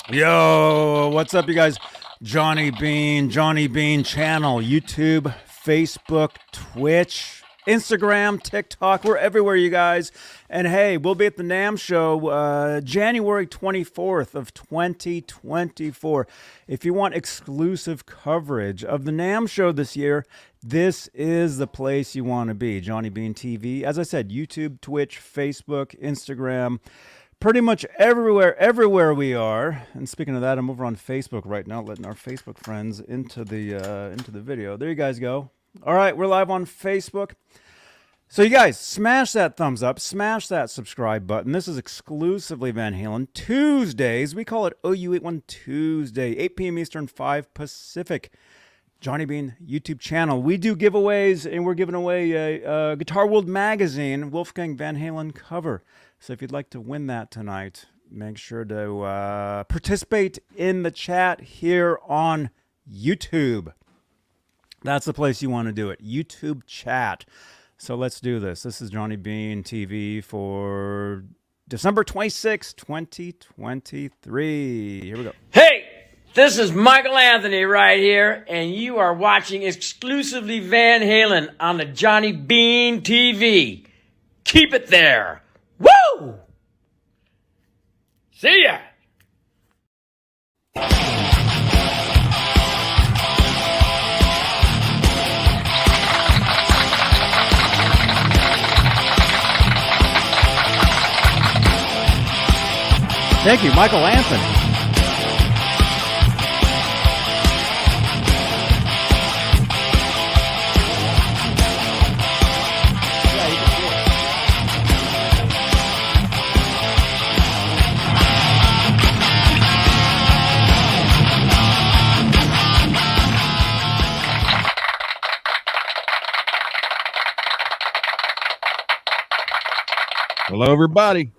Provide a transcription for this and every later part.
Yo, what's up, you guys? Johnny Beane channel, YouTube, Facebook, Twitch, Instagram, TikTok. We're everywhere, you guys. And hey, we'll be at the NAMM show January 24th of 2024. If you want exclusive coverage of the NAMM show this year, this is the place you want to be. Johnny Beane TV. As I said, YouTube, Twitch, Facebook, Instagram. Pretty much everywhere we are. And speaking of that, I'm over on Facebook right now, letting our Facebook friends into the video. There you guys go. All right, we're live on Facebook. So you guys, smash that thumbs up, smash that subscribe button. This is exclusively Van Halen. Tuesdays, we call it OU81 Tuesday, 8 p.m. Eastern, 5 Pacific. Johnny Beane YouTube channel. We do giveaways, and we're giving away a Guitar World magazine Wolfgang Van Halen cover. So if you'd like to win that tonight, make sure to participate in the chat here on YouTube. That's the place you want to do it, YouTube chat. So let's do this. This is Johnny Beane TV for December 26, 2023. Here we go. Hey, this is Michael Anthony right here, and you are watching exclusively Van Halen on the Johnny Beane TV. Keep it there. Woo! See ya! Thank you, Michael Anthony. Hello, everybody.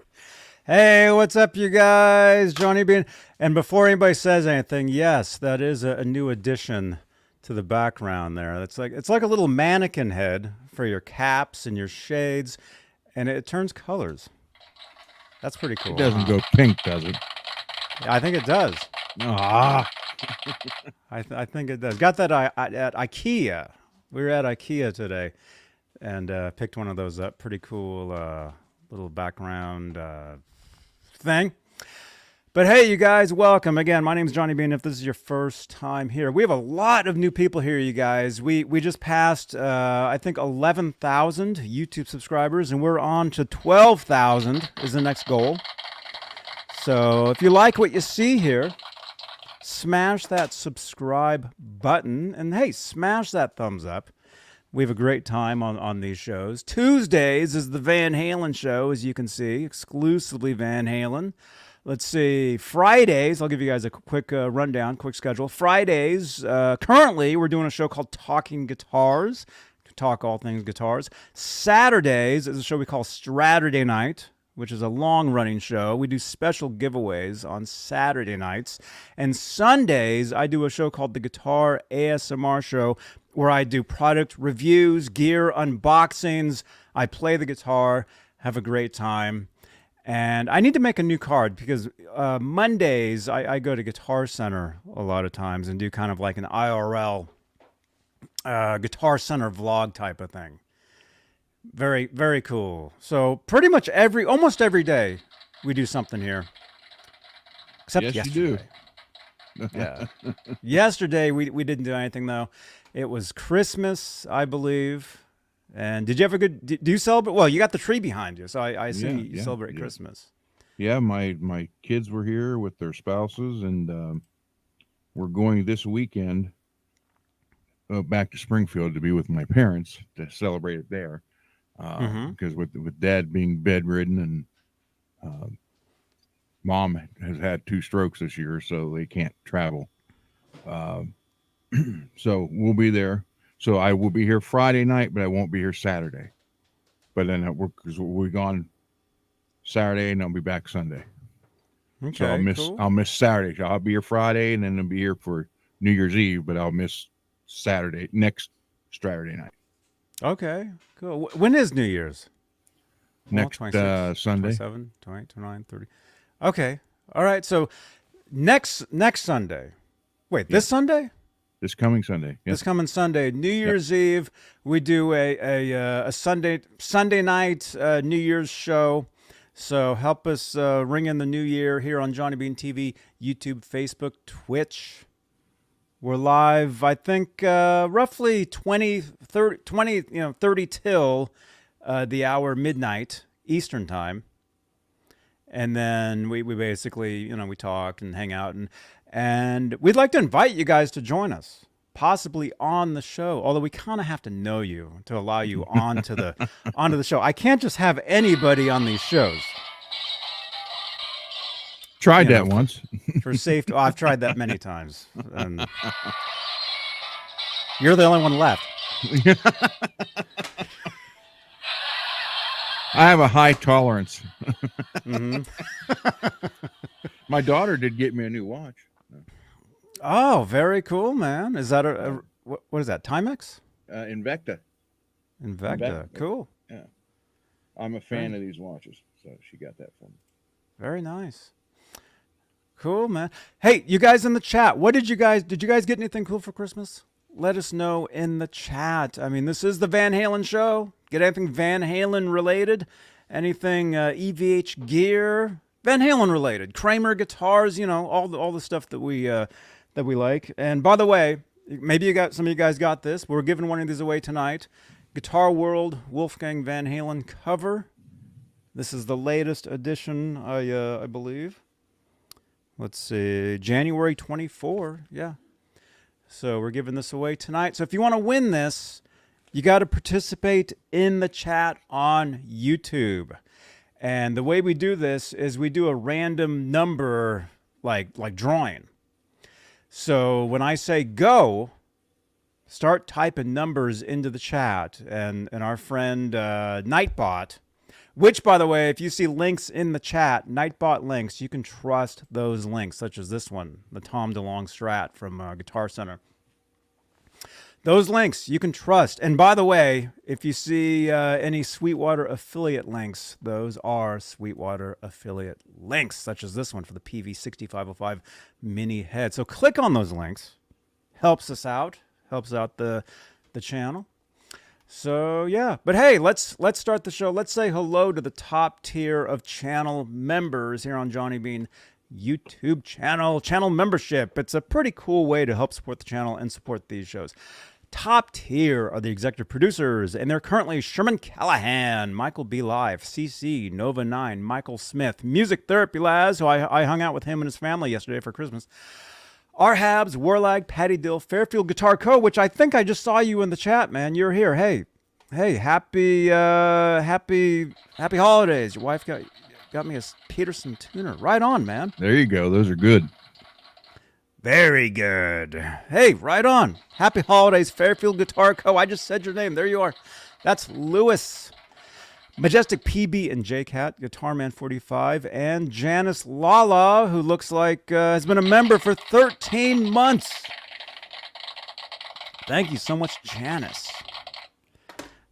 Hey, what's up, you guys? Johnny Beane. And before anybody says anything, yes, that is a new addition to the background there. It's like a little mannequin head for your caps and your shades, and it turns colors. That's pretty cool. It doesn't go pink, does it? I think it does. Ah, I think it does. Got that at IKEA. We were at IKEA today and picked one of those up. Pretty cool little background thing. But hey, you guys, welcome again. My name is Johnny Beane. If this is your first time here, we have a lot of new people here, you guys. We just passed I think 11,000 YouTube subscribers, and we're on to 12,000 is the next goal. So if you like what you see here, smash that subscribe button, and hey, smash that thumbs up. We have a great time on these shows. Tuesdays is the Van Halen show, as you can see, exclusively Van Halen. Let's see, Fridays, I'll give you guys a quick rundown, quick schedule. Fridays, currently we're doing a show called Talking Guitars, to talk all things guitars. Saturdays is a show we call Straturday Night, which is a long-running show. We do special giveaways on Saturday nights. And Sundays, I do a show called the Guitar ASMR Show, where I do product reviews, gear unboxings. I play the guitar, have a great time. And I need to make a new card because Mondays, I go to Guitar Center a lot of times and do kind of like an IRL Guitar Center vlog type of thing. Very, very cool. So pretty much almost every day, we do something here. Except yes, yesterday. you do. Yeah. Yesterday, we didn't do anything, though. It was Christmas, I believe. And did you have a good... Do you celebrate? Well, you got the tree behind you, so I assume you celebrate Christmas. Yeah, my kids were here with their spouses, and we're going this weekend back to Springfield to be with my parents to celebrate it there. Because with Dad being bedridden and Mom has had 2 strokes this year, so they can't travel. So we'll be there. So I will be here Friday night, but I won't be here Saturday. But then we'll be gone Saturday, and I'll be back Sunday. Okay, so I'll miss Saturday. So I'll be here Friday, and then I'll be here for New Year's Eve, but I'll miss next Saturday night. Okay, cool. When is New Year's? Next Sunday. 27, 28, 29, 30. Okay. All right. So next Sunday. Wait, this Sunday? This coming Sunday. This coming Sunday, New Year's Eve, we do a Sunday night New Year's show. So help us ring in the new year here on Johnny Beane TV, YouTube, Facebook, Twitch. We're live, I think, roughly 30 till the hour midnight Eastern time. And then we basically, we talk and hang out. And we'd like to invite you guys to join us, possibly on the show. Although we kind of have to know you to allow you onto the show. I can't just have anybody on these shows. Tried that once. For safety. Oh, I've tried that many times. And you're the only one left. I have a high tolerance. Mm-hmm. My daughter did get me a new watch. Oh, very cool, man. Is that what is that? Timex? Invicta. Invicta. Cool. Yeah. I'm a fan of these watches, so she got that for me. Very nice. Cool, man. Hey, you guys in the chat, did you guys get anything cool for Christmas? Let us know in the chat. I mean, this is the Van Halen show. Get anything Van Halen related? Anything EVH gear? Van Halen related. Kramer guitars, all the stuff that we like. And by the way, maybe some of you guys got this. We're giving one of these away tonight. Guitar World Wolfgang Van Halen cover. This is the latest edition, I believe. Let's see, January 24. Yeah. So we're giving this away tonight. So if you want to win this, you got to participate in the chat on YouTube. And the way we do this is we do a random number like drawing. So when I say go, start typing numbers into the chat. And our friend Nightbot, which, by the way, if you see links in the chat, Nightbot links, you can trust those links, such as this one, the Tom DeLonge Strat from Guitar Center. Those links you can trust. And by the way, if you see any Sweetwater affiliate links, those are Sweetwater affiliate links, such as this one for the PV6505 mini head. So click on those links. Helps us out. Helps out the channel. So yeah, but hey, let's start the show. Let's say hello to the top tier of channel members here on Johnny Beane YouTube channel membership. It's a pretty cool way to help support the channel and support these shows. Top tier are the executive producers, and they're currently Sherman Callahan, Michael B. Live, CC, Nova 9, Michael Smith, Music Therapy Laz, who I hung out with him and his family yesterday for Christmas. R-Habs, Warlag, Patty Dill, Fairfield Guitar Co., which I think I just saw you in the chat, man. You're here. Hey, happy holidays. Your wife got me a Peterson tuner. Right on, man. There you go. Those are good. Very good. Hey, right on. Happy holidays, Fairfield Guitar Co. I just said your name. There you are. That's Lewis. Majestic PB and J-Cat, Guitar Man 45, and Janice Lala, who looks like has been a member for 13 months. Thank you so much, Janice.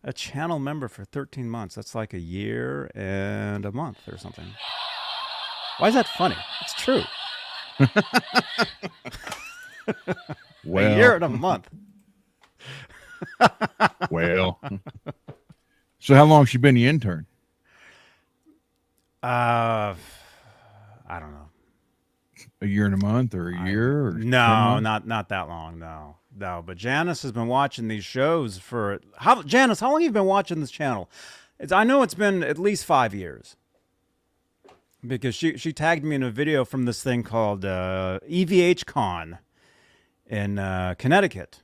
A channel member for 13 months. That's like a year and a month or something. Why is that funny? It's true. Well, a year and a month. Well. So how long has she been the intern? I don't know. A year and a month or a year? Or no, not that long. No. But Janice has been watching these shows for Janice, how long have you been watching this channel? I know it's been at least 5 years. Because she tagged me in a video from this thing called EVH Con in Connecticut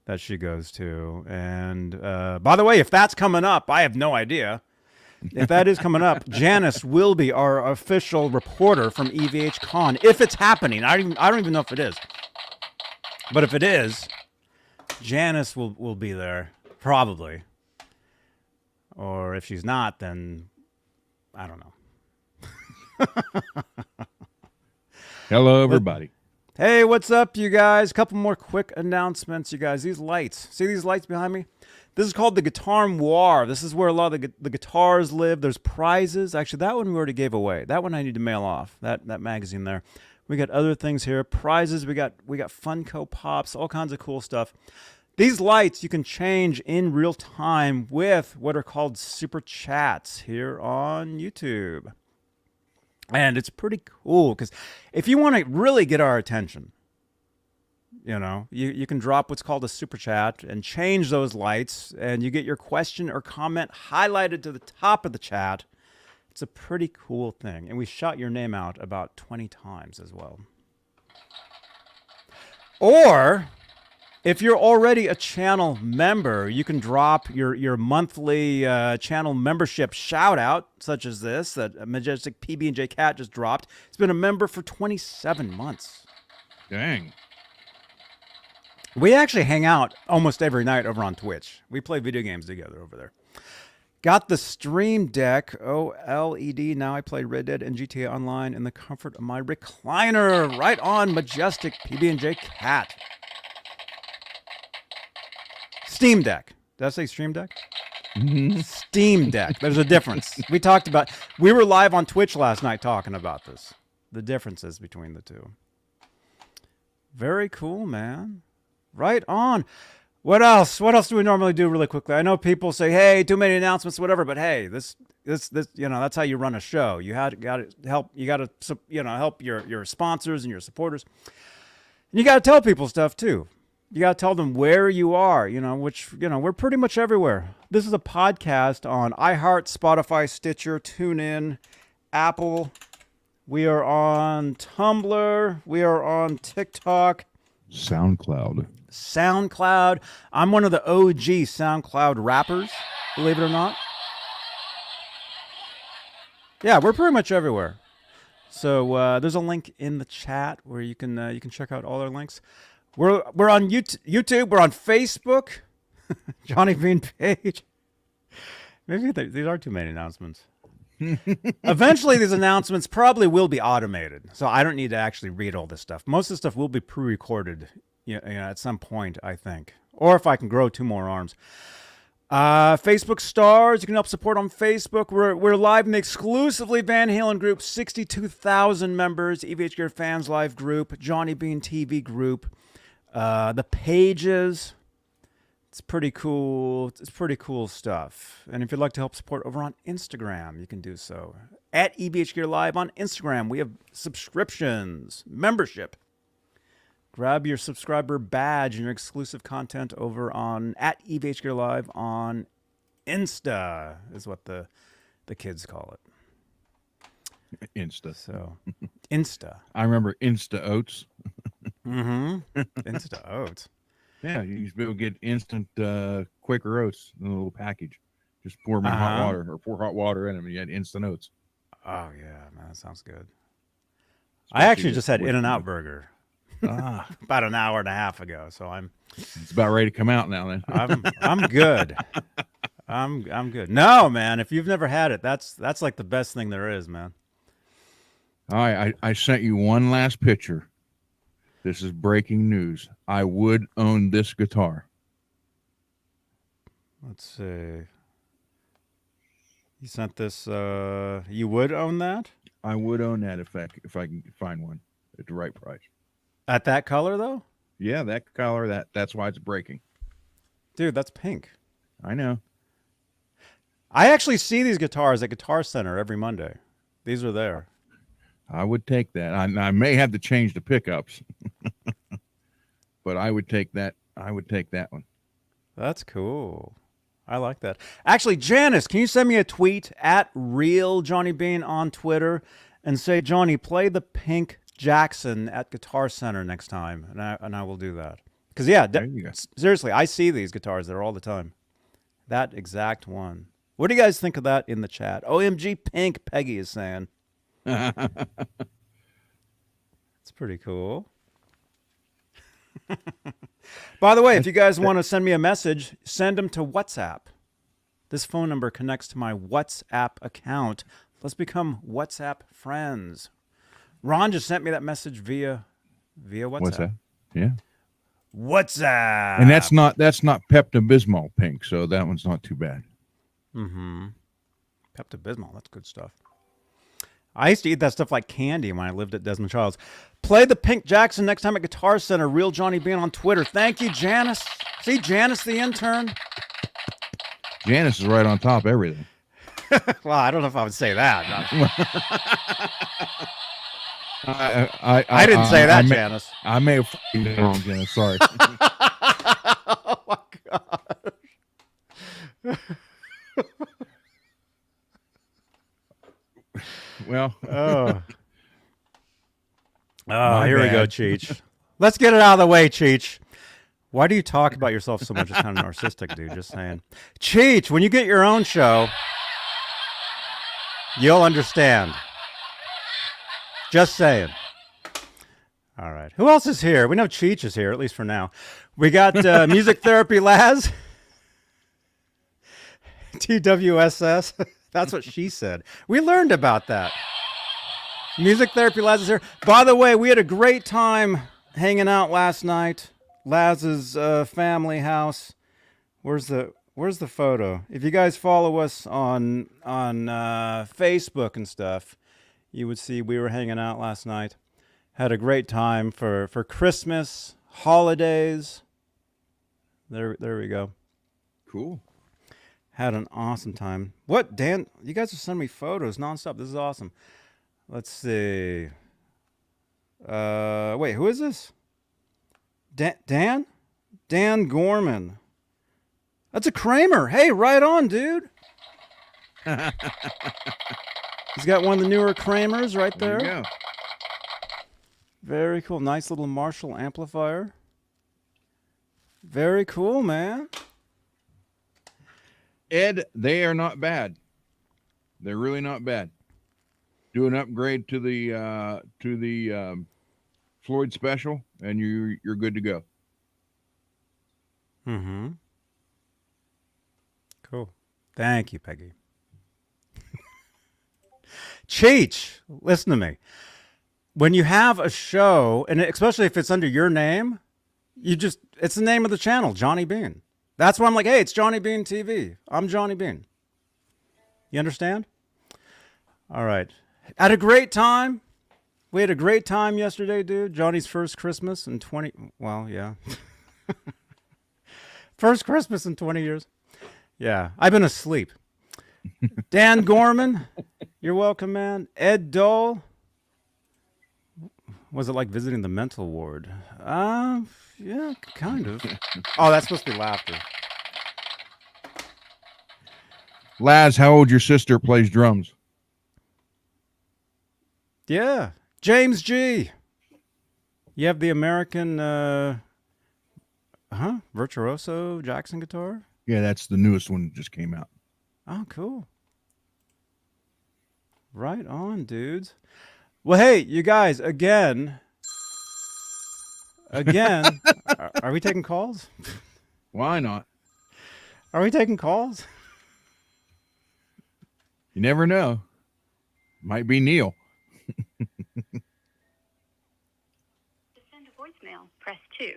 that she goes to. And by the way, if that's coming up, I have no idea. If that is coming up, Janice will be our official reporter from EVH Con. If it's happening, I don't even know if it is. But if it is, Janice will be there, probably. Or if she's not, then I don't know. Hello, everybody. Hey, what's up, you guys? A couple more quick announcements, you guys. These lights. See these lights behind me? This is called the Guitar Noir. This is where a lot of the guitars live. There's prizes. Actually, that one we already gave away. That one I need to mail off. That magazine there. We got other things here, prizes. We got Funko Pops, all kinds of cool stuff. These lights you can change in real time with what are called super chats here on YouTube. And it's pretty cool because if you want to really get our attention, you can drop what's called a super chat and change those lights, and you get your question or comment highlighted to the top of the chat. It's a pretty cool thing. And we shout your name out about 20 times as well. Or if you're already a channel member, you can drop your monthly channel membership shout out, such as this that Majestic PB&J Cat just dropped. It's been a member for 27 months. Dang. We actually hang out almost every night over on Twitch. We play video games together over there. Got the Stream Deck OLED. Now I play Red Dead and GTA Online in the comfort of my recliner. Right on, Majestic PB&J Cat. Steam Deck. Did I say Stream Deck? Steam Deck. There's a difference. We were live on Twitch last night talking about this. The differences between the two. Very cool, man. Right on. What else? What else do we normally do really quickly? I know people say, "Hey, too many announcements, whatever." But hey, this, that's how you run a show. You got to help. You got to, help your sponsors and your supporters. And you got to tell people stuff too. You got to tell them where you are. We're pretty much everywhere. This is a podcast on iHeart, Spotify, Stitcher, TuneIn, Apple. We are on Tumblr. We are on TikTok. SoundCloud. I'm one of the OG SoundCloud rappers, believe it or not. Yeah, we're pretty much everywhere. So there's a link in the chat where you can check out all our links. We're on YouTube. We're on Facebook. Johnny Beane page. Maybe these are too many announcements. Eventually, these announcements probably will be automated, so I don't need to actually read all this stuff. Most of the stuff will be pre-recorded, at some point, I think, or if I can grow 2 more arms. Facebook stars, you can help support on Facebook. We're live in the exclusively Van Halen group, 62,000 members, EVH Gear Fans Live group, Johnny Beane TV group, the pages. It's pretty cool. It's pretty cool stuff. And if you'd like to help support over on Instagram, you can do so. At EVH Gear Live on Instagram, we have subscriptions, membership. Grab your subscriber badge and your exclusive content over on at EVH Gear Live on Insta, is what the kids call it. Insta. So, Insta. I remember Insta Oats. Insta Oats. Yeah, you used to be able to get instant Quaker Oats in a little package. Just pour them in hot water, or pour hot water in them, and you had instant oats. Oh, yeah, man, that sounds good. I actually just had In-N-Out Burger about an hour and a half ago, so it's about ready to come out now. Then I'm good. I'm good. No, man, if you've never had it, that's like the best thing there is, man. All right, I sent you one last picture. This is breaking news. I would own this guitar. Let's see. You sent this. You would own that? I would own that if I can find one at the right price. At that color, though? Yeah, that color. That's why it's breaking. Dude, that's pink. I know. I actually see these guitars at Guitar Center every Monday. These are there. I would take that. I may have to change the pickups, but I would take that. I would take that one. That's cool. I like that. Actually, Janice, can you send me a tweet at Real Johnny Beane on Twitter and say, Johnny, play the pink Jackson at Guitar Center next time, and I will do that. Because seriously, I see these guitars there all the time. That exact one. What do you guys think of that in the chat? OMG pink, Peggy is saying. It's pretty cool. By the way, if you guys want to send me a message, send them to WhatsApp. This phone number connects to my WhatsApp account. Let's become WhatsApp friends. Ron just sent me that message via WhatsApp. What's that? Yeah. WhatsApp. And that's not Pepto-Bismol pink, so that one's not too bad. Pepto-Bismol, that's good stuff. I used to eat that stuff like candy when I lived at Desmond Child's. Play the Pink Jackson next time at Guitar Center. Real Johnny Beane on Twitter. Thank you, Janice. See, Janice the intern. Janice is right on top of everything. Well, I don't know if I would say that. I didn't say that, Janice. I may have fucking done it wrong, Janice. Sorry. Oh my god. Well. Oh, here we go, Cheech. Let's get it out of the way, Cheech. Why do you talk about yourself so much? It's kind of narcissistic, dude. Just saying. Cheech, when you get your own show, you'll understand. Just saying. All right. Who else is here? We know Cheech is here, at least for now. We got Music Therapy Laz. TWSS. That's what she said. We learned about that. Music Therapy Laz is here. By the way, we had a great time hanging out last night. Laz's family house. Where's the photo? If you guys follow us on Facebook and stuff, you would see we were hanging out last night. Had a great time for Christmas, holidays. There we go. Cool. Had an awesome time. What, Dan? You guys are sending me photos nonstop. This is awesome. Let's see. Wait, who is this? Dan? Dan Gorman. That's a Kramer. Hey, right on, dude. He's got one of the newer Kramers right there. There you go. Very cool. Nice little Marshall amplifier. Very cool, man. Ed, they are not bad. They're really not bad. Do an upgrade to the Floyd Special, and you're good to go. Mm-hmm. Cool. Thank you, Peggy. Cheech, listen to me. When you have a show, and especially if it's under your name, it's the name of the channel, Johnny Beane. That's why I'm like, hey, it's Johnny Beane TV. I'm Johnny Beane. You understand? All right. Had a great time. We had a great time yesterday, dude. Johnny's first Christmas in 20... Well, yeah. First Christmas in 20 years. Yeah. I've been asleep. Dan Gorman, you're welcome, man. Ed Dole. Was it like visiting the mental ward? Yeah, kind of. Oh, that's supposed to be laughter. Laz, how old your sister plays drums? Yeah. James G. You have the American Virtuoso Jackson guitar? Yeah, that's the newest one that just came out. Oh, cool. Right on, dudes. Well, hey, you guys, again, are we taking calls? Why not? Are we taking calls? You never know. Might be Neil. To send a voicemail, press 2.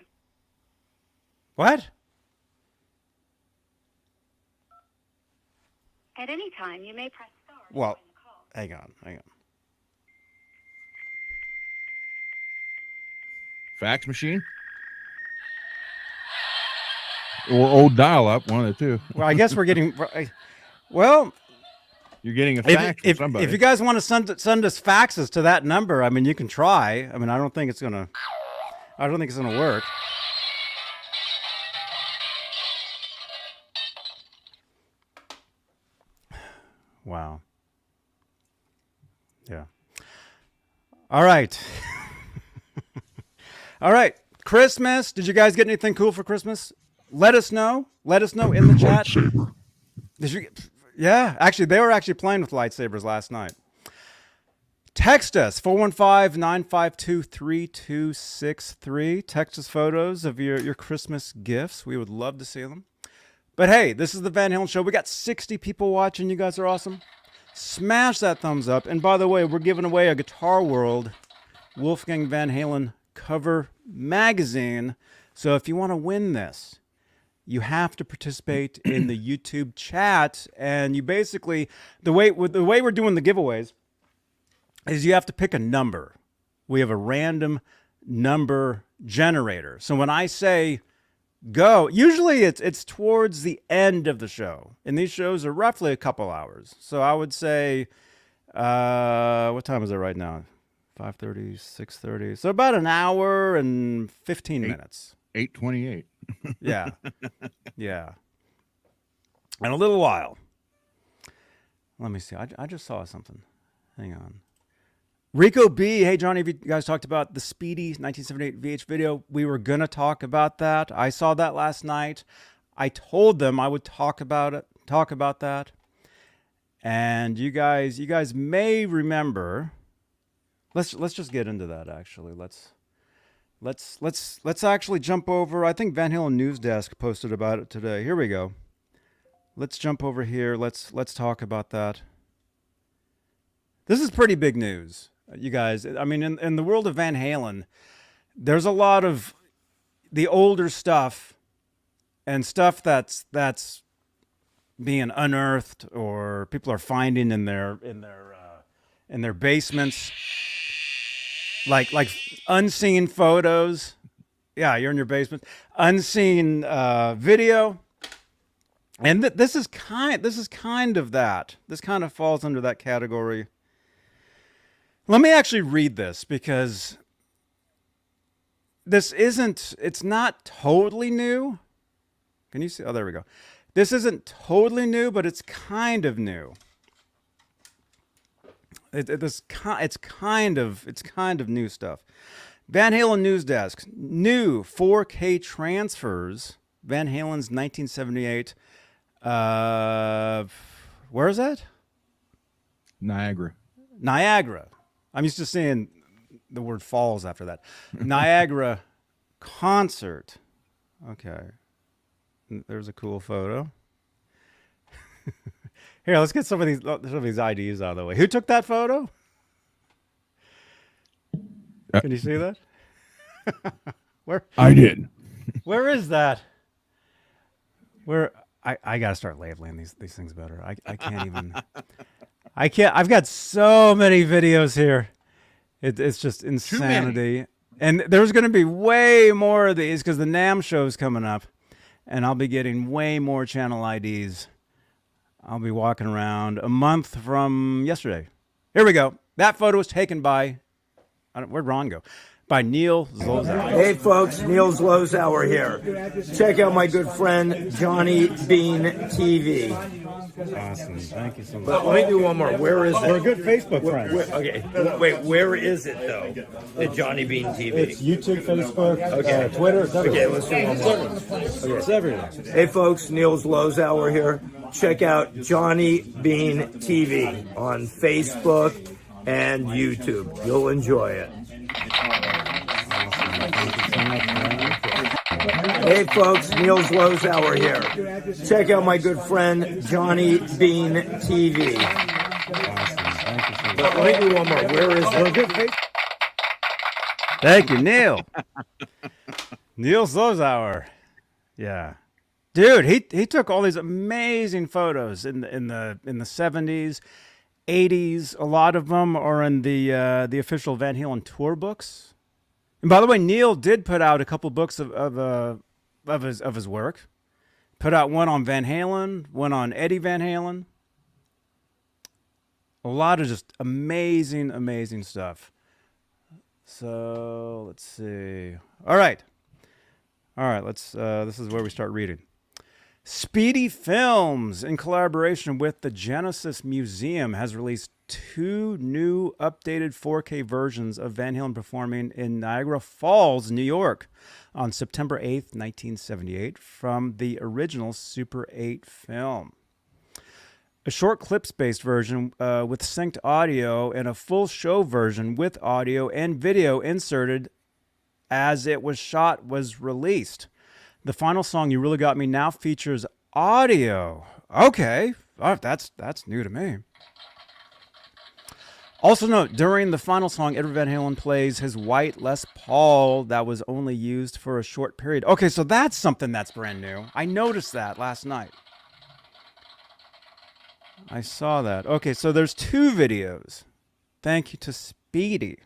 What? At any time, you may press star to Well, join the call. hang on. Fax machine? Or old dial-up, one of the two. Well, I guess we're getting... Well... You're getting a fax from somebody. If you guys want to send us faxes to that number, I mean, you can try. I mean, I don't think it's gonna work. Wow. Yeah. All right. All right. Christmas. Did you guys get anything cool for Christmas? Let us know. Let us know in the chat. Did you? Yeah, actually, they were actually playing with lightsabers last night. Text us, 415-952-3263. Text us photos of your Christmas gifts. We would love to see them. But hey, this is the Van Halen Show. We got 60 people watching. You guys are awesome. Smash that thumbs up. And by the way, we're giving away a Guitar World Wolfgang Van Halen cover magazine. So if you want to win this, you have to participate in the YouTube chat, and you basically the way we're doing the giveaways. is you have to pick a number. We have a random number generator. So when I say go, usually it's towards the end of the show. And these shows are roughly a couple hours. So I would say, what time is it right now? 5:30, 6:30. So about an hour and 15 minutes. 8:28. Yeah. Yeah. And a little while. Let me see. I just saw something. Hang on. Rico B. Hey, Johnny, you guys talked about the Speedy 1978 VH video. We were going to talk about that. I saw that last night. I told them I would talk about that. And you guys may remember. Let's just get into that, actually. Let's actually jump over. I think Van Halen News Desk posted about it today. Here we go. Let's jump over here. Let's talk about that. This is pretty big news, you guys. I mean, in the world of Van Halen, there's a lot of the older stuff and stuff that's being unearthed or people are finding in their basements, like unseen photos. Yeah, you're in your basement. Unseen video. And this is kind of that. This kind of falls under that category. Let me actually read this because it's not totally new. Can you see? Oh, there we go. This isn't totally new, but it's kind of new. It's kind of new stuff. Van Halen News Desk. New 4K transfers. Van Halen's 1978. Where is that? Niagara. I'm used to seeing the word falls after that. Niagara concert. Okay. There's a cool photo. Here, let's get some of these IDs out of the way. Who took that photo? Can you see that? Where? I did. Where is that? Where? I gotta start labeling these things better. I can't even. I've got so many videos here. It's just insanity. And there's going to be way more of these because the NAMM show's coming up. And I'll be getting way more channel IDs. I'll be walking around a month from yesterday. Here we go. That photo was taken by, where'd Ron go? By Neil Zlozauer. Hey folks, Neil Zlozauer here. Check out my good friend Johnny Beane TV. Awesome. Thank you so much. But let me do one more. Where is it? We're good Facebook friends. Okay. Wait, where is it though? The Johnny Beane TV. It's YouTube, Facebook, Okay. Twitter. It's everywhere. Okay, let's do one more. Okay. It's everywhere. Hey folks, Neil Zlozauer here. Check out Johnny Beane TV on Facebook and YouTube. You'll enjoy it. Hey folks, Neil Zlozauer here. Check out my good friend Johnny Beane TV. But let me do one more. Where is it? Thank you, Neil. Neil Zlozauer. Yeah. Dude, he took all these amazing photos in the 70s, 80s. A lot of them are in the official Van Halen tour books. And by the way, Neil did put out a couple books of his work. Put out one on Van Halen, one on Eddie Van Halen. A lot of just amazing stuff. So let's see. All right. Let's. This is where we start reading. Speedy Films, in collaboration with the Genesis Museum, has released 2 new updated 4K versions of Van Halen performing in Niagara Falls, New York, on September 8th, 1978, from the original Super 8 film. A short clips-based version with synced audio and a full show version with audio and video inserted as it was shot was released. The final song, You Really Got Me Now, features audio. Okay, that's new to me. Also note, during the final song, Eddie Van Halen plays his white Les Paul that was only used for a short period. Okay, so that's something that's brand new. I noticed that last night. I saw that. Okay, so there's 2 videos. Thank you to Speedy.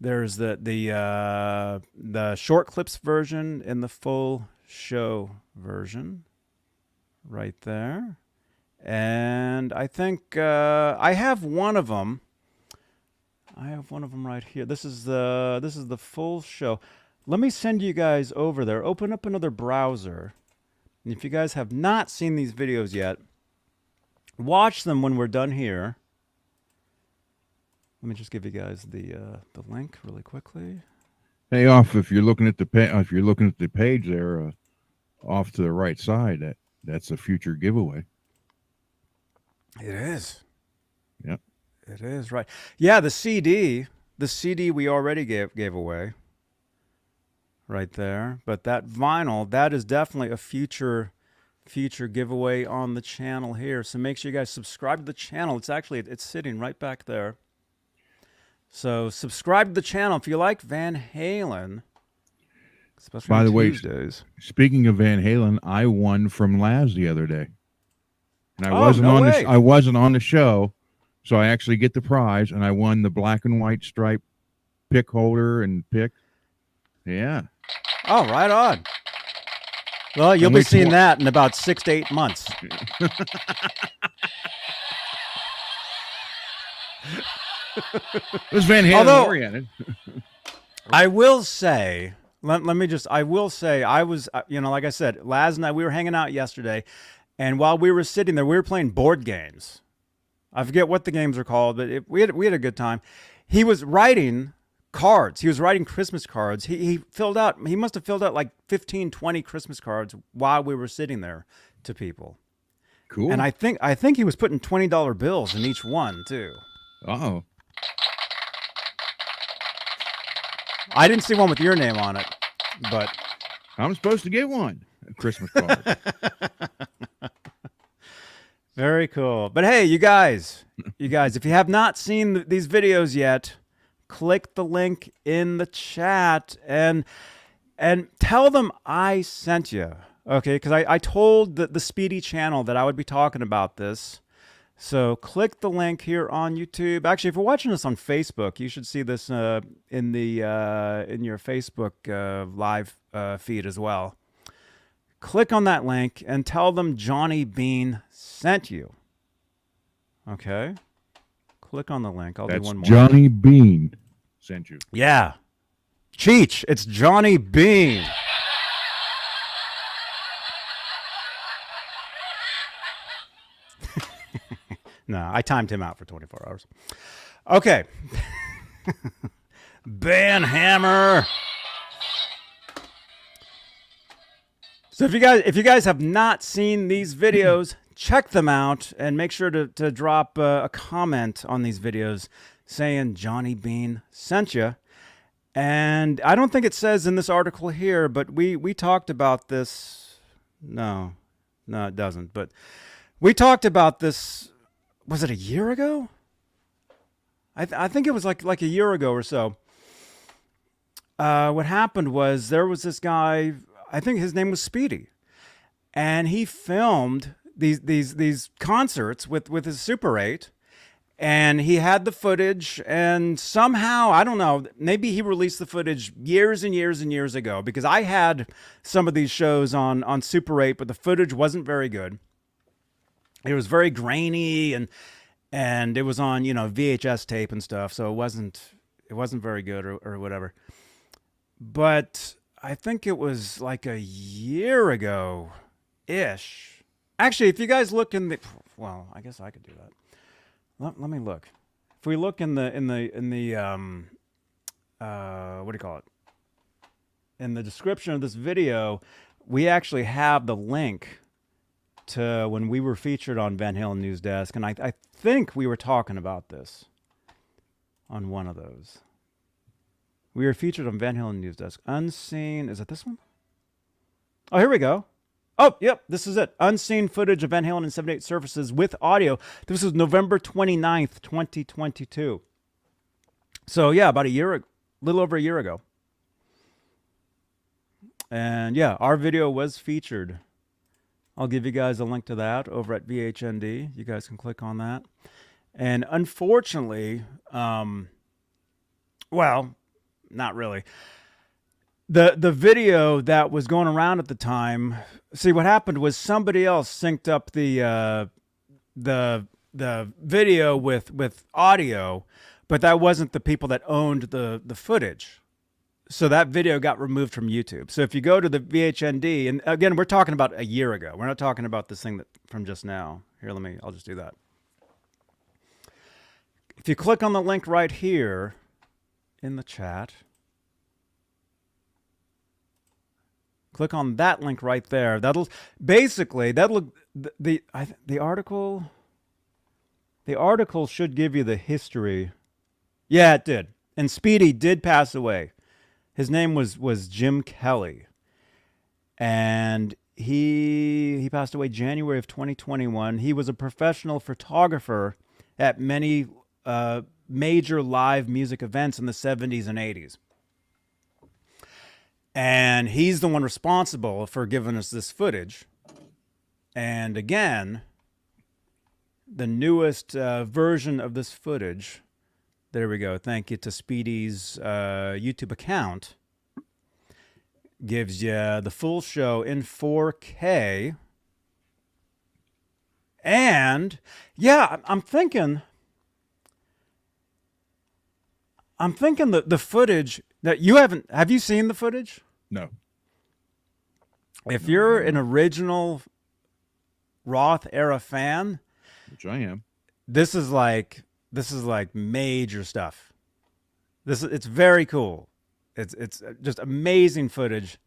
There's the short clips version and the full show version right there. And I think I have one of them. I have one of them right here. This is the full show. Let me send you guys over there. Open up another browser. And if you guys have not seen these videos yet, watch them when we're done here. Let me just give you guys the link really quickly. Hey, if you're looking at the page there, off to the right side, that's a future giveaway. It is. Yep. It is, right. Yeah, the CD we already gave away right there. But that vinyl, that is definitely a future giveaway on the channel here. So make sure you guys subscribe to the channel. It's sitting right back there. So subscribe to the channel if you like Van Halen. Especially by the way, Tuesdays. Speaking of Van Halen, I won from Laz the other day. And I wasn't on the show, so I actually get the prize, and I won the black and white stripe pick holder and pick. Yeah. Oh, right on. Well, you'll be seeing that in about 6 to 8 months. It was Van Halen oriented. I will say, I was, like I said, Laz and I, we were hanging out yesterday, and while we were sitting there, we were playing board games. I forget what the games are called, but we had a good time. He was writing cards. He was writing Christmas cards. He must have filled out like 15, 20 Christmas cards while we were sitting there to people. Cool. And I think he was putting $20 bills in each one too. Uh-oh. I didn't see one with your name on it, but I'm supposed to get one. A Christmas card. Very cool. But hey, you guys, if you have not seen these videos yet, click the link in the chat and tell them I sent you. Okay, because I told the Speedy channel that I would be talking about this. So click the link here on YouTube. Actually, if you're watching us on Facebook, you should see this in your Facebook live feed as well. Click on that link and tell them Johnny Beane sent you. Okay? Click on the link. I'll do one more. Johnny Beane sent you. Yeah. Cheech, it's Johnny Beane. No, I timed him out for 24 hours. Okay. Van Hammer. So if you guys have not seen these videos, check them out and make sure to drop a comment on these videos saying Johnny Beane sent you. And I don't think it says in this article here, but we talked about this. No, it doesn't. But we talked about this. Was it a year ago? I think it was like a year ago or so. What happened was there was this guy. I think his name was Speedy, and he filmed these concerts with his Super8, and he had the footage. And somehow, I don't know, maybe he released the footage years and years and years ago, because I had some of these shows on Super8, but the footage wasn't very good. It was very grainy, and it was on, VHS tape and stuff, so it wasn't very good or whatever. But I think it was like a year ago-ish. Actually, if you guys look in the, well, I guess I could do that. Let me look. If we look in the what do you call it? In the description of this video, we actually have the link to when we were featured on Van Halen News Desk, and I think we were talking about this on one of those. We were featured on Van Halen News Desk. Unseen, is it this one? Oh, here we go. Oh, yep, this is it. Unseen footage of Van Halen and 78 Surfaces with audio. This was November 29th, 2022. So, yeah, about a little over a year ago. And, yeah, our video was featured. I'll give you guys a link to that over at VHND. You guys can click on that. And unfortunately, well, not really. The video that was going around at the time, see what happened was somebody else synced up the video with audio, but that wasn't the people that owned the footage. So that video got removed from YouTube. So if you go to the VHND, and again, we're talking about a year ago. We're not talking about this thing that from just now. Here, I'll just do that. If you click on the link right here in the chat, click on that link right there. The article should give you the history. Yeah, it did. And Speedy did pass away. His name was Jim Kelly, and he passed away January of 2021. He was a professional photographer at many major live music events in the 70s and 80s. And he's the one responsible for giving us this footage. And again, the newest version of this footage, there we go. Thank you to Speedy's YouTube account. Gives you the full show in 4K. And yeah, I'm thinking the footage that you have you seen the footage? No. If you're an original Roth era fan, Which I am. this is like major stuff. It's very cool. It's just amazing footage.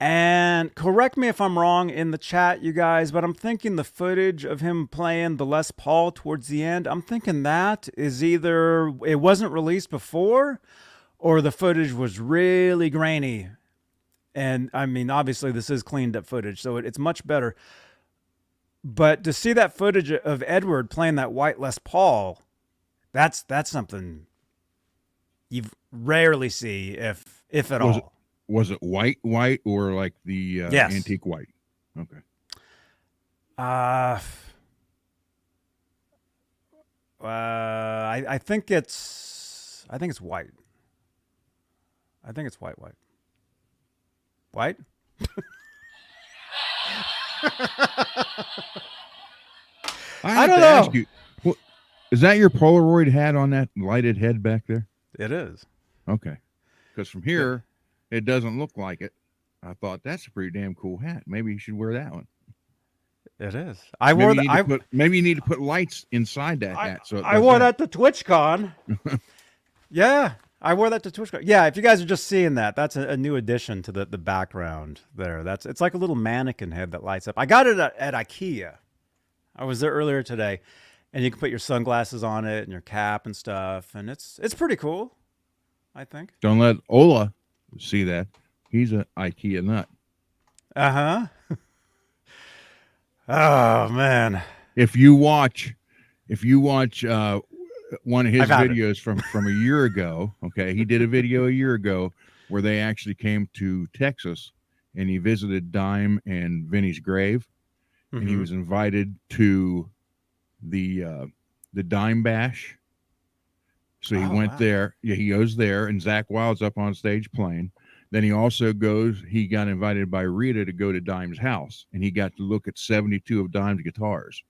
And correct me if I'm wrong in the chat, you guys, but I'm thinking the footage of him playing the Les Paul towards the end, I'm thinking that is either it wasn't released before or the footage was really grainy. And I mean, obviously this is cleaned up footage, so it's much better. But to see that footage of Edward playing that white Les Paul, that's something you rarely see, if at all. Was it white or like the Yes. antique white? Okay. I think it's white. I think it's white. White? I don't have to know. ask you, is that your Polaroid hat on that lighted head back there? It is. Okay. Because from here, it doesn't look like it. I thought that's a pretty damn cool hat. Maybe you should wear that one. It is. Maybe you need to put lights inside that hat. So I wore that to TwitchCon. Yeah, I wore that to TwitchCon. Yeah, if you guys are just seeing that, that's a new addition to the background there. It's like a little mannequin head that lights up. I got it at IKEA. I was there earlier today, and you can put your sunglasses on it and your cap and stuff, and it's pretty cool, I think. Don't let Ola see that. He's an IKEA nut. Uh-huh. Oh, man. If you watch one of his videos from a year ago, okay, he did a video a year ago where they actually came to Texas and he visited Dime and Vinny's grave, and he was invited to the Dime Bash. So he went there. Yeah, he goes there, and Zach Wilde's up on stage playing. Then he got invited by Rita to go to Dime's house, and he got to look at 72 of Dime's guitars.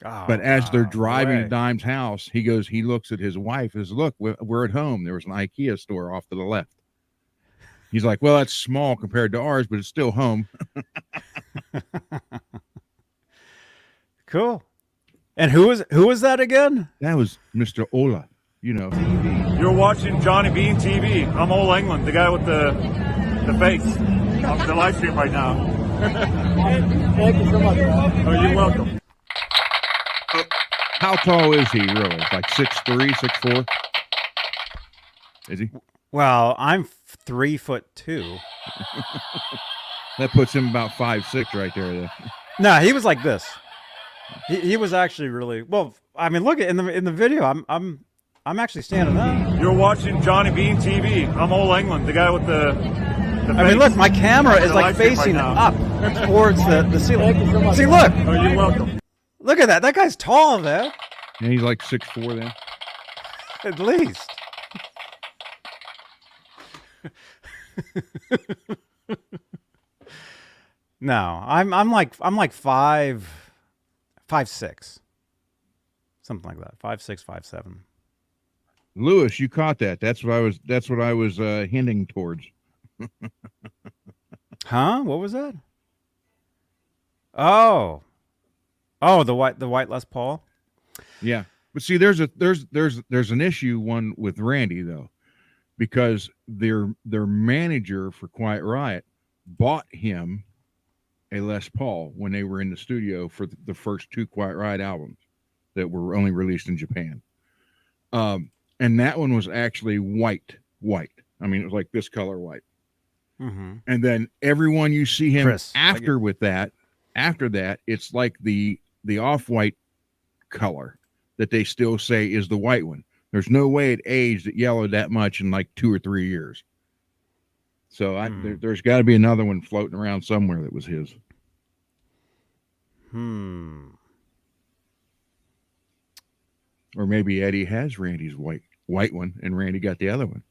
But as they're driving to Dime's house, he looks at his wife and says, "Look, we're at home. There was an IKEA store off to the left." He's like, "Well, that's small compared to ours, but it's still home." Cool. And who was that again? That was Mr. Ola, you know. You're watching Johnny Beane TV. I'm Ola England, the guy with the face on the live stream right now. Thank you so much. Oh, you're welcome. How tall is he really? Like 6'3", 6'4"? Is he? Well, I'm 3'2". That puts him about 5'6" right there. No, he was like this. He was actually really well. I mean, look at in the video. I'm actually standing up. You're watching Johnny Beane TV. I'm Ola England, the guy with the face. I mean, look, my camera is like facing up towards the ceiling. See, look. Oh, you're welcome. Look at that. That guy's tall, man. And he's like 6'4" then. At least. No, I'm like 5'6", something like that. 5'6", 5'7". Lewis, you caught that. That's what I was hinting towards. Huh? What was that? Oh, the white Les Paul. Yeah, but see, there's an issue one with Randy though, because their manager for Quiet Riot bought him a Les Paul when they were in the studio for the first 2 Quiet Riot albums that were only released in Japan. And that one was actually white. I mean, it was like this color white. Mm-hmm. And then everyone you see him Chris, after that, it's like the off-white color that they still say is the white one. There's no way it aged, it yellowed that much in like 2 or 3 years. So there's got to be another one floating around somewhere that was his. Or maybe Eddie has Randy's white one, and Randy got the other one.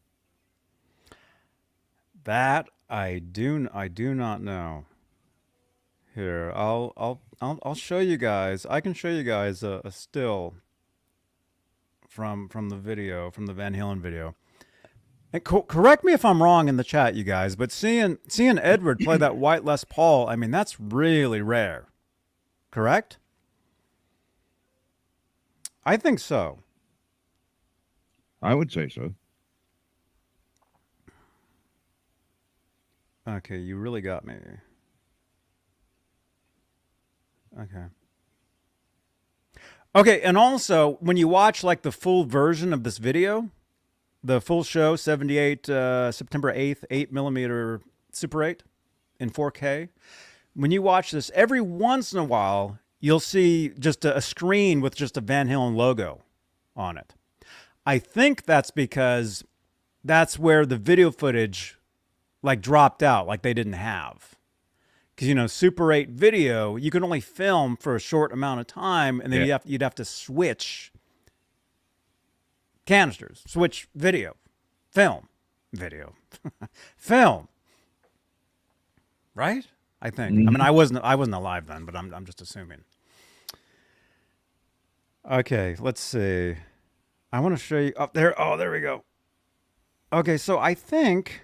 That I do not know. Here, I'll show you guys. I can show you guys a still from the video, from the Van Halen video. And correct me if I'm wrong in the chat, you guys, but seeing Edward play that white Les Paul, I mean, that's really rare. Correct? I think so. I would say so. Okay, you really got me. Okay, and also, when you watch like the full version of this video, the full show, 78 September 8th, 8mm Super 8 in 4K, when you watch this, every once in a while, you'll see just a screen with just a Van Halen logo on it. I think that's because that's where the video footage like dropped out, like they didn't have. Because, you know, Super 8 video, you can only film for a short amount of time, and then you'd have to switch canisters, switch video, film, film. Right? I think. I mean, I wasn't alive then, but I'm just assuming. Okay, let's see. I want to show you up there. Oh, there we go. Okay, so I think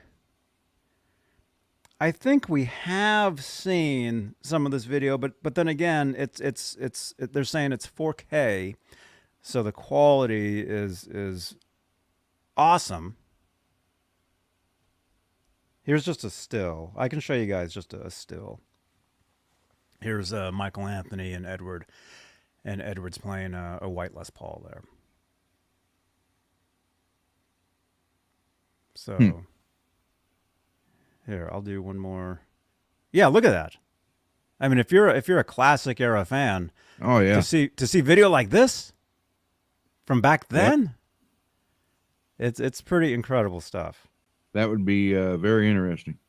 we have seen some of this video, but then again, they're saying it's 4K, so the quality is awesome. Here's just a still. I can show you guys just a still. Here's Michael Anthony and Edward, and Edward's playing a white Les Paul there. So here, I'll do one more. Yeah, look at that. I mean, if you're a classic era fan, oh yeah, to see video like this from back then, it's pretty incredible stuff. That would be very interesting.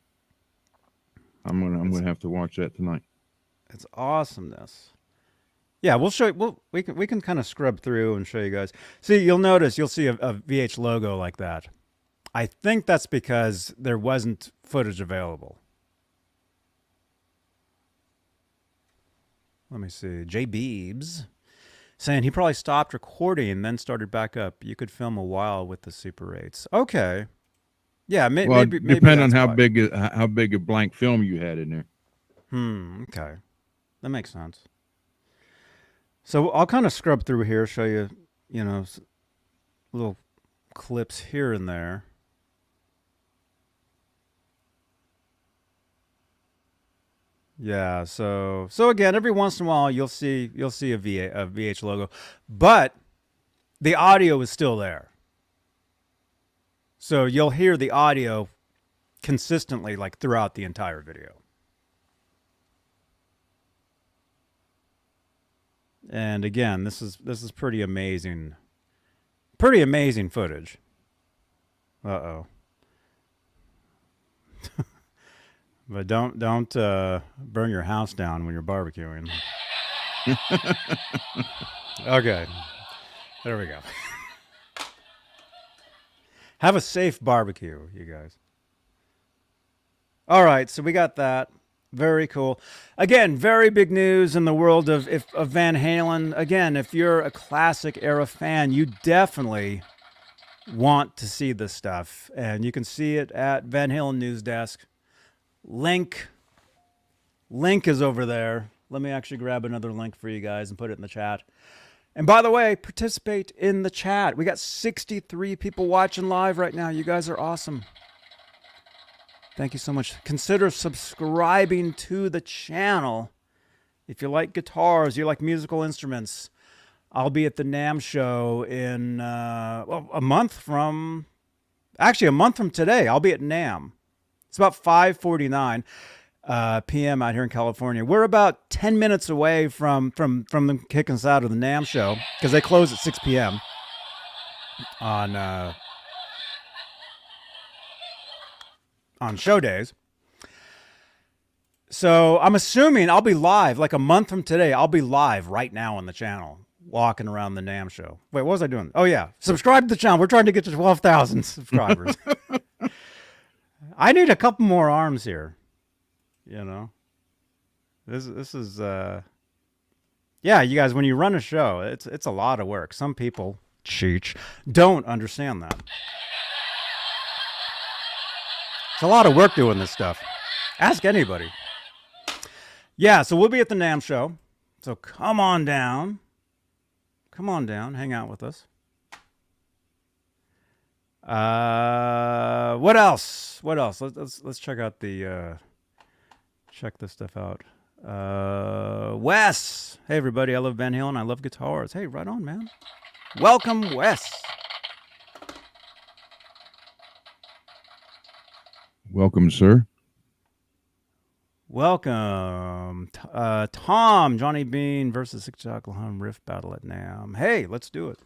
I'm gonna have to watch that tonight. It's awesomeness. Yeah, we'll show you. We can kind of scrub through and show you guys. See, you'll see a VH logo like that. I think that's because there wasn't footage available. Let me see. Jay Beebs saying he probably stopped recording and then started back up. You could film a while with the Super 8s. Okay. Yeah, maybe depend on how big a blank film you had in there. Okay. That makes sense. So I'll kind of scrub through here, show you, little clips here and there. Yeah, so again, every once in a while you'll see a VH logo, but the audio is still there. So you'll hear the audio consistently like throughout the entire video. And again, this is pretty amazing. Pretty amazing footage. Uh-oh. But don't burn your house down when you're barbecuing. Okay. There we go. Have a safe barbecue, you guys. All right, so we got that. Very cool. Again, very big news in the world of Van Halen. Again, if you're a classic era fan, you definitely want to see this stuff. And you can see it at Van Halen News Desk. Link is over there. Let me actually grab another link for you guys and put it in the chat. And by the way, participate in the chat. We got 63 people watching live right now. You guys are awesome. Thank you so much. Consider subscribing to the channel. If you like guitars, you like musical instruments, I'll be at the NAMM show in a month from today. I'll be at NAMM. It's about 5:49 p.m. out here in California. We're about 10 minutes away from them kicking us out of the NAMM show because they close at 6 p.m. on show days. So I'm assuming I'll be live like a month from today. I'll be live right now on the channel, walking around the NAMM show. Wait, what was I doing? Oh yeah, subscribe to the channel. We're trying to get to 12,000 subscribers. I need a couple more arms here. You know, this is yeah, you guys, when you run a show, it's a lot of work. Some people don't understand that. It's a lot of work doing this stuff. Ask anybody. Yeah, so we'll be at the NAMM show. So come on down. Come on down. Hang out with us. What else? What else? Let's check out the check this stuff out. Wes. Hey everybody, I love Van Halen. I love guitars. Hey, right on, man. Welcome, Wes. Welcome, sir. Welcome. Tom, Johnny Beane versus Six Oklahoma Riff Battle at NAMM. Hey, let's do it.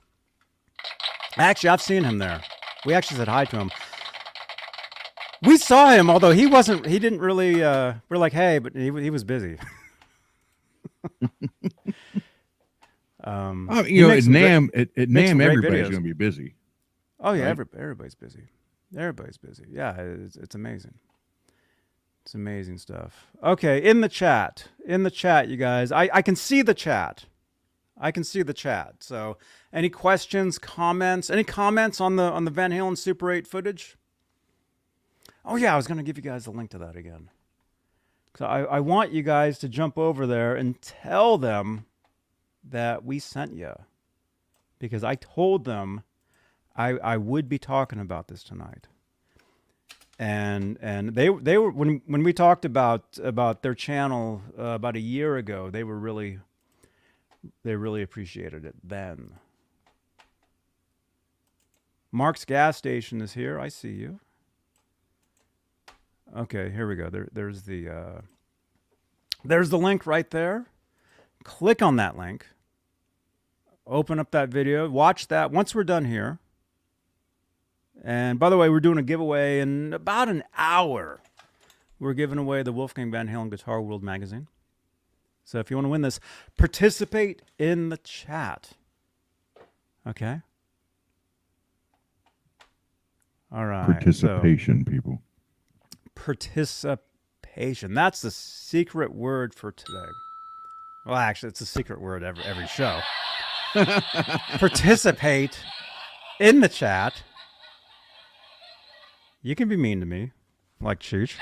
Actually, I've seen him there. We actually said hi to him. We saw him, although he didn't really, we're like, hey, but he was busy. You know, at NAMM, everybody's going to be busy. Oh yeah, right? everybody's busy. Everybody's busy. Yeah, it's amazing. It's amazing stuff. Okay, in the chat, you guys, I can see the chat. I can see the chat. So, any questions, comments? Any comments on the Van Halen Super 8 footage? Oh yeah, I was going to give you guys a link to that again. So I want you guys to jump over there and tell them that we sent you, because I told them I would be talking about this tonight. And they were when we talked about their channel about a year ago, they really appreciated it then. Mark's gas station is here. I see you. Okay, here we go. There's the link right there. Click on that link. Open up that video. Watch that once we're done here. And by the way, we're doing a giveaway in about an hour. We're giving away the Wolfgang Van Halen Guitar World magazine. So if you want to win this, participate in the chat. Okay? All right. Participation, people. Participation. That's the secret word for today. Well, actually, it's a secret word every show. Participate in the chat. You can be mean to me, like Chooch.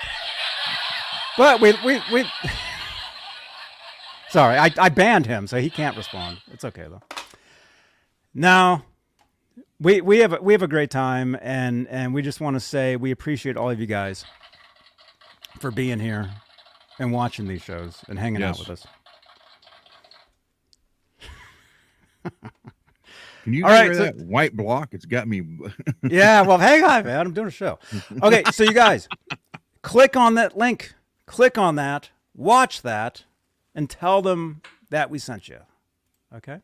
But we sorry, I banned him, so he can't respond. It's okay though. Now, we have a great time, and we just want to say we appreciate all of you guys for being here and watching these shows and hanging out with us. Can you all right, so that white block? It's got me. Yeah, well, hang on, man. I'm doing a show. Okay, so you guys, click on that link. Click on that. Watch that. And tell them that we sent you. Okay?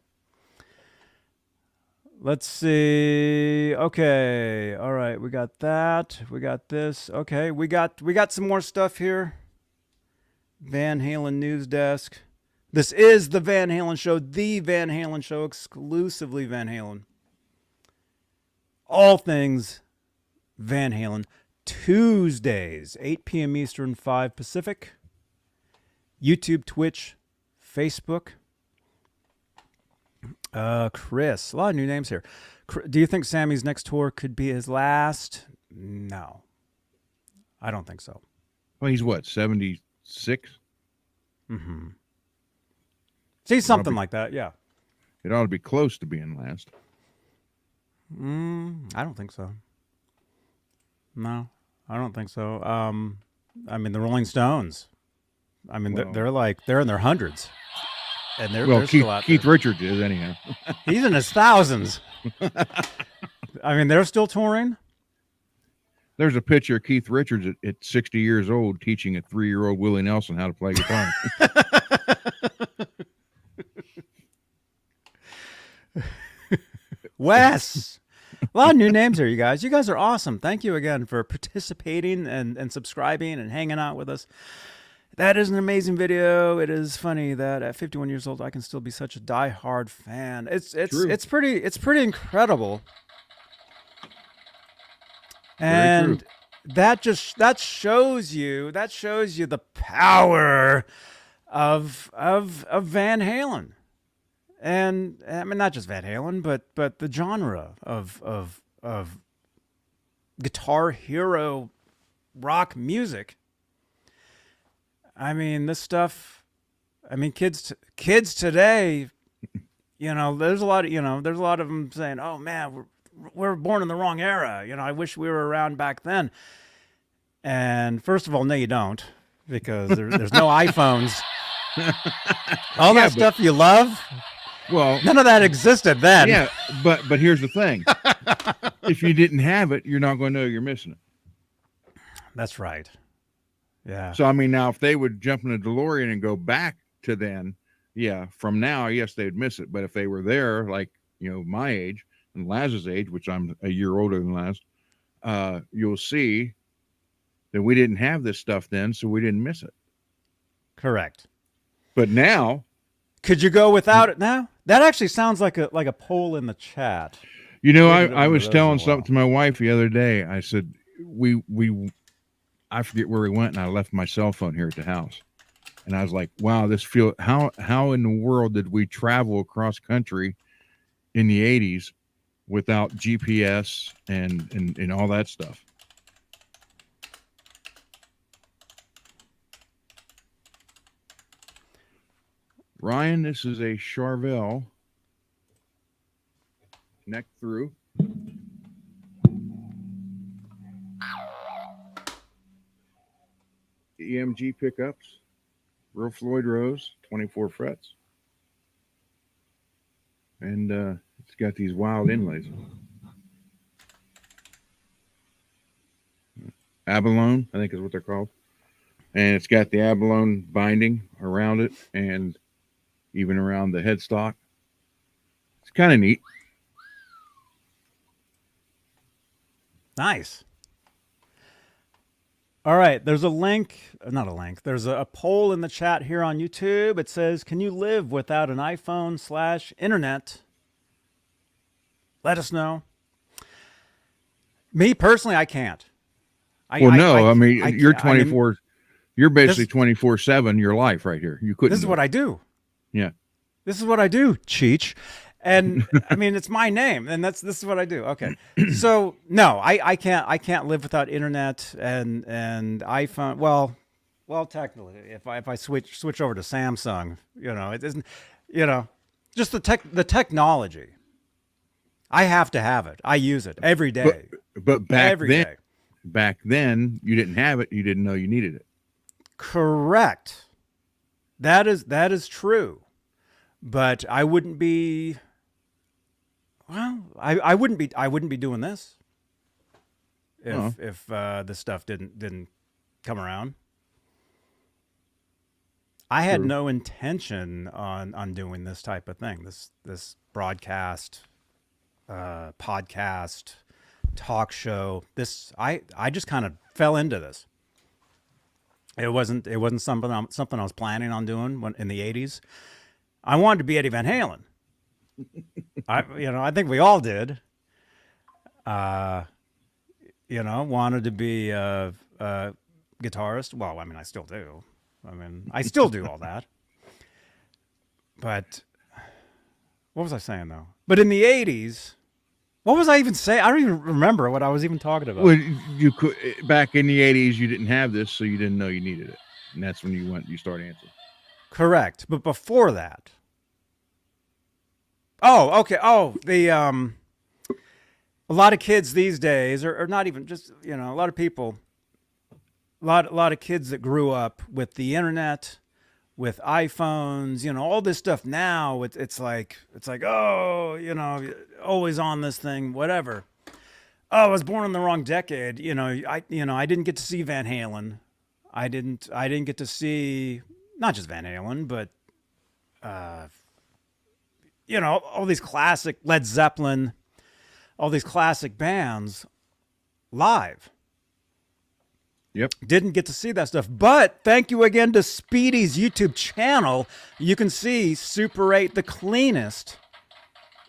Let's see. Okay. All right. We got that. We got this. Okay. We got some more stuff here. Van Halen News Desk. This is the Van Halen Show, the Van Halen Show, exclusively Van Halen. All things Van Halen. Tuesdays, 8 p.m. Eastern, 5 Pacific. YouTube, Twitch, Facebook. Chris, a lot of new names here. Do you think Sammy's next tour could be his last? No, I don't think so. Well, he's what, 76? Mm-hmm. See, something like that, yeah. It ought to be close to being last. I don't think so. No, I don't think so. I mean, the Rolling Stones. I mean, Well, they're in their hundreds, and they're well, still out Keith there. Richards is anyhow. He's in his thousands. I mean, they're still touring. There's a picture of Keith Richards at 60 years old teaching a 3-year-old Willie Nelson how to play guitar. Wes. A lot of new names here, you guys. You guys are awesome. Thank you again for participating and subscribing and hanging out with us. That is an amazing video. It is funny that at 51 years old I can still be such a diehard fan. It's pretty incredible. And that shows you the power of Van Halen. And I mean, not just Van Halen, but the genre of guitar hero rock music. I mean, this stuff. I mean, kids today, there's a lot of them saying, "Oh man, we're born in the wrong era." I wish we were around back then. And first of all, no, you don't, because there's no iPhones. All that stuff you love. Well, none of that existed then. Yeah, but here's the thing: if you didn't have it, you're not going to know you're missing it. That's right. Yeah. So I mean, now if they would jump in a DeLorean and go back to then, yeah, from now, yes, they'd miss it. But if they were there, like my age and Laz's age, which I'm a year older than Laz, you'll see that we didn't have this stuff then, so we didn't miss it. Correct. But now, could you go without it now? That actually sounds like a poll in the chat. I was telling something to my wife the other day. I said I forget where we went, and I left my cell phone here at the house. And I was like, wow, how in the world did we travel across country in the 80s without GPS and all that stuff? Ryan, this is a Charvel neck through. EMG pickups, real Floyd Rose, 24 frets. And it's got these wild inlays. Abalone, I think is what they're called. And it's got the abalone binding around it and even around the headstock. It's kind of neat. Nice. All right, there's there's a poll in the chat here on YouTube. It says, can you live without an iPhone/internet? Let us know. Me personally, I can't. You're 24. You're basically 24/7 your life right here. You couldn't. This is what I do. Yeah. This is what I do, Cheech. And I mean, it's my name, and this is what I do. Okay. So no, I can't live without internet and iPhone. Well, technically, if I switch over to Samsung, it isn't, just the technology. I have to have it. I use it every day. But back then, you didn't have it. You didn't know you needed it. Correct. That is true. But I wouldn't be. Well, I wouldn't be doing this if this stuff didn't come around. I had no intention on doing this type of thing. This broadcast, podcast, talk show. I just kind of fell into this. It wasn't something I was planning on doing when in the '80s. I wanted to be Eddie Van Halen. I think we all did. Wanted to be a guitarist. Well, I mean, I still do. I still do all that. But what was I saying though? But in the '80s, what was I even saying? I don't even remember what I was even talking about. Well, you could back in the '80s, you didn't have this, so you didn't know you needed it, and that's when you start answering. Correct, but before that. Oh, okay. Oh, a lot of kids these days, or not even just a lot of people, a lot of kids that grew up with the internet, with iPhones, all this stuff now. It's like always on this thing, whatever. Oh, I was born in the wrong decade. I didn't get to see Van Halen. I didn't get to see not just Van Halen, but all these classic Led Zeppelin, all these classic bands live. Yep. Didn't get to see that stuff. But thank you again to Speedy's YouTube channel. You can see Super 8, the cleanest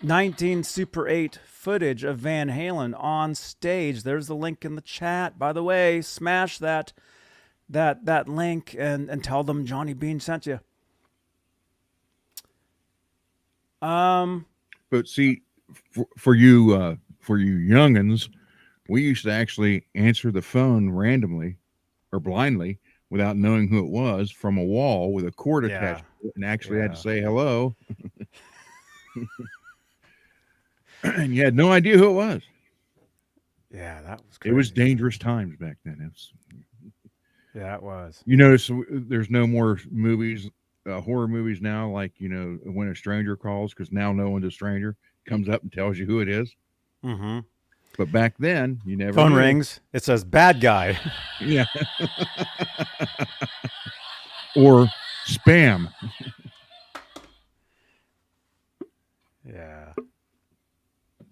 19 Super 8 footage of Van Halen on stage. There's the link in the chat. By the way, smash that link and tell them Johnny Beane sent you. But see, for you youngins, we used to actually answer the phone randomly or blindly without knowing who it was from a wall with a cord attached to it, and actually had to say hello. And you had no idea who it was. Yeah, that was crazy. It was dangerous times back then. Yeah, it was. You notice there's no more movies, horror movies now, like, when a stranger calls, because now no one's a stranger, comes up and tells you who it is. Mm-hmm. But back then, you never phone knew. rings. It says bad guy. Yeah. Or spam. Yeah.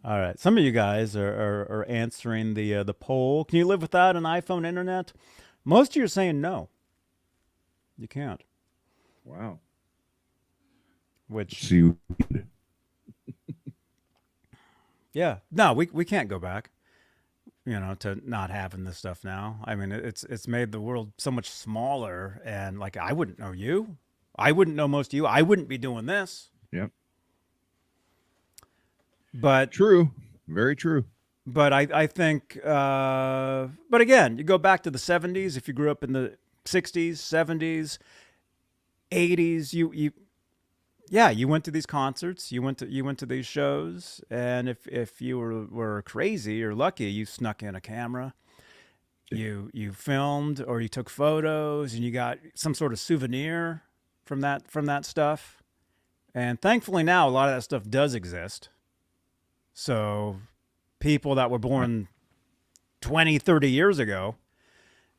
All right. Some of you guys are answering the poll. Can you live without an iPhone internet? Most of you are saying no. You can't. Wow. Which See. yeah. No, we can't go back. To not having this stuff now. I mean, it's made the world so much smaller, and like I wouldn't know you. I wouldn't know most of you. I wouldn't be doing this. Yep. But true. Very true. But I think, but again, you go back to the 70s. If you grew up in the 60s, 70s, 80s, you went to these concerts. You went to these shows, and if you were crazy or lucky, you snuck in a camera. You filmed or you took photos, and you got some sort of souvenir from that stuff. And thankfully now a lot of that stuff does exist. So people that were born 20, 30 years ago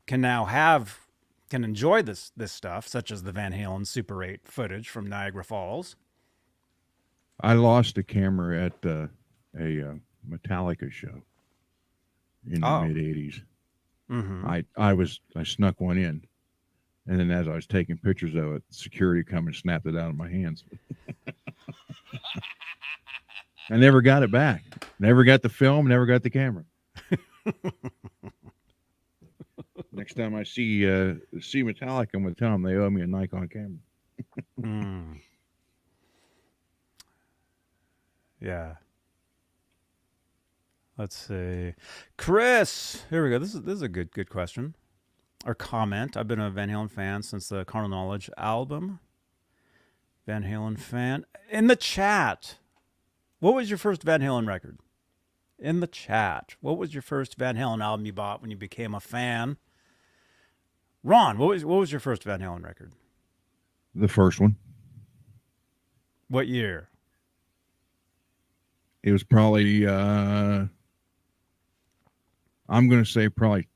can enjoy this stuff, such as the Van Halen Super 8 footage from Niagara Falls. I lost a camera at a Metallica show in the mid '80s. Mm-hmm. I snuck one in, and then as I was taking pictures of it, security come and snapped it out of my hands. I never got it back. Never got the film. Never got the camera. Next time I see Metallica, I'm going to tell them they owe me a Nikon camera. Yeah. Let's see. Chris, here we go. This is a good question or comment. I've been a Van Halen fan since the Carnal Knowledge album. Van Halen fan. In the chat, what was your first Van Halen record? In the chat, what was your first Van Halen album you bought when you became a fan? Ron, what was your first Van Halen record? The first one. What year? It was probably, I'm going to say probably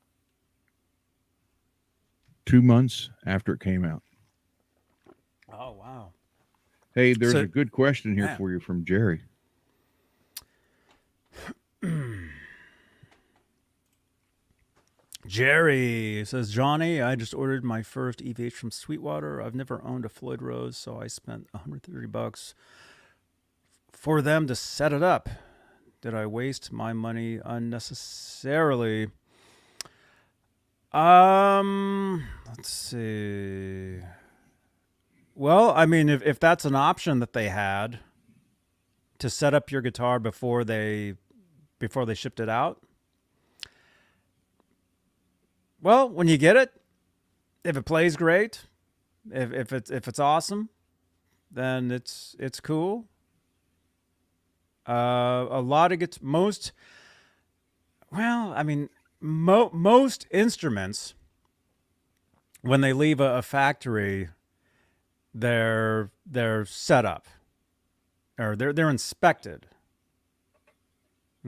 2 months after it came out. Oh, wow. Hey, there's a good question here man. for you from Jerry. Jerry says, Johnny, I just ordered my first EVH from Sweetwater. I've never owned a Floyd Rose, so I spent $130 for them to set it up. Did I waste my money unnecessarily? Let's see. Well, I mean, if that's an option that they had to set up your guitar before they shipped it out. Well, when you get it, if it plays great, if it's awesome, then it's cool. A lot of most instruments, when they leave a factory, they're set up, or they're inspected.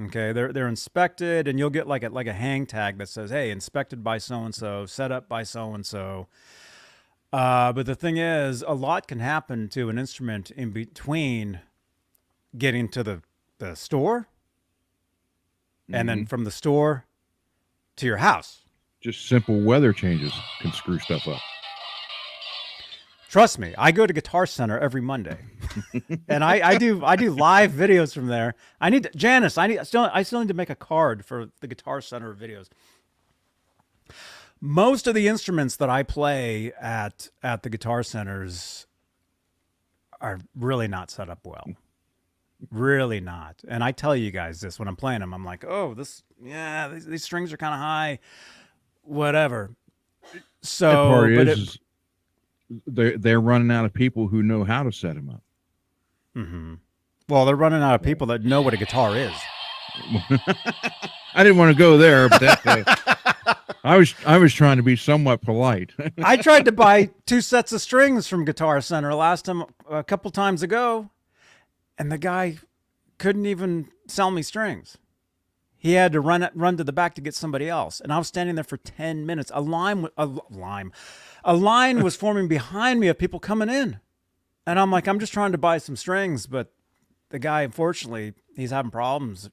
Okay, they're inspected, and you'll get like a hang tag that says, "Hey, inspected by so and so, set up by so and so." But the thing is, a lot can happen to an instrument in between getting to the store, and then from the store to your house. Just simple weather changes can screw stuff up. Trust me, I go to Guitar Center every Monday, and I do live videos from there. Janice. I still need to make a card for the Guitar Center videos. Most of the instruments that I play at the Guitar Centers are really not set up well. Really not. And I tell you guys this when I'm playing them. I'm like, oh, these strings are kind of high, whatever. So, they're running out of people who know how to set them up. Mm-hmm. Well, they're running out of people that know what a guitar is. I didn't want to go there, but I was trying to be somewhat polite. I tried to buy 2 sets of strings from Guitar Center a couple times ago, and the guy couldn't even sell me strings. He had to run to the back to get somebody else, and I was standing there for 10 minutes. A line was forming behind me of people coming in, and I'm like, I'm just trying to buy some strings, but the guy, unfortunately, he's having problems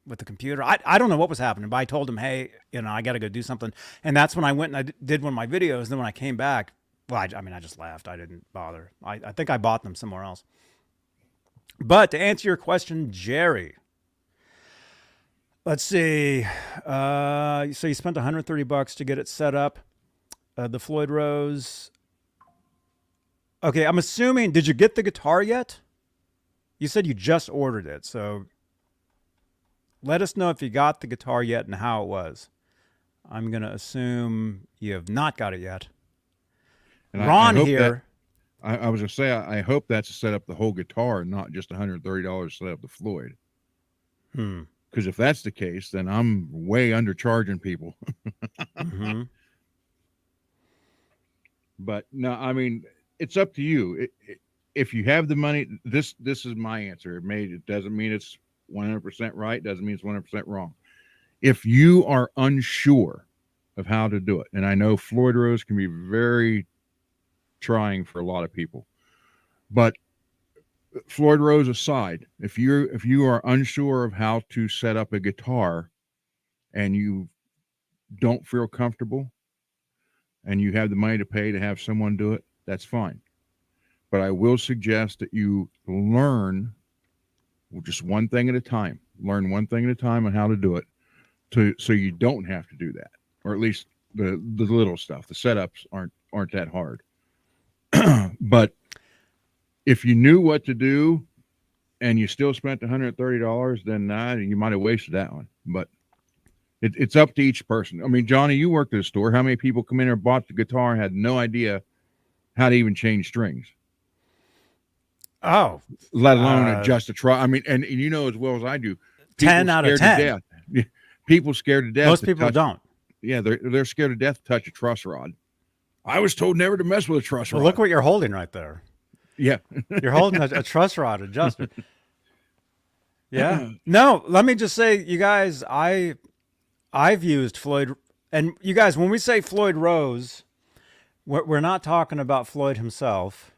with the computer. I don't know what was happening, but I told him, hey, I got to go do something, and that's when I went and I did one of my videos. And then when I came back, well, I just left. I didn't bother. I think I bought them somewhere else. But to answer your question, Jerry. Let's see. So you spent $130 to get it set up. The Floyd Rose. Okay, I'm assuming, did you get the guitar yet? You said you just ordered it, so let us know if you got the guitar yet and how it was. I'm going to assume you have not got it yet. And Ron here. I was going to say, I hope that's to set up the whole guitar, not just $130 to set up the Floyd. Because if that's the case, then I'm way undercharging people. Mm-hmm. But no, I mean, it's up to you. If you have the money, this is my answer. It doesn't mean it's 100% right. Doesn't mean it's 100% wrong. If you are unsure of how to do it, and I know Floyd Rose can be very trying for a lot of people, but Floyd Rose aside, if you are unsure of how to set up a guitar and you don't feel comfortable and you have the money to pay to have someone do it, that's fine. But I will suggest that you learn just one thing at a time. Learn one thing at a time on how to do it so you don't have to do that. Or at least the little stuff. The setups aren't that hard. But if you knew what to do and you still spent $130, then you might have wasted that one. But it's up to each person. I mean, Johnny, you worked at a store. How many people come in and bought the guitar and had no idea how to even change strings? Oh. Let alone adjust a try. I mean, and you know as well as I do. 10 out of 10. People scared to death. Most people don't. Yeah, they're scared to death to touch a truss rod. I was told never to mess with a truss rod. Look what you're holding right there. Yeah. You're holding a truss rod adjustment. Yeah. No, let me just say, you guys, I've used Floyd, and you guys, when we say Floyd Rose, we're not talking about Floyd himself.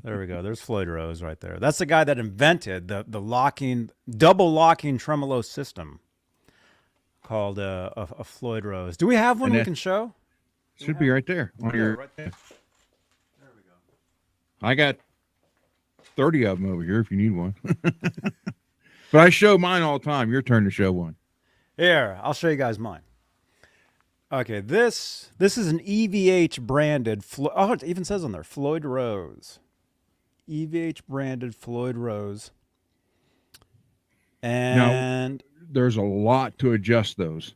There we go. There's Floyd Rose right there. That's the guy that invented the double locking tremolo system called a Floyd Rose. Do we have one And we that- can show? Should be right there. On your, right there. There we go. I got 30 of them over here if you need one. But I show mine all the time. Your turn to show one. Here, I'll show you guys mine. Okay, this is an EVH branded. Oh, it even says on there Floyd Rose. EVH branded Floyd Rose. And There's a lot to adjust those.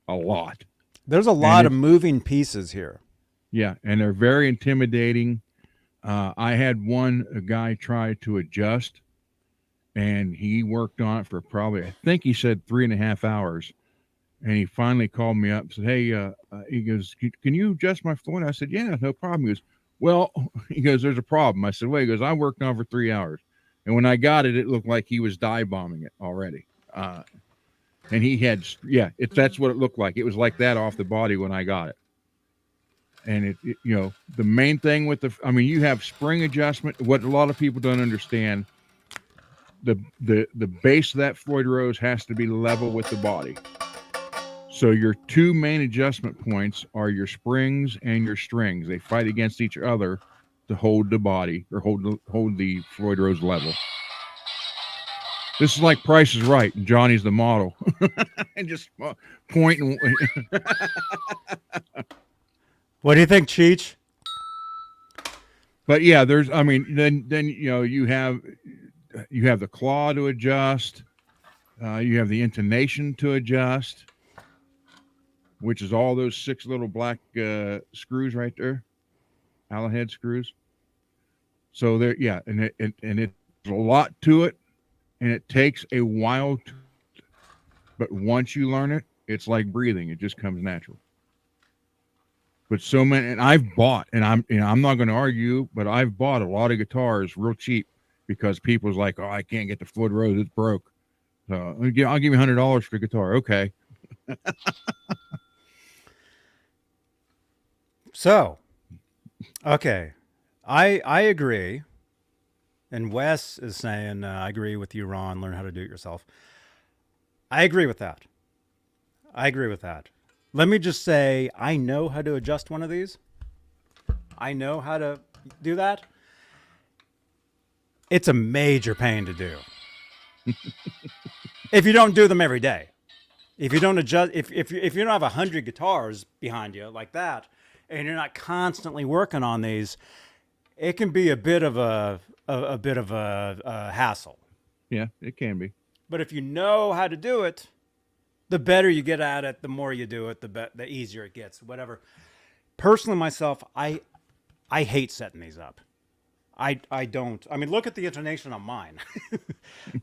A lot. there's a lot of moving pieces here. Yeah, and they're very intimidating. I had a guy try to adjust, and he worked on it for probably, I think he said 3.5 hours. And he finally called me up and said, hey, he goes, can you adjust my Floyd? I said, yeah, no problem. He goes, well, he goes, there's a problem. I said, well, he goes, I worked on it for 3 hours. And when I got it, it looked like he was dive bombing it already. And he had, that's what it looked like. It was like that off the body when I got it. And the main thing with you have spring adjustment. What a lot of people don't understand, the base of that Floyd Rose has to be level with the body. So your two main adjustment points are your springs and your strings. They fight against each other to hold the body or hold the Floyd Rose level. This is like Price is Right, and Johnny's the model, and just pointing. What do you think, Cheech? But yeah, then you have the claw to adjust. You have the intonation to adjust, which is all those 6 little black screws right there, Allen head screws. So there, and it's a lot to it, and it takes a while. But once you learn it, it's like breathing; it just comes natural. But so many, and I've bought, and I'm not going to argue, but I've bought a lot of guitars real cheap because people's like, oh, I can't get the Floyd Rose; it's broke. So I'll give you $100 for the guitar. Okay. So, okay, I agree, and Wes is saying I agree with you, Ron. Learn how to do it yourself. I agree with that. Let me just say, I know how to adjust one of these. I know how to do that. It's a major pain to do. If you don't do them every day. If you don't adjust, if you don't have 100 guitars behind you like that, and you're not constantly working on these, it can be a bit of a hassle. Yeah, it can be. But if you know how to do it, the better you get at it, the more you do it, the easier it gets. Whatever. Personally, myself, I hate setting these up. I don't. I mean, look at the intonation on mine.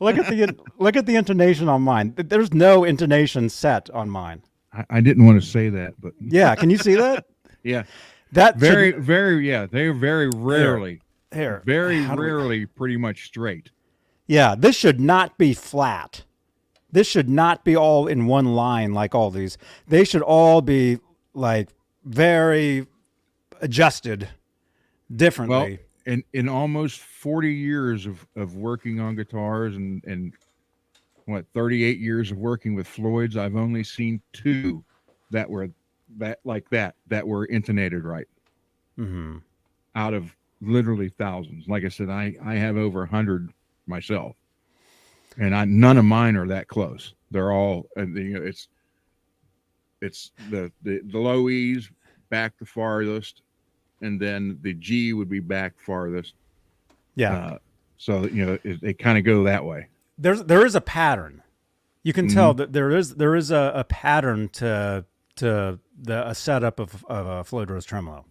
look at the intonation on mine. There's no intonation set on mine. I didn't want to say that, but yeah, can you see that? Yeah, that very yeah. They're very rarely, here, very rarely, pretty much straight. Yeah, this should not be flat. This should not be all in one line like all these. They should all be like very adjusted differently. Well, in almost 40 years of working on guitars and 38 years of working with Floyds, I've only seen 2 that were that were intonated right. Mm-hmm. Out of literally thousands. Like I said, I have over 100 myself, and none of mine are that close. They're all, it's the low E's back the farthest, and then the G would be back farthest. Yeah. So they kind of go that way. There is a pattern. You can tell that there is a pattern to a setup of a Floyd Rose tremolo.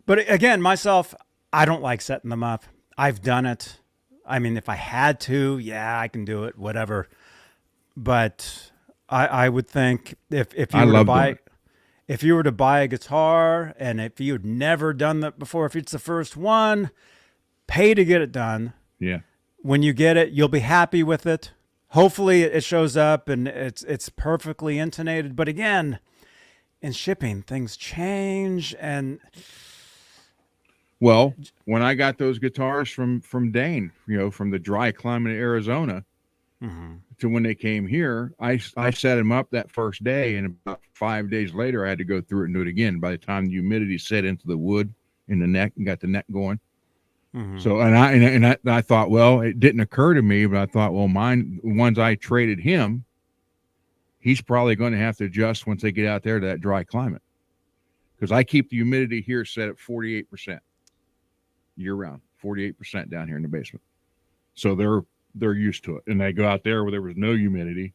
But again, myself, I don't like setting them up. I've done it. I mean, if I had to, yeah, I can do it, whatever. But I would think if you were to buy a guitar, and if you'd never done that before, if it's the first one, pay to get it done. Yeah. When you get it, you'll be happy with it. Hopefully it shows up and it's perfectly intonated. But again, in shipping, things change. And well, when I got those guitars from Dane, from the dry climate of Arizona, to when they came here. I set them up that first day, and about 5 days later, I had to go through it and do it again. By the time the humidity set into the wood in the neck and got the neck going. So, I thought, well, it didn't occur to me, but I thought, well, mine, ones I traded him, he's probably going to have to adjust once they get out there to that dry climate. Because I keep the humidity here set at 48% year round, 48% down here in the basement. So they're used to it. And they go out there where there was no humidity.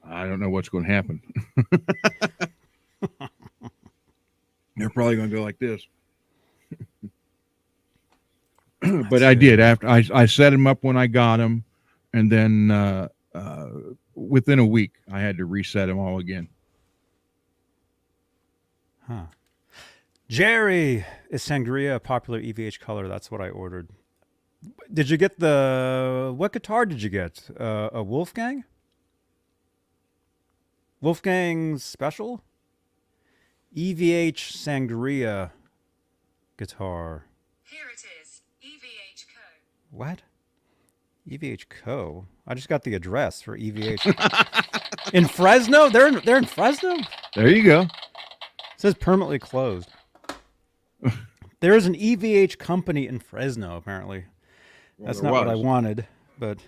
I don't know what's going to happen. They're probably going to go like this. But I did. After I set him up when I got him, and then within a week, I had to reset them all again. Huh. Jerry, is Sangria a popular EVH color? That's what I ordered. Did you get what guitar did you get? A Wolfgang? Wolfgang Special? EVH Sangria guitar. Here it is, EVH Co. What? EVH Co. I just got the address for EVH. In Fresno? They're in Fresno? There you go. It says permanently closed. There is an EVH company in Fresno, apparently. Well, that's not what I wanted, but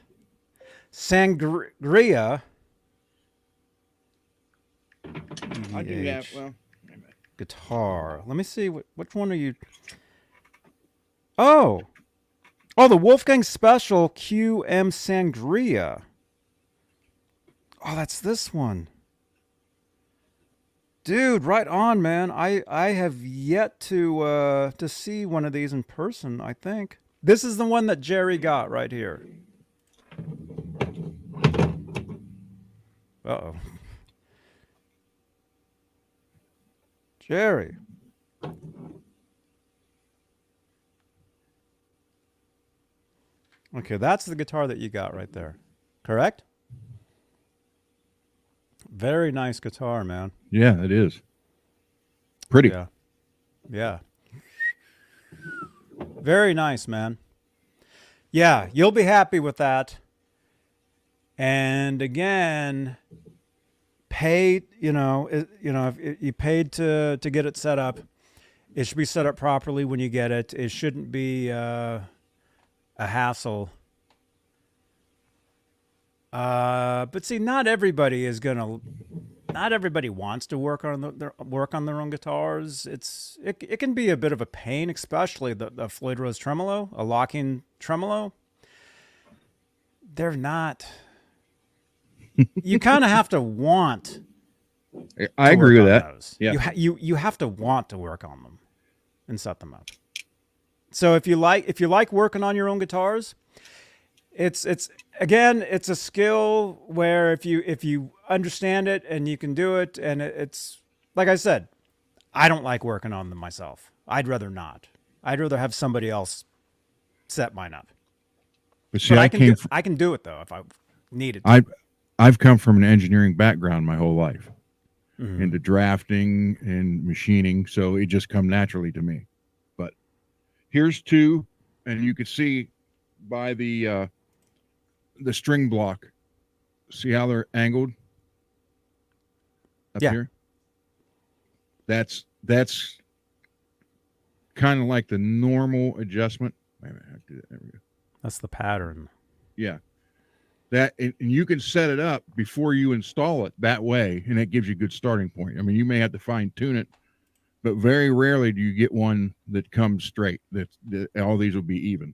Sangria. I do have, well, guitar. Let me see which one are you? Oh, the Wolfgang Special QM Sangria. Oh, that's this one. Dude, right on, man. I have yet to see one of these in person, I think. This is the one that Jerry got right here. Uh-oh. Jerry. Okay, that's the guitar that you got right there. Correct? Very nice guitar, man. Yeah, it is. Pretty. Yeah. Yeah. Very nice, man. Yeah, you'll be happy with that. And again, if you paid to get it set up, it should be set up properly when you get it. It shouldn't be a hassle. But see, not everybody wants to work on their own guitars. It can be a bit of a pain, especially the Floyd Rose tremolo, a locking tremolo. They're not. You kind of have to want. I agree with that. Those. Yeah. You have to want to work on them and set them up. So if you like working on your own guitars, it's a skill where if you understand it and you can do it, and it's like I said, I don't like working on them myself. I'd rather not. I'd rather have somebody else set mine up. But see, I can do it though if I needed to. I've come from an engineering background my whole life, into drafting and machining, so it just come naturally to me. But here's two, and you can see by the string block, see how they're angled up here? That's kind of like the normal adjustment. Wait a minute, I have to do that. There we go. That's the pattern. Yeah. And you can set it up before you install it that way, and it gives you a good starting point. I mean, you may have to fine tune it, but very rarely do you get one that comes straight. That all these will be even.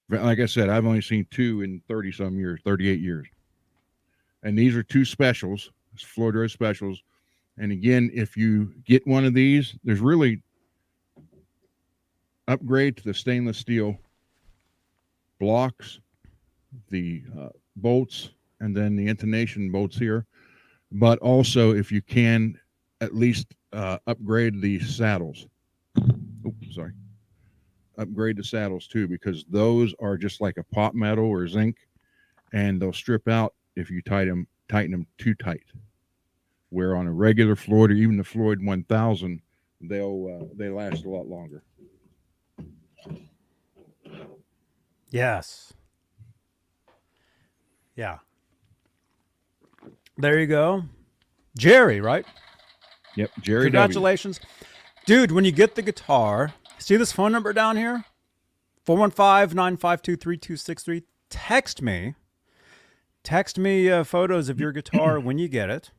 Like I said, I've only seen two in 30-some years, 38 years. And these are two specials, Floyd Rose specials. And again, if you get one of these, there's really upgrade to the stainless steel blocks, the bolts, and then the intonation bolts here. But also, if you can, at least upgrade the saddles. Oops, sorry. Upgrade the saddles too, because those are just like a pot metal or zinc, and they'll strip out if you tighten them too tight. Where on a regular Floyd or even the Floyd 1000, they last a lot longer. Yes. Yeah. There you go. Jerry, right? Yep, Jerry. Congratulations. Dude, when you get the guitar, see this phone number down here? 415-952-3263. Text me. Text me photos of your guitar when you get it.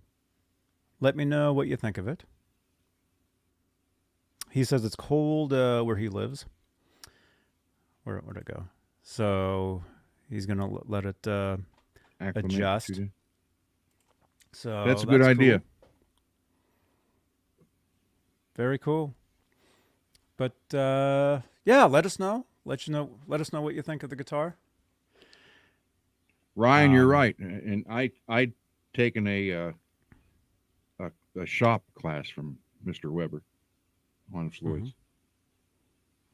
Let me know what you think of it. He says it's cold where he lives. Where'd it go? So he's going to let it adjust. So that's a good idea. Cool. Very cool. But yeah, let us know. Let us know what you think of the guitar. Ryan, you're right. And I'd taken a shop class from Mr. Weber on Floyd's. Mm-hmm.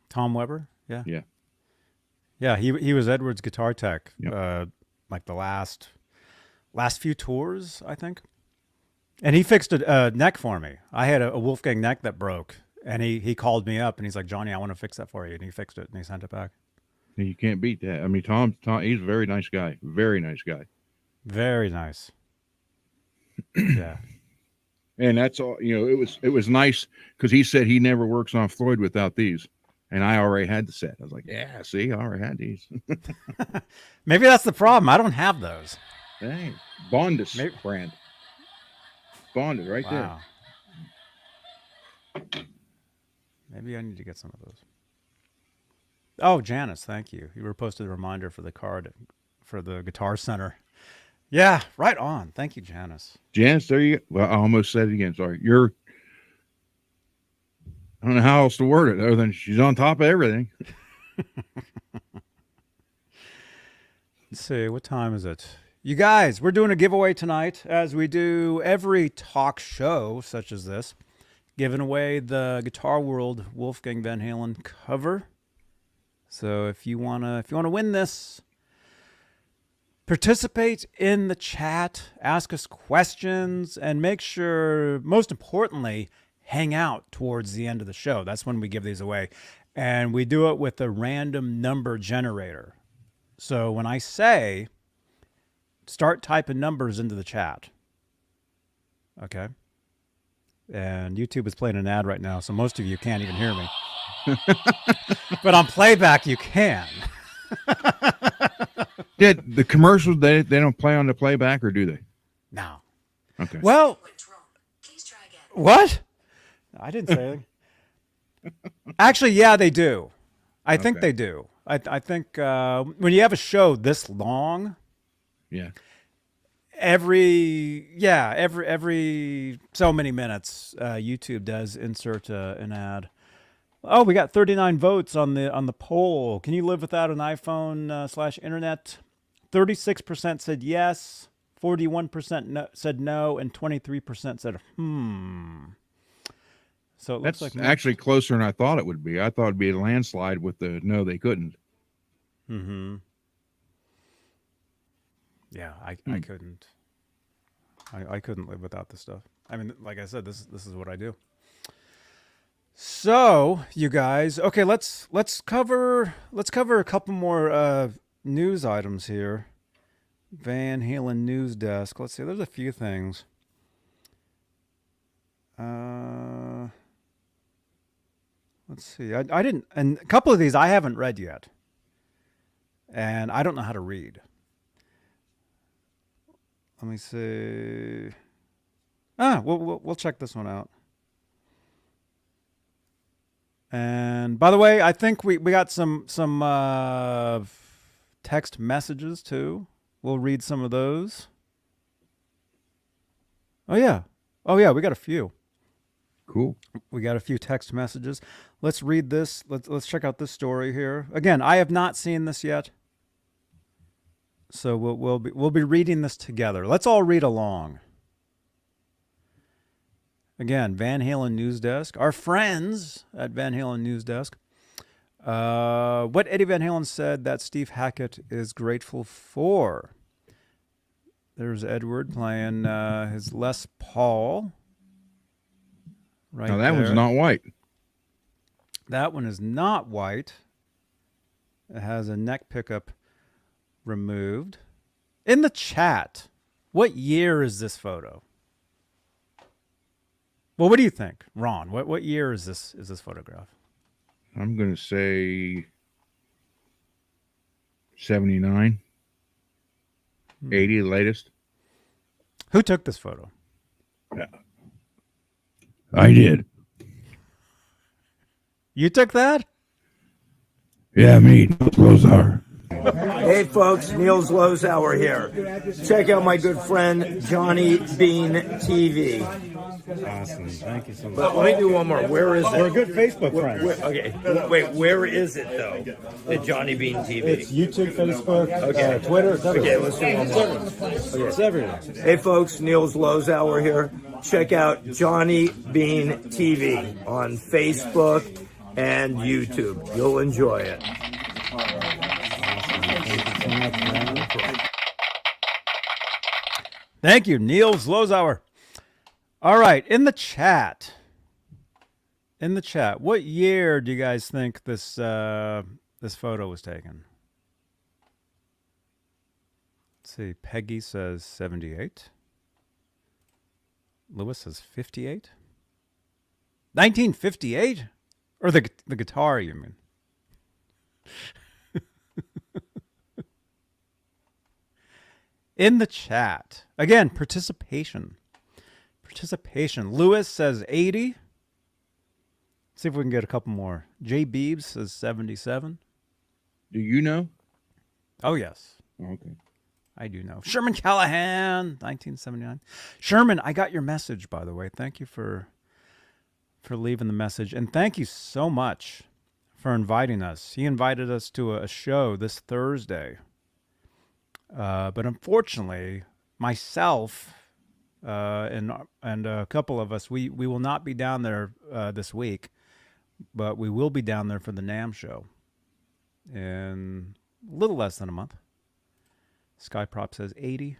Tom Weber? Yeah. Yeah. Yeah, he was Edward's guitar tech. Yep. Like the last few tours, I think. And he fixed a neck for me. I had a Wolfgang neck that broke, and he called me up and he's like, "Johnny, I want to fix that for you." And he fixed it and he sent it back. You can't beat that. I mean, Tom, he's a very nice guy. Very nice guy. Very nice. Yeah. And that's all. You know, it was nice because he said he never works on Floyd without these, and I already had the set. I was like, "Yeah, see, I already had these." Maybe that's the problem. I don't have those. Hey, Bondus brand. Bonded right wow. There. Maybe I need to get some of those. Oh, Janice, thank you. You were posted a reminder for the card for the Guitar Center. Yeah, right on. Thank you, Janice. Janice, there you go. Well, I almost said it again. Sorry. I don't know how else to word it other than she's on top of everything. Let's see. What time is it? You guys, we're doing a giveaway tonight, as we do every talk show such as this, giving away the Guitar World Wolfgang Van Halen cover. So if you wanna win this, participate in the chat, ask us questions, and make sure, most importantly, hang out towards the end of the show. That's when we give these away, and we do it with a random number generator. So when I say, start typing numbers into the chat. Okay. And YouTube is playing an ad right now, so most of you can't even hear me. But on playback, you can. Yeah, the commercials, they don't play on the playback, or do they? No. Okay. Well, Please try again. what? I didn't say anything. Actually, yeah, they do. I think they do. I think when you have a show this long, yeah, every so many minutes, YouTube does insert an ad. Oh, we got 39 votes on the poll. Can you live without an iPhone / internet? 36% said yes, 41% said no, and 23% said So it looks that's like actually closer than I thought it would be. I thought it'd be a landslide with the no, they couldn't. Mm-hmm. Yeah, I couldn't. I couldn't live without this stuff. I mean, like I said, this is what I do. So, you guys, okay, let's cover a couple more news items here. Van Halen News Desk. Let's see. There's a few things. Let's see. I didn't, and a couple of these I haven't read yet, and I don't know how to read. Let me see. We'll check this one out. And by the way, I think we got some text messages too. We'll read some of those. Oh yeah, we got a few. Cool. We got a few text messages. Let's read this. Let's check out this story here. Again, I have not seen this yet, so we'll be reading this together. Let's all read along. Again, Van Halen News Desk. Our friends at Van Halen News Desk. What Eddie Van Halen said that Steve Hackett is grateful for. There's Edward playing his Les Paul. Right now that there. one's not white. That one is not white. It has a neck pickup removed. In the chat, what year is this photo? Well, what do you think, Ron? What year is this photograph? I'm going to say 79, 80, the latest. Who took this photo? I did. You took that? Yeah, me. Those are. Hey folks, Niels Lozauer here. Check out my good friend Johnny Beane TV. Awesome. Thank you so much. But let me do one more. Where is it? We're good Facebook friends. Okay, wait, where is it though? At Johnny Beane TV. It's YouTube, Facebook, Okay. Twitter. It's Okay, everywhere. let's do one more. It's everywhere. Hey folks, Niels Lozauer here. Check out Johnny Beane TV on Facebook and YouTube. You'll enjoy it. Thank you, Niels Lozauer. All right, in the chat, what year do you guys think this photo was taken? Let's see. Peggy says 78. Lewis says 58. 1958, or the guitar, you mean? In the chat. Again, participation. Lewis says 80. See if we can get a couple more. Jay Beebs says 77. Do you know? Oh, yes. Okay. I do know. Sherman Callahan, 1979. Sherman, I got your message, by the way. Thank you for leaving the message. And thank you so much for inviting us. He invited us to a show this Thursday. But unfortunately, myself and a couple of us, we will not be down there this week, but we will be down there for the NAMM show in a little less than a month. Skyprop says 80.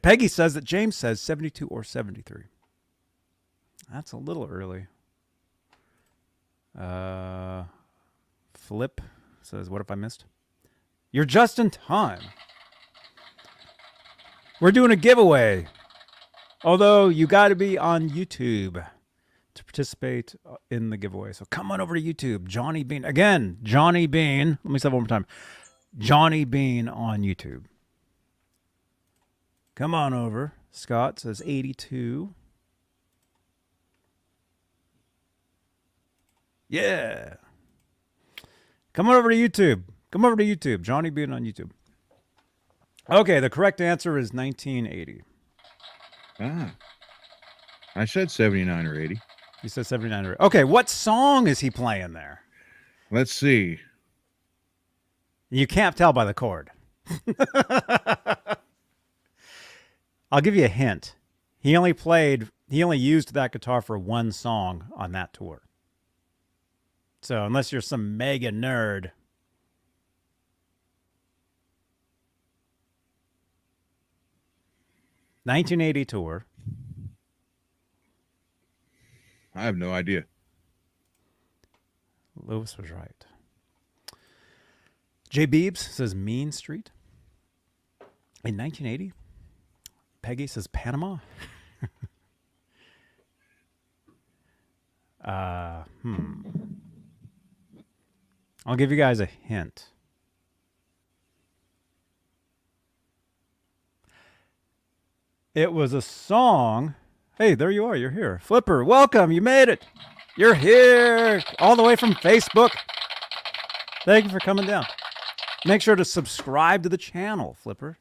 Peggy says that James says 72 or 73. That's a little early. Flip says, what if I missed? You're just in time. We're doing a giveaway. Although you got to be on YouTube to participate in the giveaway. So come on over to YouTube. Johnny Beane. Again, Johnny Beane. Let me say it one more time. Johnny Beane on YouTube. Come on over. Scott says 82. Yeah. Come on over to YouTube. Come over to YouTube. Johnny Beane on YouTube. Okay, the correct answer is 1980. Ah. I said 79 or 80. You said 79 or 80. Okay, what song is he playing there? Let's see. You can't tell by the chord. I'll give you a hint. He only used that guitar for one song on that tour. So unless you're some mega nerd. ...1980 tour. I have no idea. Lewis was right. Jay Beebs says Mean Street. In 1980. Peggy says Panama. I'll give you guys a hint. It was a song. Hey, there you are. You're here. Flipper, welcome. You made it. You're here all the way from Facebook. Thank you for coming down. Make sure to subscribe to the channel, Flipper.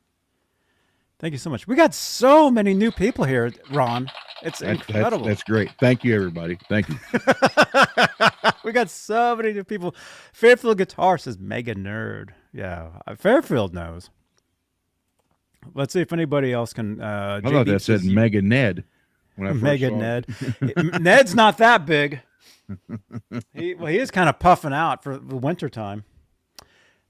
Thank you so much. We got so many new people here, Ron. It's incredible. That's great. Thank you, everybody. Thank you. We got so many new people. Fairfield Guitar says mega nerd. Yeah, Fairfield knows. Let's see if anybody else can. I thought that said Mega Ned. When I first Mega saw Ned. Ned's not that big. He is kind of puffing out for the winter time.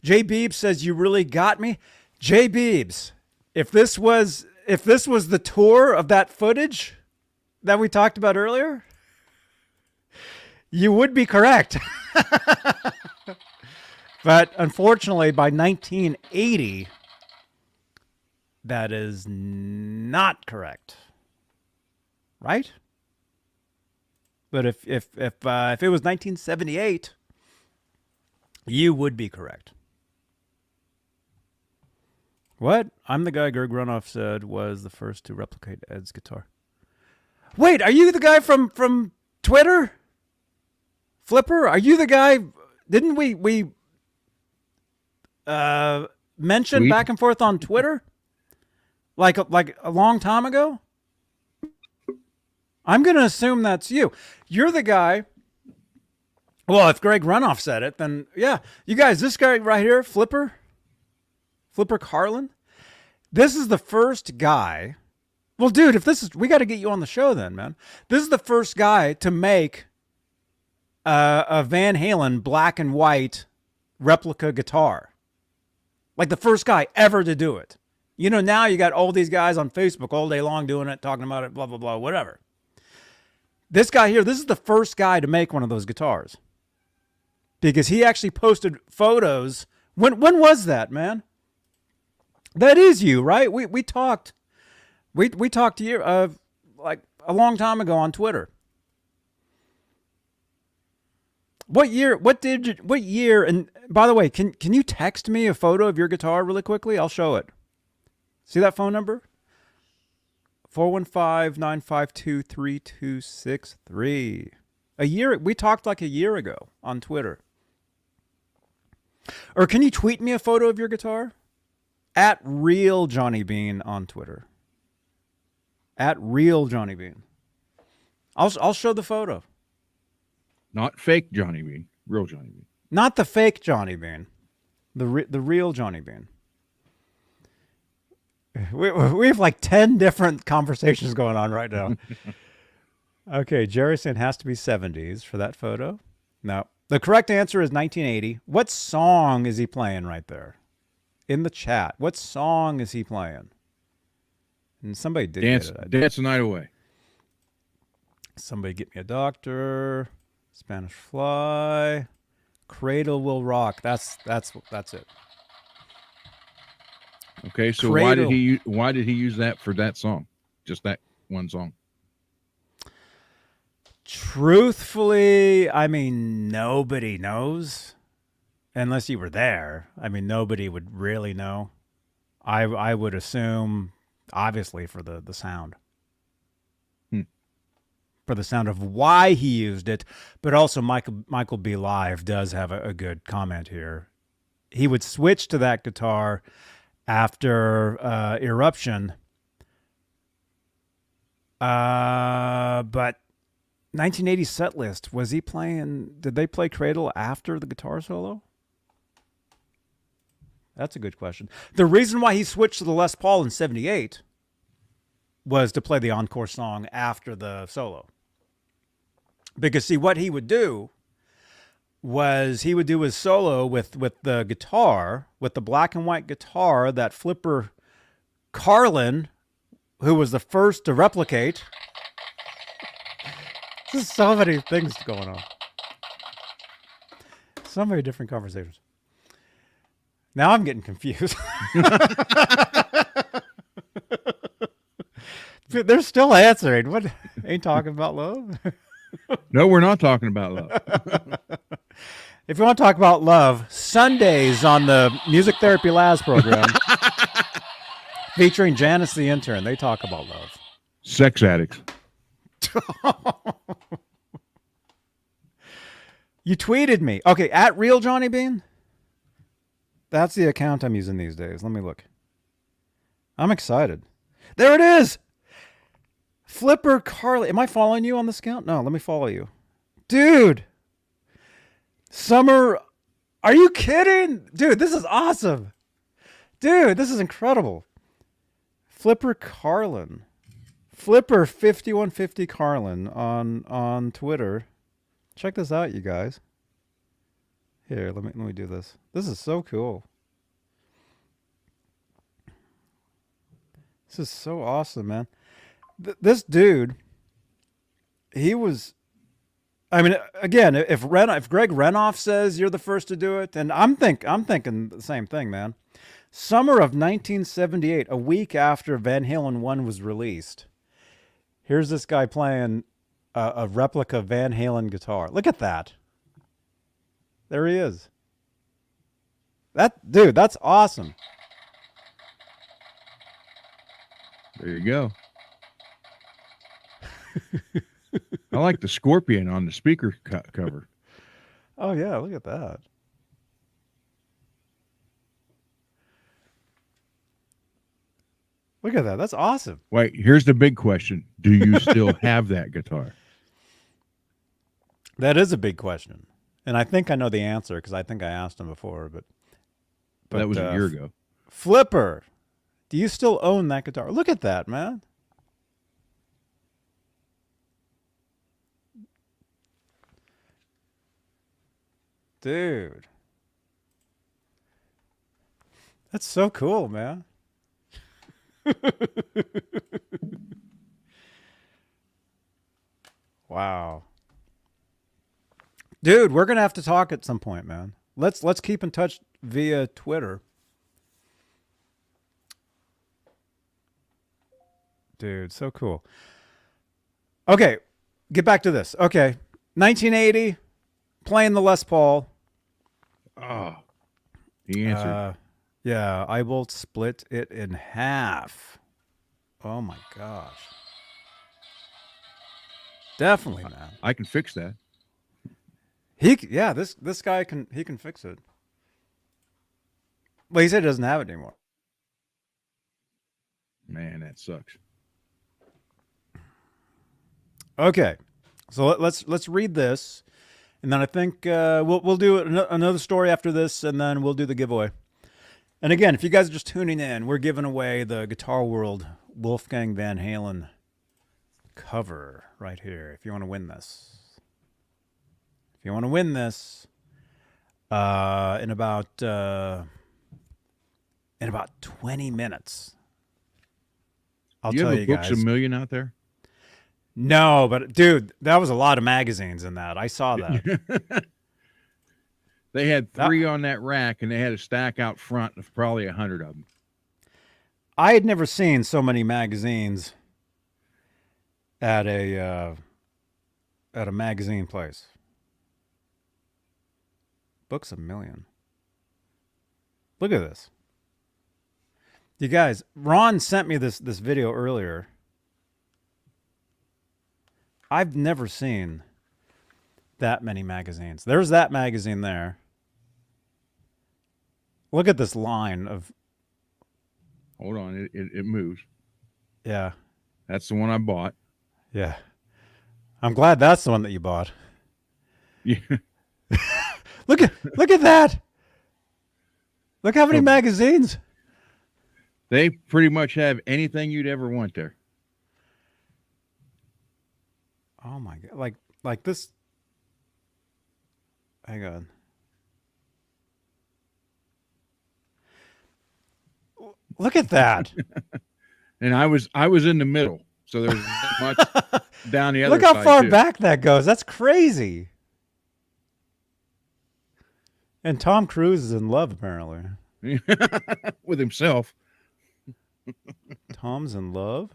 Jay Beebs says, "You really got me." Jay Beebs, if this was the tour of that footage that we talked about earlier, you would be correct. But unfortunately, by 1980, that is not correct. Right? But if it was 1978, you would be correct. What? I'm the guy Greg Runoff said was the first to replicate Ed's guitar. Wait, are you the guy from Twitter? Flipper? Are you the guy? Didn't we mention Tweet? back and forth on Twitter? Like a long time ago? I'm going to assume that's you. You're the guy. Well, if Greg Runoff said it, then yeah. You guys, this guy right here, Flipper Carlin, this is the first guy. Well, dude, if this is, we got to get you on the show then, man. This is the first guy to make a Van Halen black and white replica guitar. Like the first guy ever to do it. You know, now you got all these guys on Facebook all day long doing it, talking about it, blah, blah, blah, whatever. This guy here, this is the first guy to make one of those guitars. Because he actually posted photos. When was that, man? That is you, right? We talked. We talked to you like a long time ago on Twitter. What year? And by the way, can you text me a photo of your guitar really quickly? I'll show it. See that phone number? 415-952-3263. We talked like a year ago on Twitter. Or can you tweet me a photo of your guitar? At Real Johnny Beane on Twitter. At Real Johnny Beane. I'll show the photo. Not fake Johnny Beane, real Johnny Beane. Not the fake Johnny Beane. The real Johnny Beane. We have like 10 different conversations going on right now. Okay, Jerry saying it has to be 70s for that photo. No. The correct answer is 1980. What song is he playing right there? In the chat. What song is he playing? And somebody did Dance, get it. Dance the Night Away. Somebody get me a doctor. Spanish Fly. Cradle Will Rock. That's it. Okay, so Cradle. why did he use that for that song? Just that one song. Truthfully, I mean, nobody knows unless you were there. I mean, nobody would really know. I would assume, obviously, for the sound. For the sound of why he used it, but also Michael B. Live does have a good comment here. He would switch to that guitar after Eruption, but 1980 set list, was he playing, did they play Cradle after the guitar solo? That's a good question. The reason why he switched to the Les Paul in 78 was to play the encore song after the solo. Because, see, what he would do was he would do his solo with the guitar, with the black and white guitar that Flipper Carlin, who was the first to replicate. There's so many things going on. So many different conversations. Now I'm getting confused. They're still answering. What? Ain't talking about love? No, we're not talking about love. If you want to talk about love, Sundays on the Music Therapy Labs program, featuring Janice the intern, they talk about love. Sex addicts. You tweeted me. Okay, at Real Johnny Beane? That's the account I'm using these days. Let me look. I'm excited. There it is! Flipper Carly. Am I following you on this account? No, let me follow you. Dude! Summer. Are you kidding? Dude, this is awesome. Dude, this is incredible. Flipper Carlin. Flipper 5150 Carlin on Twitter. Check this out, you guys. Here, let me do this. This is so cool. This is so awesome, man. This dude, he was I mean, again, if Greg Renoff says you're the first to do it, then I'm thinking the same thing, man. Summer of 1978, a week after Van Halen 1 was released. Here's this guy playing a replica Van Halen guitar. Look at that. There he is. Dude, that's awesome. There you go. I like the scorpion on the speaker cover. Oh, yeah, look at that. Look at that. That's awesome. Wait, here's the big question. Do you still have that guitar? That is a big question. And I think I know the answer because I think I asked him before. But That was a year ago. Flipper, do you still own that guitar? Look at that, man. Dude. That's so cool, man. Wow. Dude, we're going to have to talk at some point, man. Let's keep in touch via Twitter. Dude, so cool. Okay, get back to this. Okay, 1980, playing the Les Paul. Oh, he answered. Yeah, I will split it in half. Oh my gosh. Definitely, man. I can fix that. This guy can fix it. Well, he said he doesn't have it anymore. Man, that sucks. Okay, so let's read this, and then I think we'll do another story after this, and then we'll do the giveaway. And again, if you guys are just tuning in, we're giving away the Guitar World Wolfgang Van Halen cover right here. If you want to win this, in about 20 minutes, I'll tell you guys. Books A Million out there? No, but dude, that was a lot of magazines in that. I saw that. They had 3 on that rack, and they had a stack out front of probably 100 of them. I had never seen so many magazines at a magazine place. Books A Million. Look at this. You guys, Ron sent me this video earlier. I've never seen that many magazines. There's that magazine there. Look at this line of... Hold on, it moves. Yeah. That's the one I bought. Yeah. I'm glad that's the one that you bought. Yeah. Look at that. Look how many magazines. They pretty much have anything you'd ever want there. Oh my God. Like this. Hang on. Look at that. And I was in the middle, so there's much down the other Look how side far too. back that goes. That's crazy. And Tom Cruise is in love, apparently. With himself. Tom's in love?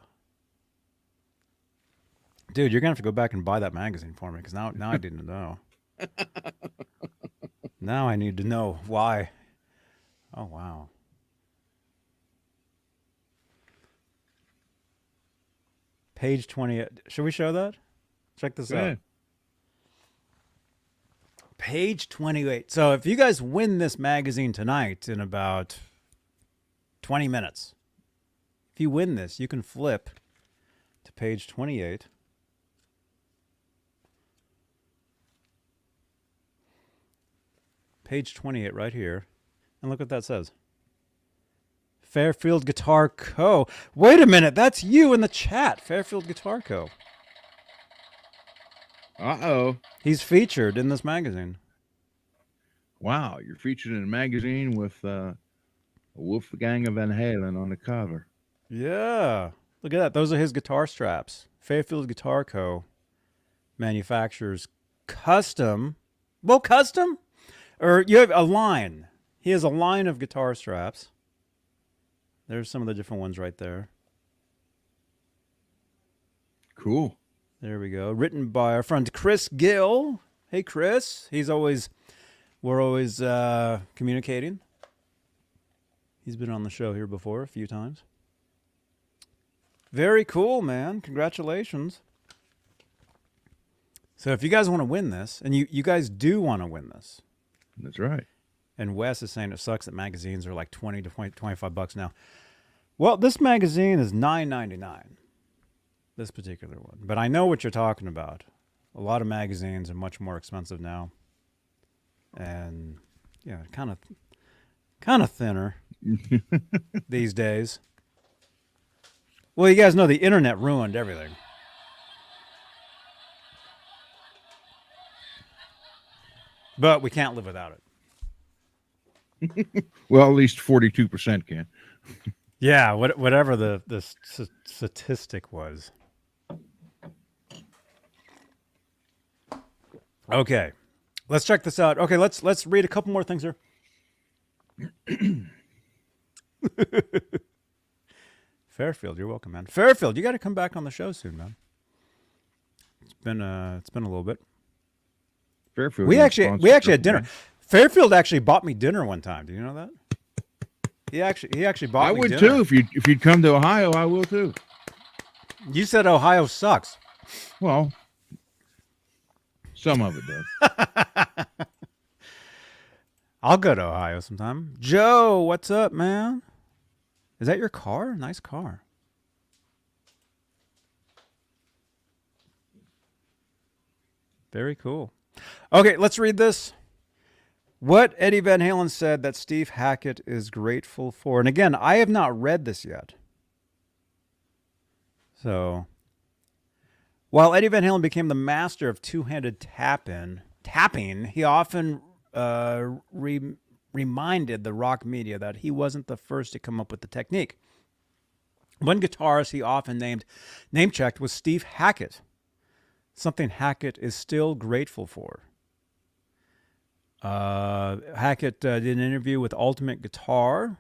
Dude, you're going to have to go back and buy that magazine for me, because now I didn't know. Now I need to know why. Oh, wow. Page 20. Should we show that? Check this out. Page 28. So if you guys win this magazine tonight in about 20 minutes, if you win this, you can flip to page 28. Page 28 right here. And look what that says. Fairfield Guitar Co. Wait a minute. That's you in the chat. Fairfield Guitar Co. Uh-oh. He's featured in this magazine. Wow, you're featured in a magazine with Wolfgang Van Halen on the cover. Yeah. Look at that. Those are his guitar straps. Fairfield Guitar Co. manufactures custom. Well, custom? Or you have a line. He has a line of guitar straps. There's some of the different ones right there. Cool. There we go. Written by our friend Chris Gill. Hey, Chris. We're always communicating. He's been on the show here before a few times. Very cool, man. Congratulations. So if you guys want to win this, and you guys do want to win this. That's right. And Wes is saying it sucks that magazines are like 20 to 25 bucks now. Well, this magazine is $9.99. This particular one. But I know what you're talking about. A lot of magazines are much more expensive now. And yeah, kind of thinner these days. Well, you guys know the internet ruined everything. But we can't live without it. Well, at least 42% can. Yeah, whatever the statistic was. Okay, let's check this out. Okay, let's read a couple more things here. Fairfield, you're welcome, man. Fairfield, you got to come back on the show soon, man. It's been a little bit. Fairfield. We actually had dinner. Fairfield actually bought me dinner one time. Do you know that? He actually bought me dinner. I would too if you'd come to Ohio. I will too. You said Ohio sucks. Well, some of it does. I'll go to Ohio sometime. Joe, what's up, man? Is that your car? Nice car. Very cool. Okay, let's read this. What Eddie Van Halen said that Steve Hackett is grateful for. And again, I have not read this yet. So, while Eddie Van Halen became the master of two-handed tapping, he often reminded the rock media that he wasn't the first to come up with the technique. One guitarist he often name-checked was Steve Hackett, something Hackett is still grateful for. Hackett did an interview with Ultimate Guitar.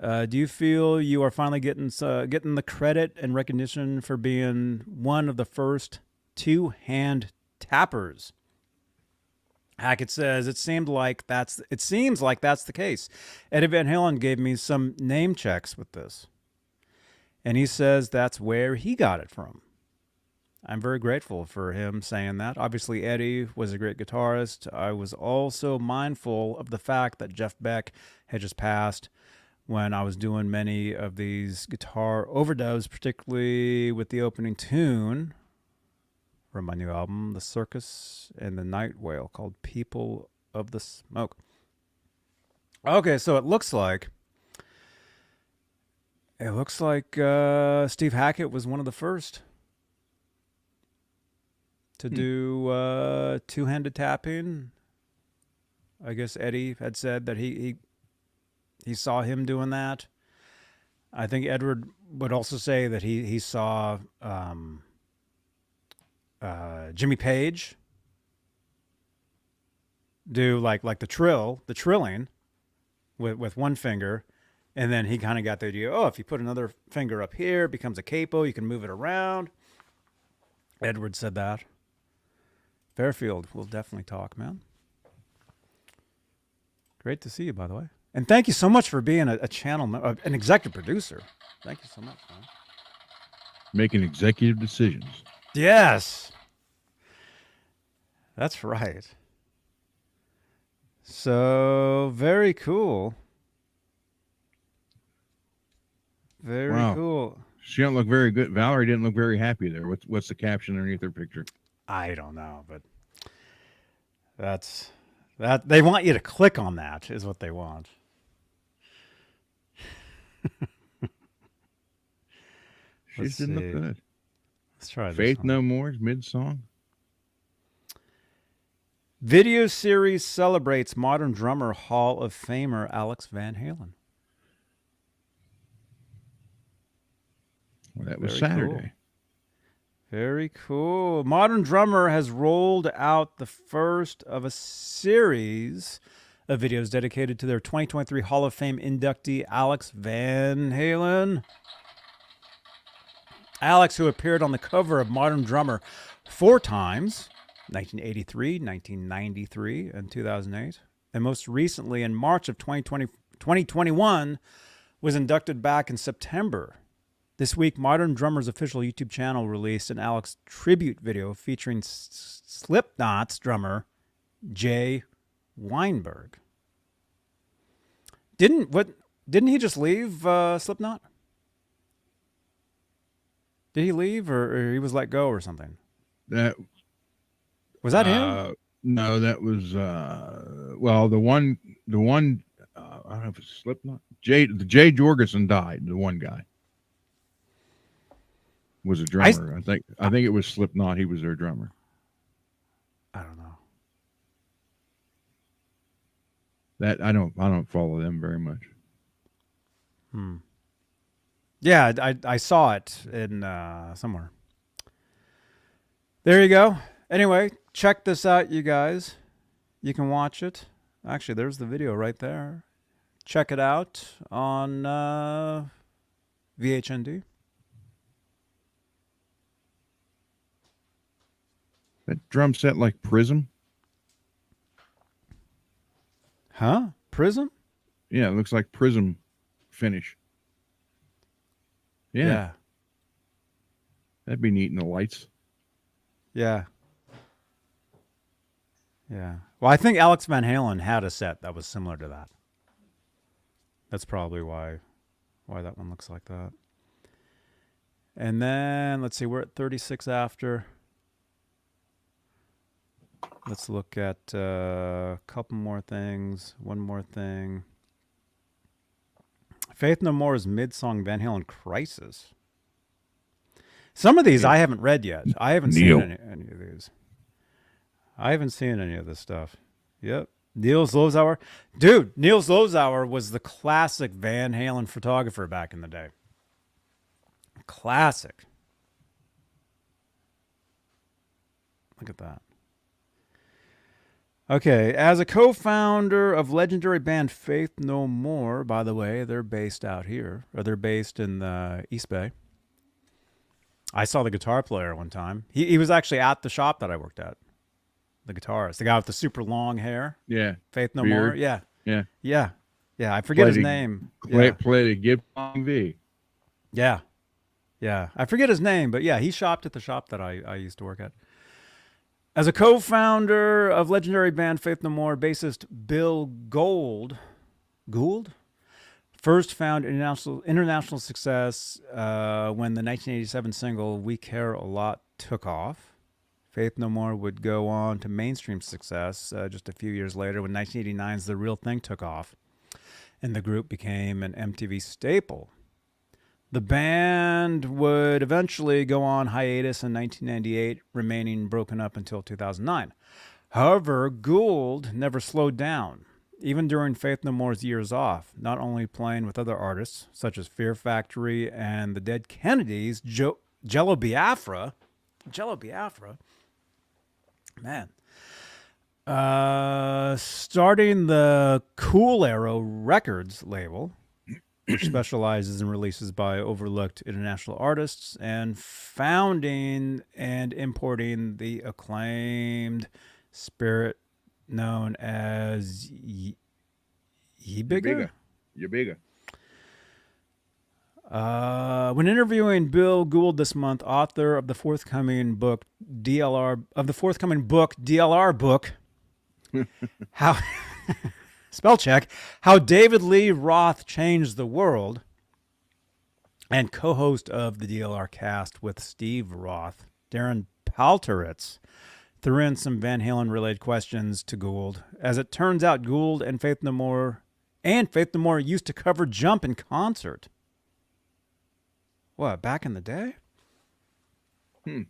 Do you feel you are finally getting the credit and recognition for being one of the first two-hand tappers? Hackett says it seems like that's the case. Eddie Van Halen gave me some name checks with this, and he says that's where he got it from. I'm very grateful for him saying that. Obviously, Eddie was a great guitarist. I was also mindful of the fact that Jeff Beck had just passed when I was doing many of these guitar overdubs, particularly with the opening tune from my new album, The Circus and the Night Whale, called People of the Smoke. Okay, so it looks like Steve Hackett was one of the first to do two-handed tapping. I guess Eddie had said that he saw him doing that. I think Edward would also say that he saw Jimmy Page do like the trilling with one finger, and then he kind of got the idea, if you put another finger up here, it becomes a capo, you can move it around. Edward said that. Fairfield, we'll definitely talk, man. Great to see you, by the way. And thank you so much for being a channel, an executive producer. Thank you so much, man. Making executive decisions. Yes. That's right. So, very cool. Very cool. She don't look very good. Valerie didn't look very happy there. What's the caption underneath her picture? I don't know, but that's they want you to click on that is what they want. She just didn't look good. Let's try this. Faith one. No More's mid-song. Video series celebrates modern drummer Hall of Famer Alex Van Halen. Well, that was Very Saturday. cool. Very cool. Modern Drummer has rolled out the first of a series of videos dedicated to their 2023 Hall of Fame inductee, Alex Van Halen. Alex, who appeared on the cover of Modern Drummer 4 times, 1983, 1993, and 2008, and most recently in March of 2021, was inducted back in September. This week, Modern Drummer's official YouTube channel released an Alex tribute video featuring Slipknot's drummer, Jay Weinberg. Didn't he just leave Slipknot? Did he leave, or he was let go or something? Was that him? No, that was well, the one I don't know if it's Slipknot. Jay Jorgensen died. The one guy was a drummer. I think it was Slipknot. He was their drummer. I don't know. That I don't follow them very much. Yeah, I saw it in somewhere. There you go. Anyway, check this out, you guys. You can watch it. Actually, there's the video right there. Check it out on VHND. That drum set like Prism. Huh? Prism? Yeah, it looks like Prism finish. Yeah. That'd be neat in the lights. Yeah. Yeah. Well, I think Alex Van Halen had a set that was similar to that. That's probably why that one looks like that. And then, let's see, we're at 36 after. Let's look at a couple more things. One more thing. Faith No More's mid-song Van Halen Crisis. Some of these I haven't read yet. I haven't seen any of these. I haven't seen any of this stuff. Yep. Niels Lozauer. Dude, Niels Lozauer was the classic Van Halen photographer back in the day. Classic. Look at that. Okay, as a co-founder of legendary band Faith No More, by the way, they're based out here, or they're based in the East Bay. I saw the guitar player one time. He was actually at the shop that I worked at. The guitarist, the guy with the super long hair. Yeah. Faith No Beard. More. Yeah. Yeah. Yeah. Yeah. I forget his name. Played a Gibson V. Yeah. Yeah. I forget his name, but yeah, he shopped at the shop that I used to work at. As a co-founder of legendary band Faith No More, bassist Bill Gould first found international success when the 1987 single We Care a Lot took off. Faith No More would go on to mainstream success just a few years later when 1989's The Real Thing took off, and the group became an MTV staple. The band would eventually go on hiatus in 1998, remaining broken up until 2009. However, Gould never slowed down, even during Faith No More's years off, not only playing with other artists such as Fear Factory and the Dead Kennedys, Jello Biafra, man, starting the Cool Arrow Records label, which specializes in releases by overlooked international artists, and founding and importing the acclaimed spirit known as Yibiga. When interviewing Bill Gould this month, author of the forthcoming book DLR book, how spell check, How David Lee Roth Changed the World, and co-host of the DLR cast with Steve Roth, Darren Palteritz, threw in some Van Halen related questions to Gould. As it turns out, Gould and Faith No More used to cover Jump in concert. What, back in the day? We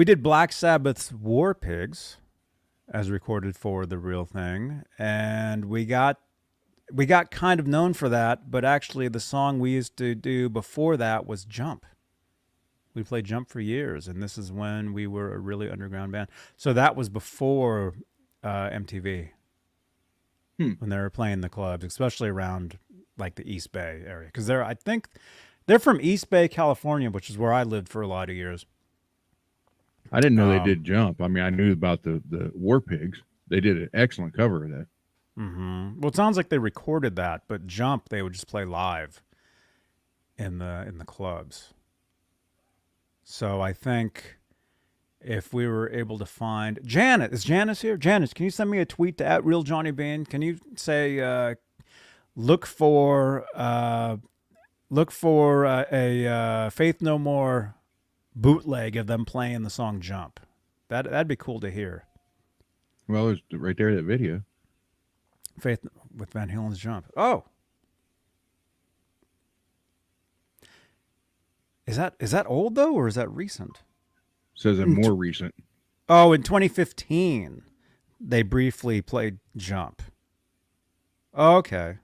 did Black Sabbath's War Pigs as recorded for The Real Thing, and we got kind of known for that, but actually the song we used to do before that was Jump. We played Jump for years, and this is when we were a really underground band. So that was before MTV, when they were playing the clubs, especially around like the East Bay area. Because I think they're from East Bay, California, which is where I lived for a lot of years. I didn't know they did Jump. I mean, I knew about the War Pigs. They did an excellent cover of that. Mm-hmm. Well, it sounds like they recorded that, but Jump they would just play live in the clubs. So I think if we were able to find Janet, is Janice here? Janice, can you send me a tweet to @RealJohnnyBeane? Can you say look for a Faith No More bootleg of them playing the song Jump? That'd be cool to hear. Well, there's right there that video. Faith with Van Halen's Jump. Oh. Is that old though, or is that recent? Says it more recent. Oh, in 2015, they briefly played Jump. Okay.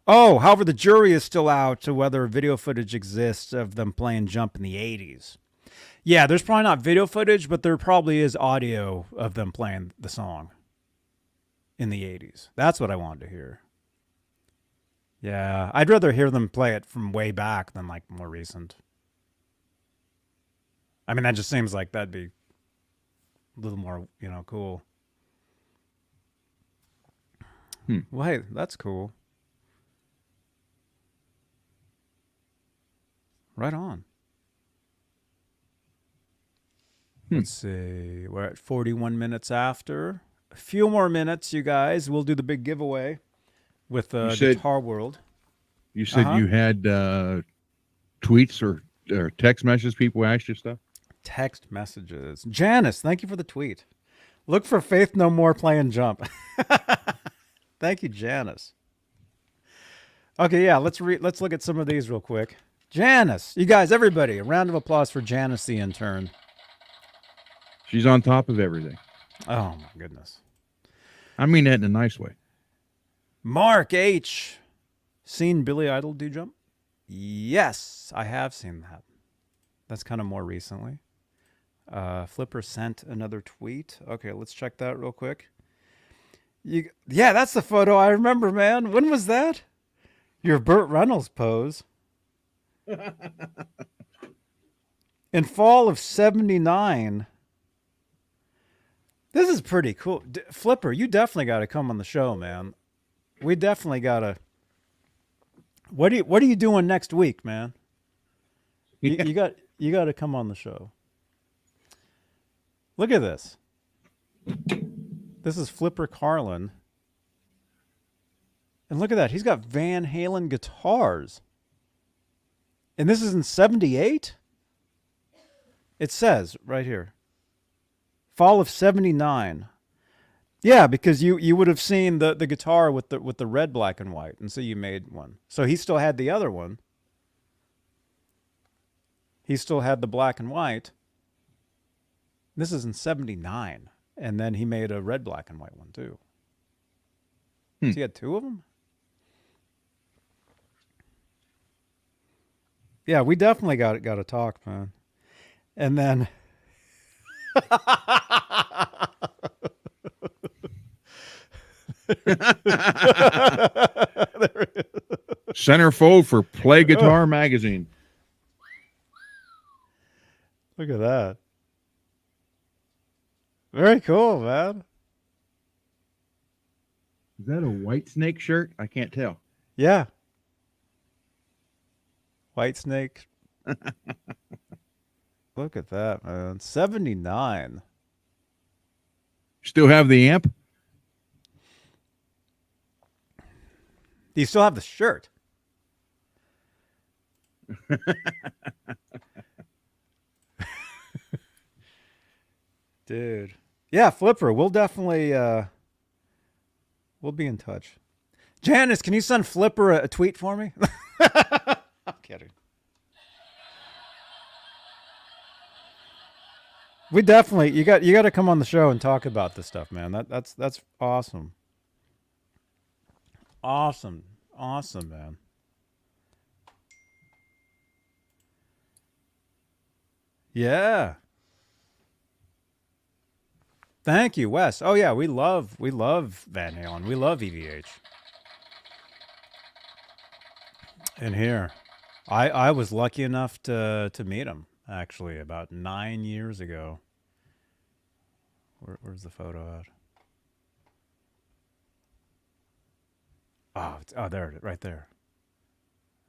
Oh, however, the jury is still out to whether video footage exists of them playing Jump in the 80s. Yeah, there's probably not video footage, but there probably is audio of them playing the song in the 80s. That's what I wanted to hear. Yeah, I'd rather hear them play it from way back than like more recent. I mean, that just seems like that'd be a little more, cool. Well, hey, that's cool. Right on. Let's see. We're at 41 minutes after. A few more minutes, you guys. We'll do the big giveaway with Guitar World. You said you had tweets or text messages people asked you stuff? Text messages. Janice, thank you for the tweet. Look for Faith No More playing Jump. Thank you, Janice. Okay, yeah, let's look at some of these real quick. Janice, you guys, everybody, a round of applause for Janice, the intern. She's on top of everything. Oh, my goodness. I mean that in a nice way. Mark H. Seen Billy Idol do Jump? Yes, I have seen that. That's kind of more recently. Flipper sent another tweet. Okay, let's check that real quick. Yeah, that's the photo I remember, man. When was that? Your Burt Reynolds pose. In fall of 79. This is pretty cool. Flipper, you definitely got to come on the show, man. We definitely got to. What are you doing next week, man? You got to come on the show. Look at this. This is Flipper Carlin. And look at that. He's got Van Halen guitars. And this is in 78? It says right here. Fall of 79. Yeah, because you would have seen the guitar with the red, black, and white. And so you made one. So he still had the other one. He still had the black and white. This is in 79. And then he made a red, black, and white one too. So he had two of them? Yeah, we definitely got to talk, man. And then Centerfold for Play Guitar Magazine. Look at that. Very cool, man. Is that a White Snake shirt? I can't tell. Yeah. White Snake. Look at that, man. 79. Still have the amp? Do you still have the shirt? Dude. Yeah, Flipper, we'll definitely we'll be in touch. Janice, can you send Flipper a tweet for me? I'm kidding. We definitely you got to come on the show and talk about this stuff, man. That's awesome. Awesome, man. Yeah. Thank you, Wes. Oh yeah, we love Van Halen. We love EVH. And here, I was lucky enough to meet him actually about 9 years ago. Where's the photo at? Oh, there it is, right there.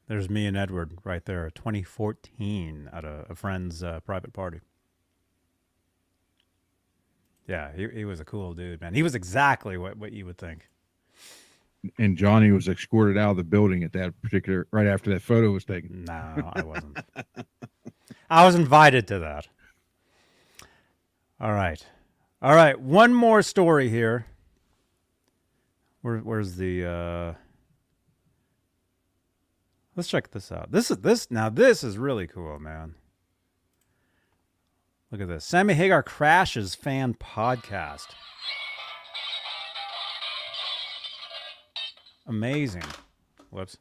There's me and Edward right there, 2014 at a friend's private party. Yeah, he was a cool dude, man. He was exactly what you would think. And Johnny was escorted out of the building at that particular, right after that photo was taken. No, I wasn't. I was invited to that. All right. One more story here. Where's the? Let's check this out. This is really cool, man. Look at this. Sammy Hagar crashes fan podcast. Amazing. Whoops.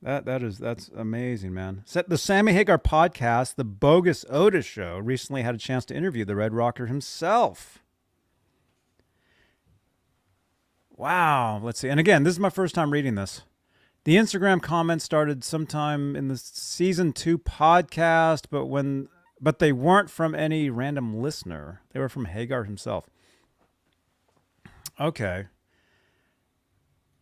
That's amazing, man. The Sammy Hagar podcast, the Bogus Otis Show, recently had a chance to interview the Red Rocker himself. Wow. Let's see. And again, this is my first time reading this. The Instagram comments started sometime in the season 2 podcast, but they weren't from any random listener. They were from Hagar himself. Okay.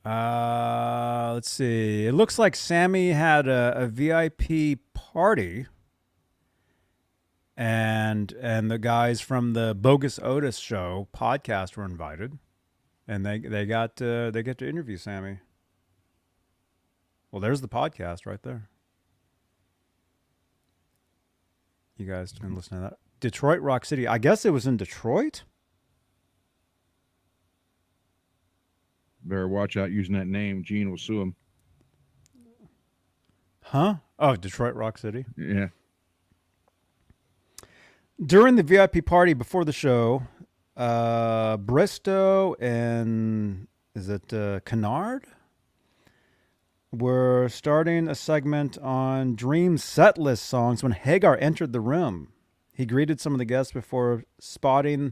Let's see. It looks like Sammy had a VIP party, and the guys from the Bogus Otis Show podcast were invited, and they get to interview Sammy. Well, there's the podcast right there. You guys can listen to that. Detroit Rock City. I guess it was in Detroit. Better watch out using that name. Gene will sue him. Huh? Oh, Detroit Rock City. Yeah. During the VIP party before the show, Bristow and Kennard were starting a segment on Dream setlist songs when Hagar entered the room. He greeted some of the guests before spotting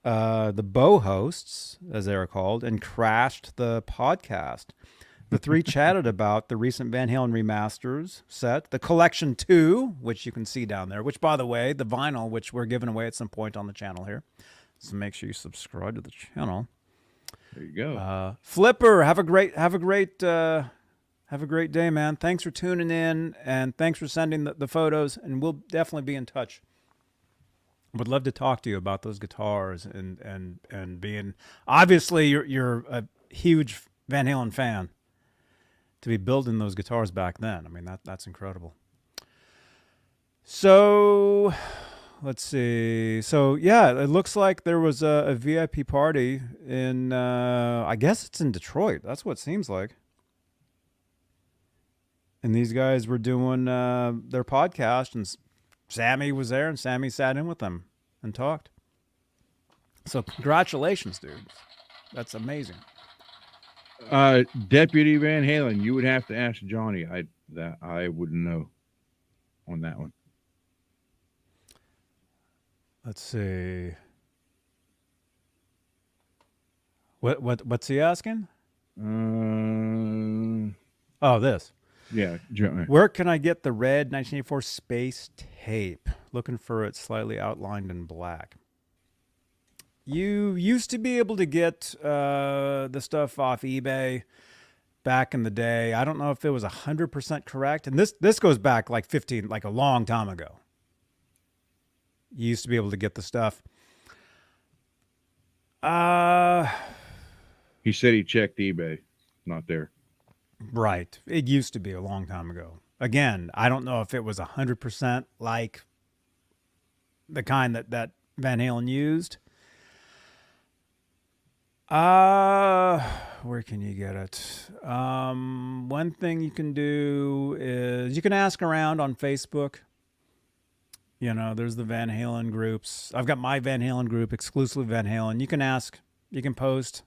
the Bow hosts, as they are called, and crashed the podcast. The three chatted about the recent Van Halen remasters set, the Collection 2, which you can see down there, which, by the way, the vinyl, which we're giving away at some point on the channel here. So make sure you subscribe to the channel. There you go. Flipper, have a great day, man. Thanks for tuning in, and thanks for sending the photos, and we'll definitely be in touch. Would love to talk to you about those guitars and being, obviously you're a huge Van Halen fan, to be building those guitars back then. I mean, that's incredible. So let's see. So yeah, it looks like there was a VIP party in I guess it's in Detroit. That's what it seems like. And these guys were doing their podcast, and Sammy was there, and Sammy sat in with them and talked. So congratulations, dude. That's amazing. Deputy Van Halen, you would have to ask Johnny. I wouldn't know on that one. Let's see. What's he asking? Oh, this. Yeah, Johnny. Where can I get the red 1984 Space tape? Looking for it slightly outlined in black. You used to be able to get the stuff off eBay back in the day. I don't know if it was 100% correct. And this goes back like a long time ago. You used to be able to get the stuff. He said he checked eBay. Not there. Right. It used to be a long time ago. Again, I don't know if it was 100% like the kind that Van Halen used. Where can you get it? One thing you can do is you can ask around on Facebook. You know, there's the Van Halen groups. I've got my Van Halen group, exclusively Van Halen. You can ask, you can post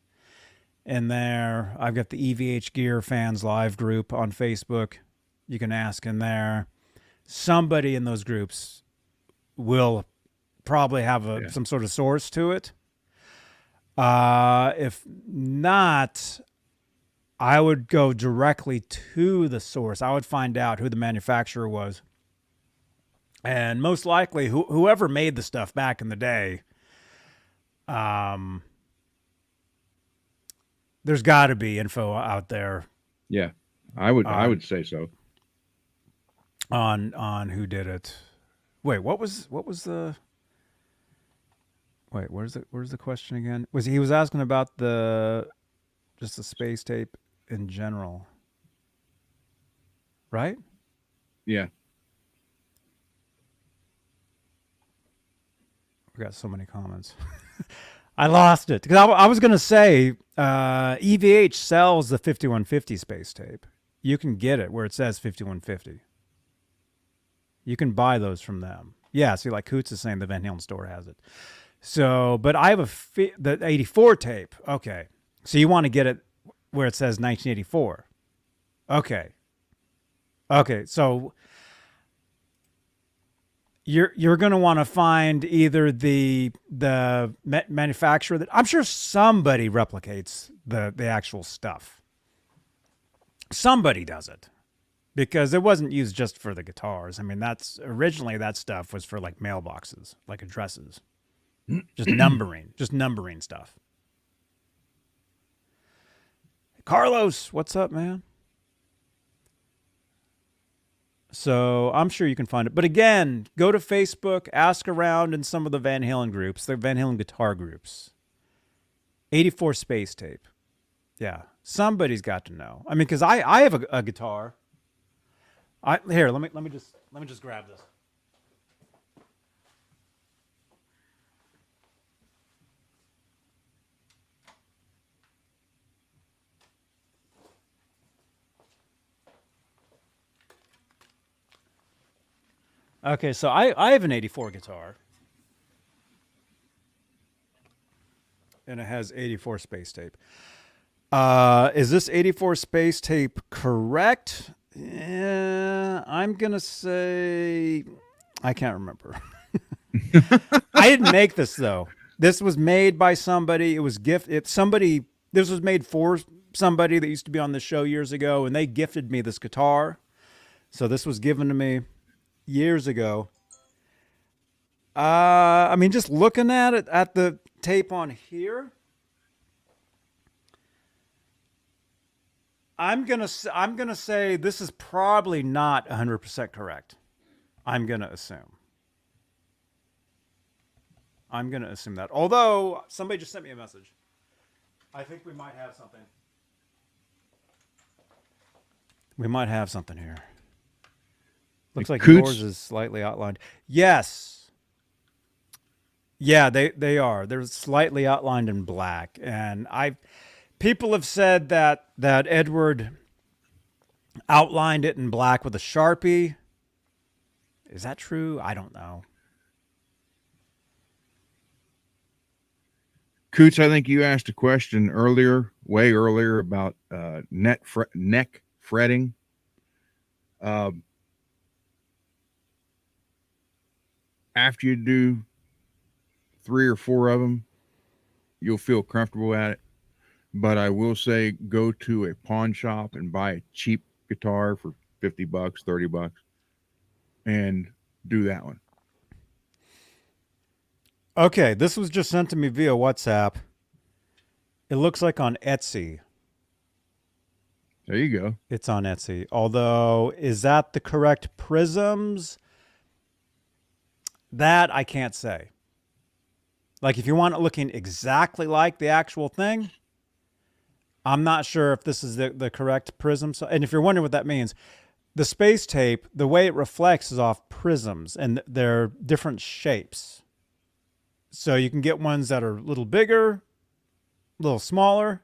in there. I've got the EVH Gear Fans Live group on Facebook. You can ask in there. somebody in those groups will probably have some sort of source to it. If not, I would go directly to the source. I would find out who the manufacturer was. And most likely, whoever made the stuff back in the day, there's got to be info out there. Yeah, I would say so. On who did it. Wait, what was the? Wait, where's the question again? He was asking about just the space tape in general, right? Yeah. We got so many comments. I lost it because I was going to say EVH sells the 5150 space tape. You can get it where it says 5150. You can buy those from them. Yeah, see, like Coots is saying the Van Halen store has it. So, but I have the 84 tape. Okay. So you want to get it where it says 1984. Okay. Okay, so you're going to want to find either the manufacturer that I'm sure somebody replicates the actual stuff. Somebody does it. Because it wasn't used just for the guitars. I mean, originally that stuff was for like mailboxes, like addresses. Just numbering stuff. Carlos, what's up, man? So I'm sure you can find it. But again, go to Facebook, ask around in some of the Van Halen groups, the Van Halen guitar groups. 84 space tape. Yeah, somebody's got to know. I mean, because I have a guitar. Here, let me just grab this. Okay, so I have an 84 guitar. And it has 84 space tape. Is this 84 space tape correct? Yeah, I'm going to say I can't remember. I didn't make this though. This was made by somebody. It was this was made for somebody that used to be on the show years ago, and they gifted me this guitar. So this was given to me years ago. I mean, just looking at it, at the tape on here, I'm gonna say this is probably not 100% correct. I'm gonna assume that. Although somebody just sent me a message. I think we might have something. We might have something here. Looks like yours is slightly outlined. Yes. Yeah, they are. They're slightly outlined in black, and people have said that Edward outlined it in black with a Sharpie. Is that true? I don't know. Coots, I think you asked a question way earlier about neck fretting. After you do 3 or 4 of them, you'll feel comfortable at it. But I will say, go to a pawn shop and buy a cheap guitar for $50, $30, and do that one. Okay, this was just sent to me via WhatsApp. It looks like on Etsy. There you go. It's on Etsy. Although, is that the correct prisms? That I can't say. Like, if you want it looking exactly like the actual thing, I'm not sure if this is the correct prism. So, and if you're wondering what that means, the space tape, the way it reflects is off prisms, and they're different shapes. So you can get ones that are a little bigger, a little smaller.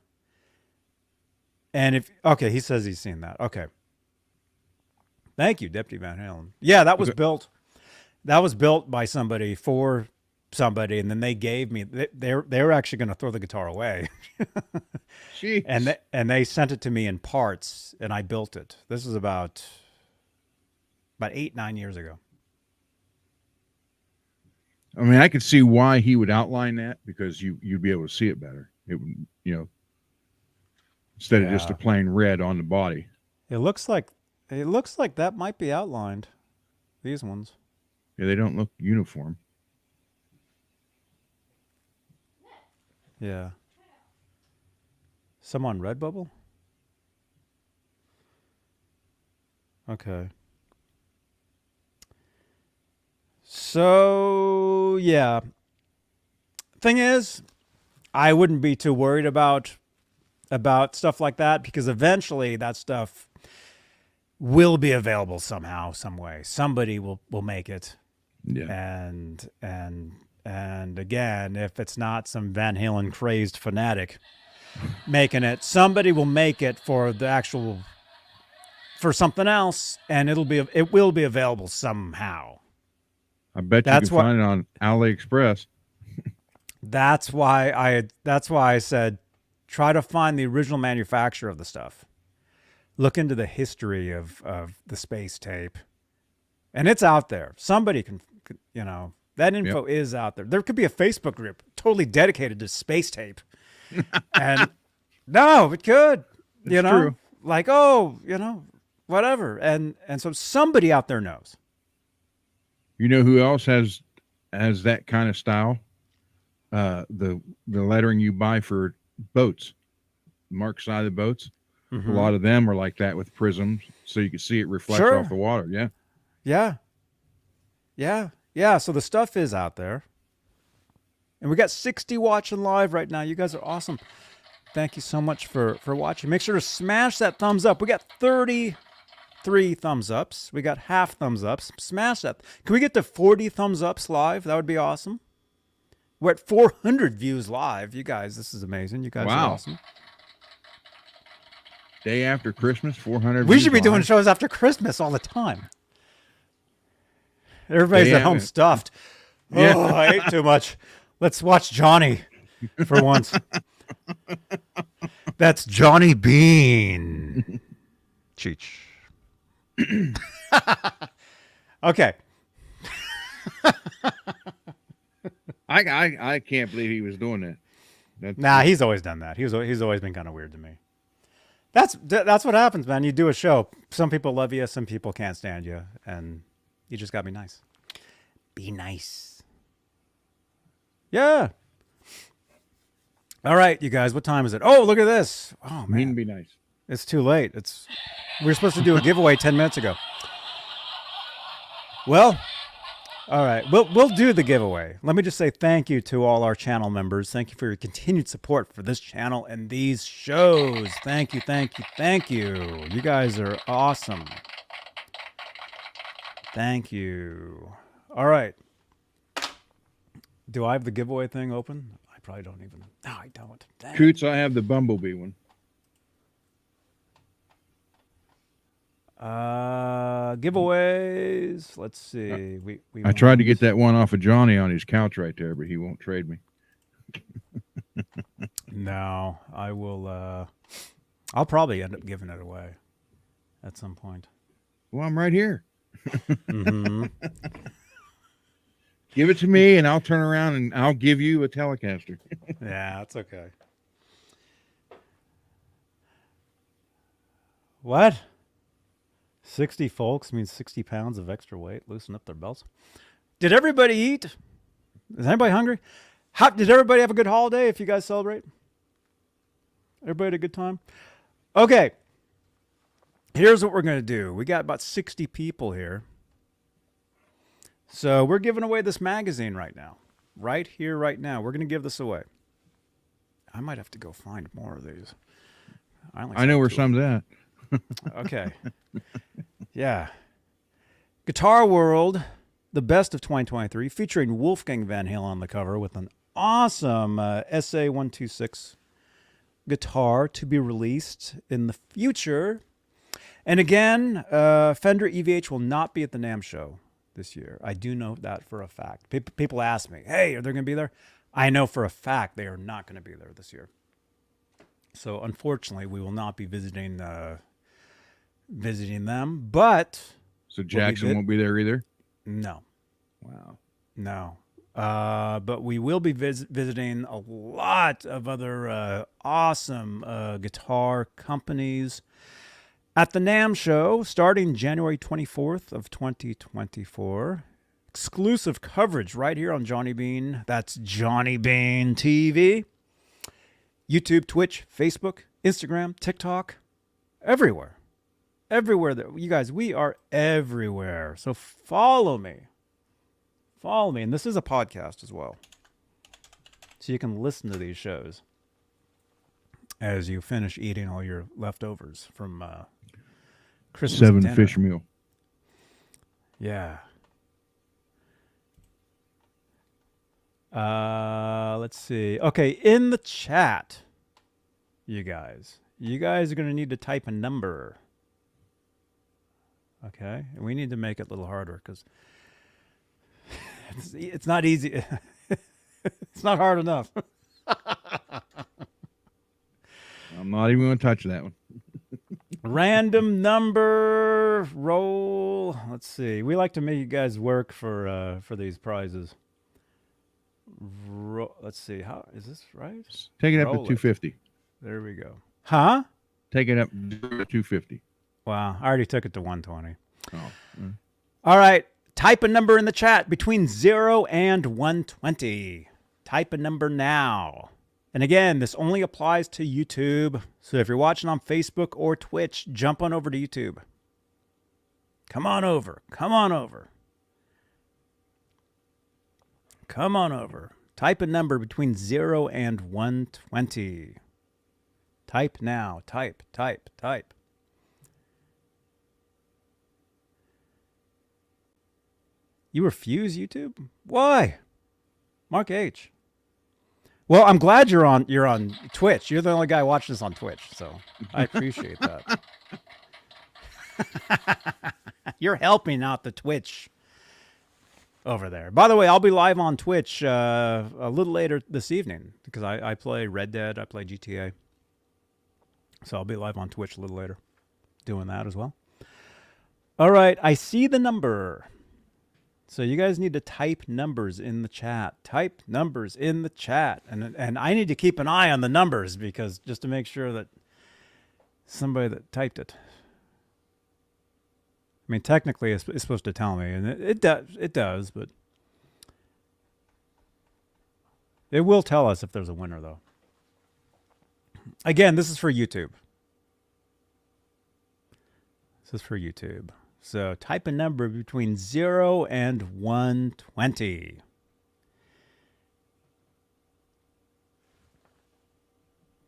And okay, he says he's seen that. Okay. Thank you, Deputy Van Halen. Yeah, that was built. That was built by somebody for somebody, and then they gave me. They were actually going to throw the guitar away. Jeez. And they sent it to me in parts, and I built it. This is about about 8-9 years ago. I mean, I could see why he would outline that, because you'd be able to see it better. It would, instead of just a Yeah. plain red on the body. It looks like that might be outlined. These ones. Yeah, they don't look uniform. Yeah. Some on Redbubble? Okay. So, yeah. Thing is, I wouldn't be too worried about stuff like that, because eventually that stuff will be available somehow, some way. Somebody will make it. Yeah. And again, if it's not some Van Halen crazed fanatic making it, somebody will make it for something else, and it will be available somehow. I bet you That's can find it on AliExpress. That's why I said try to find the original manufacturer of the stuff. Look into the history of the space tape. And it's out there. Somebody can that info is out there. There could be a Facebook group totally dedicated to space tape. And no, it could. It's true. Like, whatever. And so somebody out there knows. You know who else has that kind of style? The lettering you buy for boats, mark side of the boats. Mm-hmm. A lot of them are like that with prisms, so you can see it reflects off the water. Yeah. Yeah. Yeah. Yeah. So the stuff is out there. And we got 60 watching live right now. You guys are awesome. Thank you so much for watching. Make sure to smash that thumbs up. We got 33 thumbs ups. We got half thumbs ups. Smash that. Can we get to 40 thumbs ups live? That would be awesome. We're at 400 views live. You guys, this is amazing. You guys are awesome. Day after Christmas, 400 We views should be doing live. shows after Christmas all the time. Everybody's at home stuffed. Yeah. Oh, I ate too much. Let's watch Johnny for once. That's Johnny Beane. Cheech. Okay. I can't believe he was doing that. Nah, he's always done that. He's always been kind of weird to me. That's what happens, man. You do a show. Some people love you, some people can't stand you, and you just gotta be nice. Be nice. Yeah. All right, you guys. What time is it? Oh, look at this. Oh man, Mean to be nice. it's too late. We were supposed to do a giveaway 10 minutes ago. Well, all right. We'll do the giveaway. Let me just say thank you to all our channel members. Thank you for your continued support for this channel and these shows. Thank you, thank you, thank you. You guys are awesome. Thank you. All right. Do I have the giveaway thing open? I probably don't even. No, I don't. Dang. Coots, I have the Bumblebee one. Giveaways. Let's see. I tried to get that one off of Johnny on his couch right there, but he won't trade me. No, I will. I'll probably end up giving it away at some point. Well, I'm right here. Mm-hmm. Give it to me, and I'll turn around and I'll give you a Telecaster. Yeah, that's okay. What? 60 folks means 60 pounds of extra weight. Loosen up their belts. Did everybody eat? Is anybody hungry? Did everybody have a good holiday if you guys celebrate? Everybody had a good time? Okay. Here's what we're going to do. We got about 60 people here. So we're giving away this magazine right now. Right here, right now. We're going to give this away. I might have to go find more of these. I know where some's at. Okay. Yeah. Guitar World, the best of 2023, featuring Wolfgang Van Halen on the cover with an awesome SA126 guitar to be released in the future. And again, Fender EVH will not be at the NAMM show this year. I do know that for a fact. People ask me, hey, are they going to be there? I know for a fact they are not going to be there this year. So unfortunately, we will not be visiting them. But So Jackson won't be there either? No. Wow. No. But we will be visiting a lot of other awesome guitar companies at the NAMM show starting January 24th of 2024. Exclusive coverage right here on Johnny Beane. That's Johnny Beane TV. YouTube, Twitch, Facebook, Instagram, TikTok, everywhere. Everywhere. You guys, we are everywhere. So follow me. Follow me. And this is a podcast as well. So you can listen to these shows as you finish eating all your leftovers from Christmas 7 dinner. fish meal. Yeah. Let's see. Okay, in the chat, you guys are going to need to type a number. Okay? And we need to make it a little harder because it's not easy. It's not hard enough. I'm not even going to touch that one. Random number roll. Let's see. We like to make you guys work for these prizes. Let's see. How is this right? Take it up Roll to 250. There we go. Huh? Take it up to 250. Wow. I already took it to 120. Oh. All right. Type a number in the chat between 0 and 120. Type a number now. And again, this only applies to YouTube. So if you're watching on Facebook or Twitch, jump on over to YouTube. Come on over. Come on over. Come on over. Type a number between 0 and 120. Type now. Type, type, type. You refuse YouTube? Why? Mark H. Well, I'm glad you're on Twitch. You're the only guy watching this on Twitch, so I appreciate that. You're helping out the Twitch over there. By the way, I'll be live on Twitch a little later this evening because I play Red Dead, I play GTA. So I'll be live on Twitch a little later doing that as well. All right, I see the number. So you guys need to type numbers in the chat. Type numbers in the chat. And I need to keep an eye on the numbers because just to make sure that somebody that typed it. I mean, technically it's supposed to tell me, and it does, but it will tell us if there's a winner, though. Again, this is for YouTube. This is for YouTube. So type a number between 0 and 120.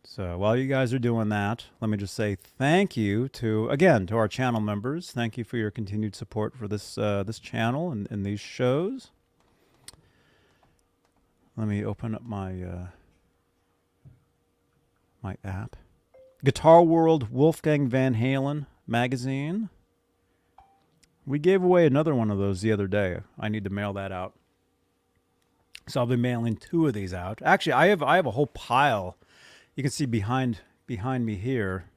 So while you guys are doing that, let me just say thank you to our channel members. Thank you for your continued support for this this channel and these shows. Let me open up my my app. Guitar World Wolfgang Van Halen magazine. We gave away another one of those the other day. I need to mail that out. So I'll be mailing 2 of these out. Actually, I have a whole pile. You can see behind me here.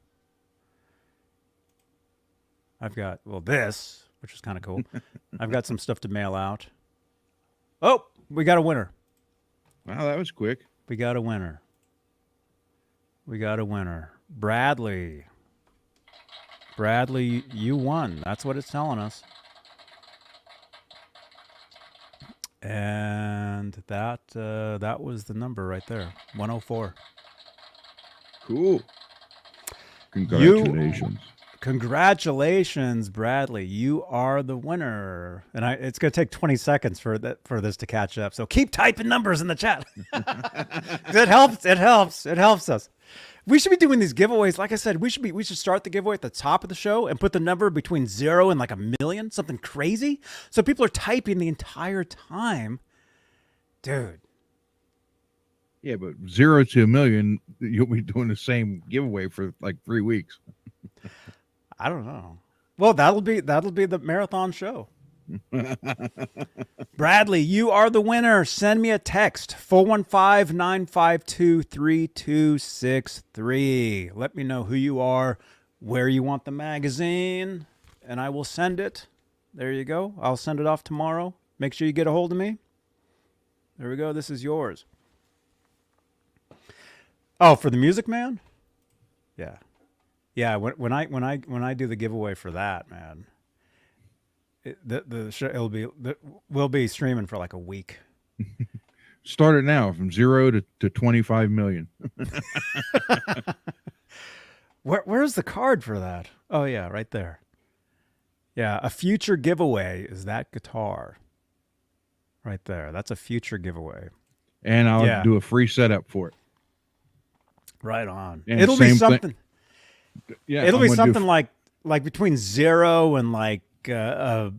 I've got this, which is kind of cool. I've got some stuff to mail out. Oh, we got a winner. Wow, that was quick. We got a winner. We got a winner. Bradley. Bradley, you won. That's what it's telling us. And that was the number right there. 104. Cool. Congratulations. Congratulations, Bradley. You are the winner. And it's going to take 20 seconds for this to catch up. So keep typing numbers in the chat. It helps. It helps. It helps us. We should be doing these giveaways. Like I said, we should start the giveaway at the top of the show and put the number between 0 and like 1,000,000, something crazy. So people are typing the entire time. Dude. Yeah, but 0 to 1,000,000, you'll be doing the same giveaway for like 3 weeks. I don't know. Well, that'll be the marathon show. Bradley, you are the winner. Send me a text, 415-952-3263. Let me know who you are, where you want the magazine, and I will send it There you go. I'll send it off tomorrow. Make sure you get a hold of me. There we go. This is yours. Oh, for the Music Man? Yeah. Yeah, when I do the giveaway for that, man, the show we'll be streaming for like a week. Start it now from 0 to 25 million. Where's the card for that? Oh yeah, right there. Yeah, a future giveaway is that guitar. Right there. That's a future giveaway. And I'll do a free setup for it. Right on. And It'll be same something. Yeah, It'll I'm be gonna something like between 0 and like a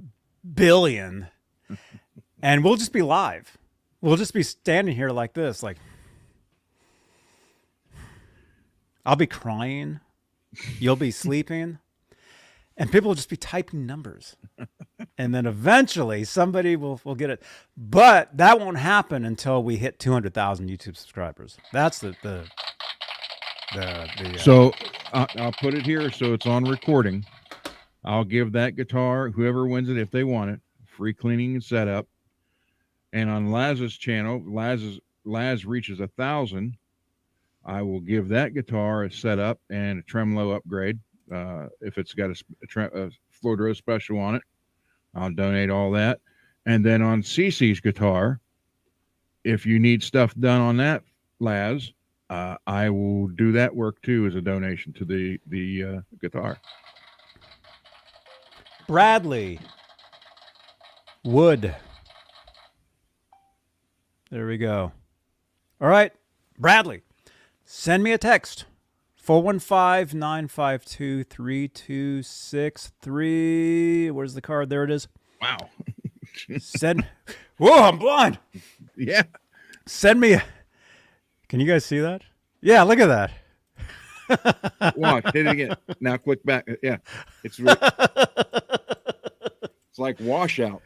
billion, and we'll just be live. We'll just be standing here like this, like I'll be crying, you'll be sleeping, and people will just be typing numbers, and then eventually somebody will get it. But that won't happen until we hit 200,000 YouTube subscribers. That's the So I'll put it here so it's on recording. I'll give that guitar, whoever wins it, if they want it, free cleaning and setup. And on Laz's channel, Laz reaches 1,000. I will give that guitar a setup and a tremolo upgrade. If it's got a Florida Rose special on it, I'll donate all that. And then on Cece's guitar, if you need stuff done on that, Laz, I will do that work too as a donation to the guitar. Bradley Wood. There we go. All right, Bradley, send me a text. 415-952-3263. Where's the card? There it is. Wow. Send. Whoa, I'm blind. Yeah. Send me. Can you guys see that? Yeah, look at that. Watch. Hit it again. Now click back. Yeah. It's like washout.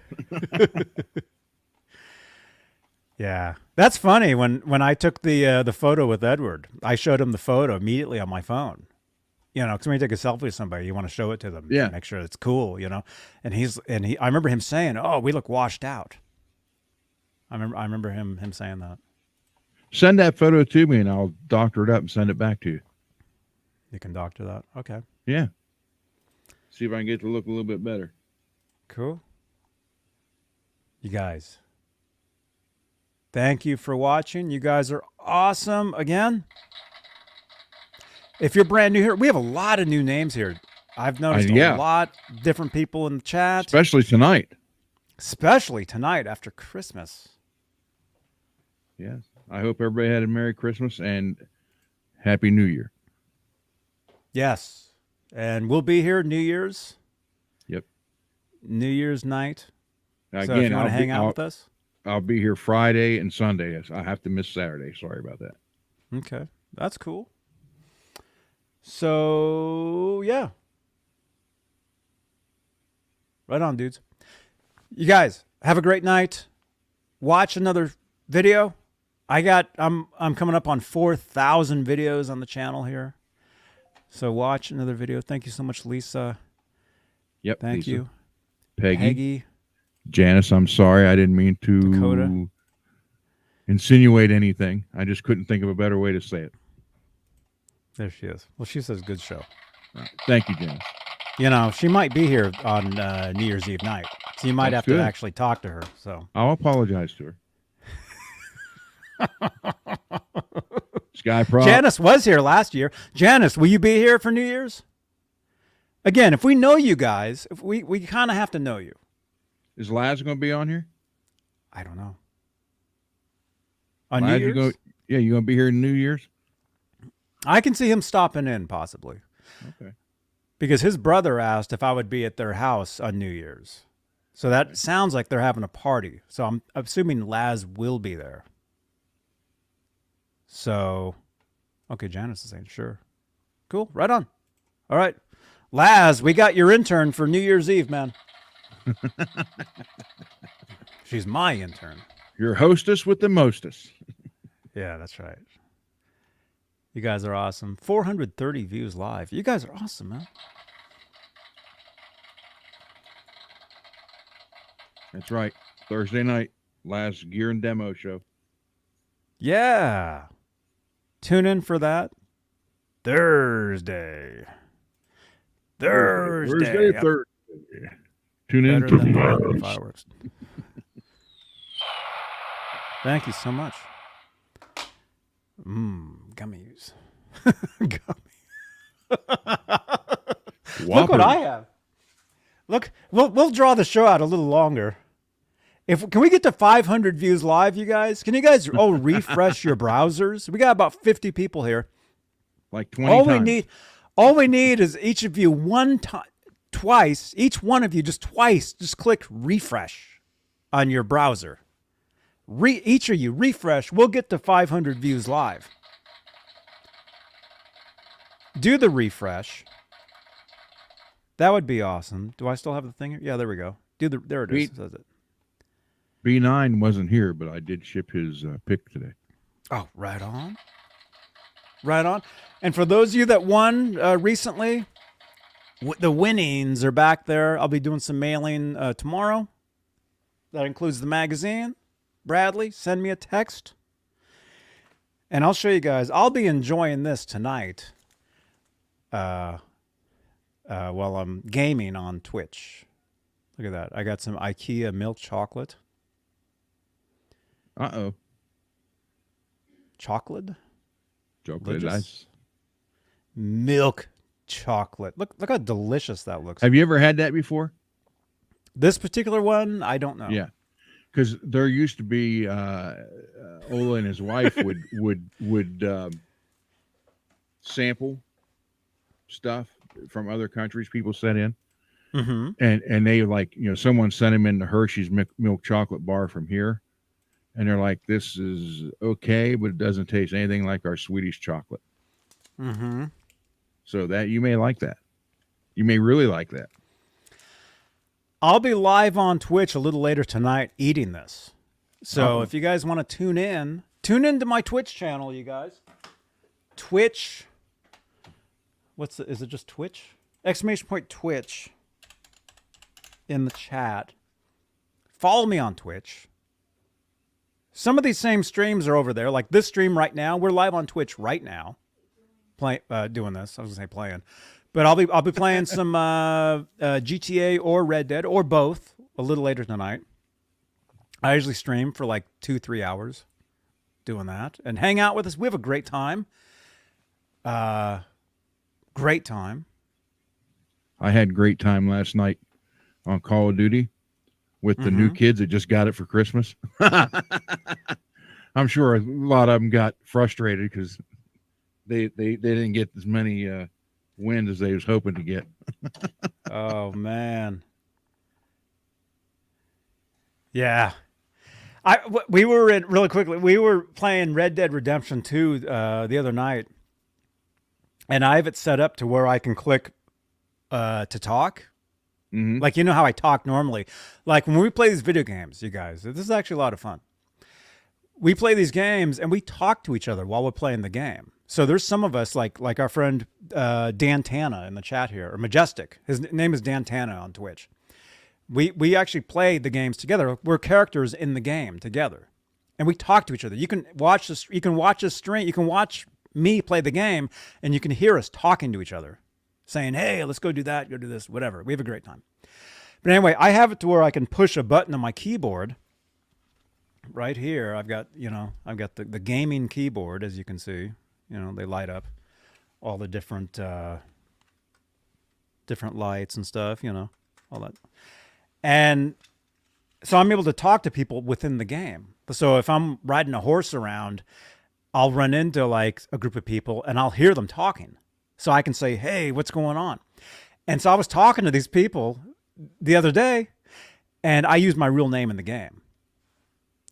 Yeah, that's funny. When I took the photo with Edward, I showed him the photo immediately on my phone. You know, because when you take a selfie with somebody, you want to show it to them. Yeah. Make sure it's cool. You know, and I remember him saying, "Oh, we look washed out." I remember him saying that. Send that photo to me, and I'll doctor it up and send it back to you. You can doctor that. Okay. Yeah. See if I can get it to look a little bit better. Cool. You guys, thank you for watching. You guys are awesome. Again, if you're brand new here, we have a lot of new names here. I've noticed a lot of different people in the chat. Especially tonight. Especially tonight after Christmas. Yes. I hope everybody had a Merry Christmas and Happy New Year. Yes. And we'll be here New Year's. Yep. New Year's night. Again, so if you want to hang out with us. I'll be here Friday and Sunday. I have to miss Saturday. Sorry about that. Okay. That's cool. So, yeah. Right on, dudes. You guys, have a great night. Watch another video. I'm coming up on 4,000 videos on the channel here. So watch another video. Thank you so much, Lisa. Yep. Thank Lisa. you. Peggy. Janice, I'm sorry. I didn't mean to Dakota. Insinuate anything. I just couldn't think of a better way to say it. There she is. Well, she says good show. Thank you, Janice. You know, she might be here on New Year's Eve night. So you might That's have good. to actually talk to her. So I'll apologize to her. Sky Prop. Janice was here last year. Janice, will you be here for New Year's? Again, if we know you guys, if we kind of have to know you. Is Laz going to be on here? I don't know. On Laz, New Year's? you going to be here in New Year's? I can see him stopping in possibly. Okay. Because his brother asked if I would be at their house on New Year's. So that sounds like they're having a party. So I'm assuming Laz will be there. So, okay, Janice is saying, sure. Cool, right on. All right. Laz, we got your intern for New Year's Eve, man. She's my intern. Your hostess with the mostest. Yeah, that's right. You guys are awesome. 430 views live. You guys are awesome, man. That's right. Thursday night, last gear and demo show. Yeah. Tune in for that. Thursday. Thursday. Yep. Tune in Better for than fireworks. fireworks. Thank you so much. Gummies. Look what I have. Look, we'll draw the show out a little longer. Can we get to 500 views live, you guys? Can you guys refresh your browsers? We got about 50 people here. Like 20 times. All we need is each of you twice. Each one of you just click refresh on your browser. Each of you refresh. We'll get to 500 views live. Do the refresh. That would be awesome. Do I still have the thing here? Yeah, there we go. There it is. Says it. B9 wasn't here, but I did ship his pick today. Oh, right on. Right on. And for those of you that won recently, the winnings are back there. I'll be doing some mailing tomorrow. That includes the magazine. Bradley, send me a text. And I'll show you guys. I'll be enjoying this tonight while I'm gaming on Twitch. Look at that. I got some IKEA milk chocolate. Uh-oh. Chocolate? Chocolate ice. Milk chocolate. Look how delicious that looks. Have you ever had that before? This particular one, I don't know. Yeah. Because there used to be Ola and his wife would sample stuff from other countries people sent in, and they someone sent him in the Hershey's milk chocolate bar from here, and they're like, "This is okay, but it doesn't taste anything like our Swedish chocolate." So that you may like that, you may really like that. I'll be live on Twitch a little later tonight eating this. So if you guys want to tune into my Twitch channel, you guys. Twitch. Is it just Twitch? ! Twitch in the chat. Follow me on Twitch. Some of these same streams are over there. Like this stream right now, we're live on Twitch right now. Doing this. I was gonna say playing. But I'll be playing some GTA or Red Dead or both a little later tonight. I usually stream for like 2-3 hours doing that and hang out with us. We have a great time. Great time. I had great time last night on Call of Duty with the new kids that just got it for Christmas. I'm sure a lot of them got frustrated because they didn't get as many wins as they was hoping to get. Oh man. Yeah. We were playing Red Dead Redemption 2 the other night, and I have it set up to where I can click to talk. Like, you know how I talk normally. Like when we play these video games, you guys, this is actually a lot of fun. We play these games and we talk to each other while we're playing the game. So there's some of us, like our friend Dan Tana in the chat here, or Majestic. His name is Dan Tana on Twitch. We actually play the games together. We're characters in the game together, and we talk to each other. You can watch this. You can watch a stream. You can watch me play the game, and you can hear us talking to each other, saying, "Hey, let's go do that. Go do this. Whatever." We have a great time. But anyway, I have it to where I can push a button on my keyboard. Right here, I've got the gaming keyboard, as you can see. They light up all the different lights and stuff, all that. And so I'm able to talk to people within the game. So if I'm riding a horse around, I'll run into like a group of people and I'll hear them talking. So I can say, "Hey, what's going on?" And so I was talking to these people the other day, and I used my real name in the game.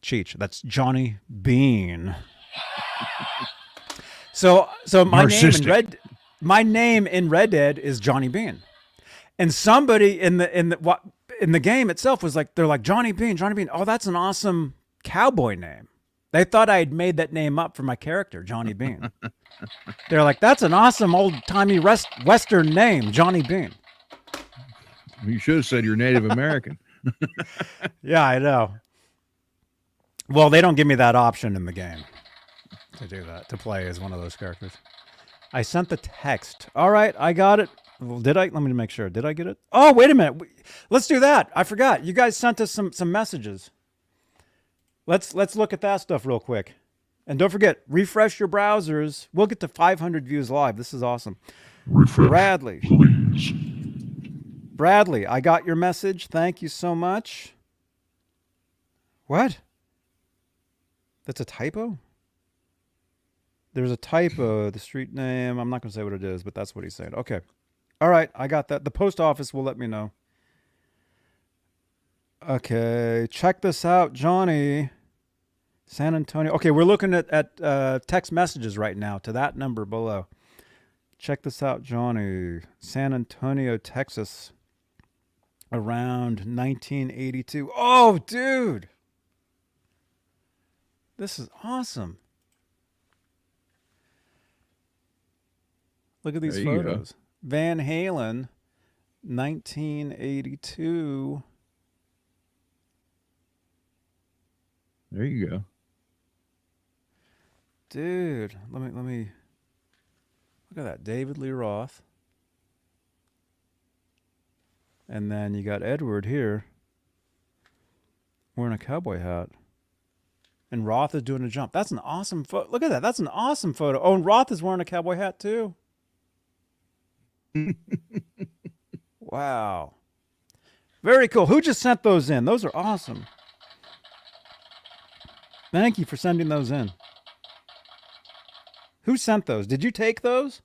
Cheech, that's Johnny Beane. So my name in Red Dead is Johnny Beane, and somebody in the game itself was like, they're like, Johnny Beane. Oh, that's an awesome cowboy name. They thought I had made that name up for my character, Johnny Beane. They're like, that's an awesome old timey Western name, Johnny Beane. You should have said you're Native American. Yeah, I know. Well, they don't give me that option in the game to do that, to play as one of those characters. I sent the text. All right, I got it. Well, did I? Let me make sure. Did I get it? Oh, wait a minute. Let's do that. I forgot. You guys sent us some messages. Let's look at that stuff real quick. And don't forget, refresh your browsers. We'll get to 500 views live. This is awesome. Refresh, Bradley. please. Bradley, I got your message. Thank you so much. What? That's a typo? There's a typo. The street name. I'm not going to say what it is, but that's what he's saying. Okay. All right. I got that. The post office will let me know. Okay. Check this out, Johnny. San Antonio. Okay. We're looking at text messages right now to that number below. Check this out, Johnny. San Antonio, Texas. Around 1982. Oh, dude. This is awesome. Look at these There you go. photos. Van Halen, 1982. There you go. Dude, let me look at that. David Lee Roth. And then you got Edward here wearing a cowboy hat. And Roth is doing a jump. That's an awesome photo. Look at that. That's an awesome photo. Oh, and Roth is wearing a cowboy hat too. Wow. Very cool. Who just sent those in? Those are awesome. Thank you for sending those in. Who sent those? Did you take those?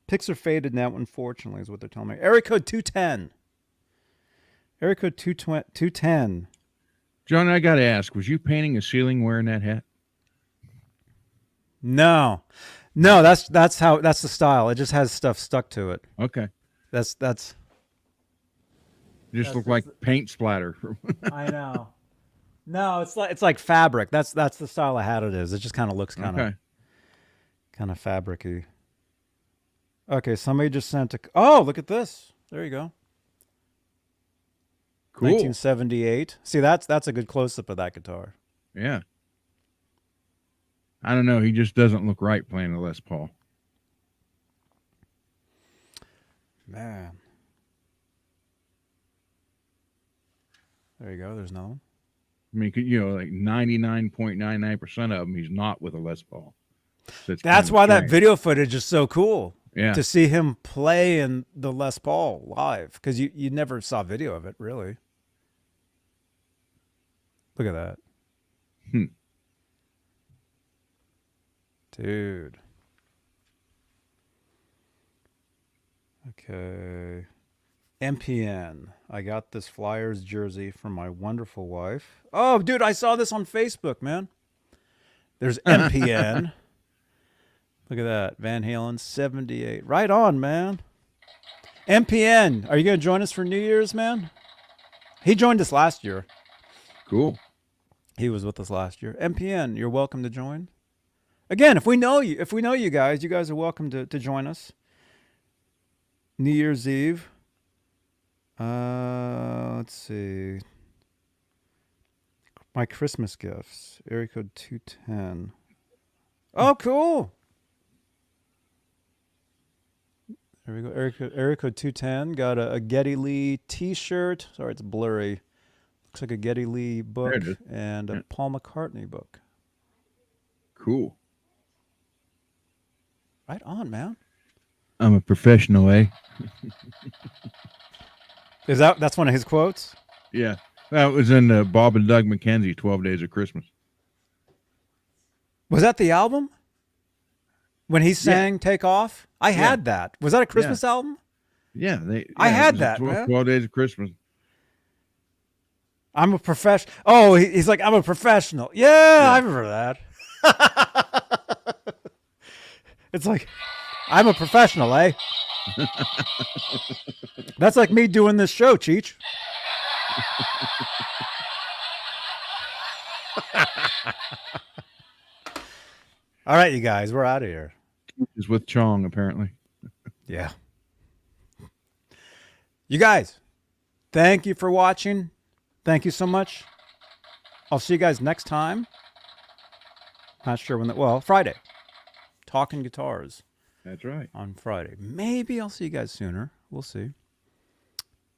Pics are faded now, unfortunately, is what they're telling me. Area code 210. Area code 210. John, I got to ask, was you painting a ceiling wearing that hat? No, that's the style. It just has stuff stuck to it. Okay. That's. Just looked like paint splatter. I know. No, it's like fabric. That's the style of hat it is. It just kind of looks kind of fabric-y. Okay, somebody just sent a. Oh, look at this. There you go. Cool. 1978. See, that's a good close-up of that guitar. Yeah. I don't know. He just doesn't look right playing the Les Paul. Man. There you go. There's another one. I mean, like 99.99% of them, he's not with a Les Paul. So That's why that video footage is so cool. Yeah. To see him play in the Les Paul live, because you never saw video of it, really. Look at that. Dude. Okay. MPN. I got this Flyers jersey from my wonderful wife. Oh, dude, I saw this on Facebook, man. There's MPN. Look at that. Van Halen 78. Right on, man. MPN. Are you going to join us for New Year's, man? He joined us last year. Cool. He was with us last year. MPN, you're welcome to join. Again, if we know you guys are welcome to join us. New Year's Eve. Let's see. My Christmas gifts. Area code 210. Oh, cool. There we go. Area code 210. Got a Geddy Lee t-shirt. Sorry, it's blurry. Looks like a Geddy Lee book and a Paul McCartney book. Cool. Right on, man. I'm a professional, eh? That's one of his quotes? Yeah. That was in Bob and Doug McKenzie, 12 Days of Christmas. Was that the album? When he sang Take Off? I had that. Was that a Christmas album? Yeah. I had it was that, 12, man. 12 Days of Christmas. I'm a professional. Oh, he's like, I'm a professional. Yeah, I remember that. It's like, I'm a professional, eh? That's like me doing this show, Cheech. All right, you guys, we're out of here. Is with Chong, apparently. Yeah. You guys, thank you for watching. Thank you so much. I'll see you guys next time. Not sure when Friday. Talking Guitars That's right. on Friday. Maybe I'll see you guys sooner. We'll see.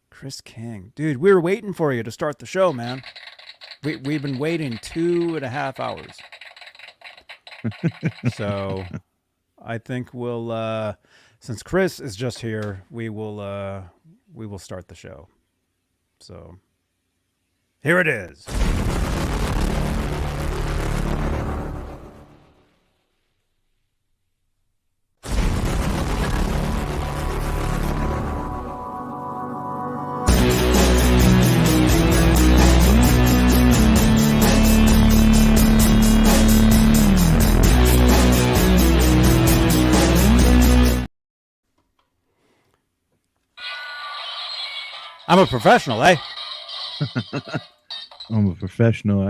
Chris King. Dude, we were waiting for you to start the show, man. We've been waiting 2.5 hours. So I think we'll since Chris is just here, we will start the show. So here it is. I'm a professional, eh? I'm a professional,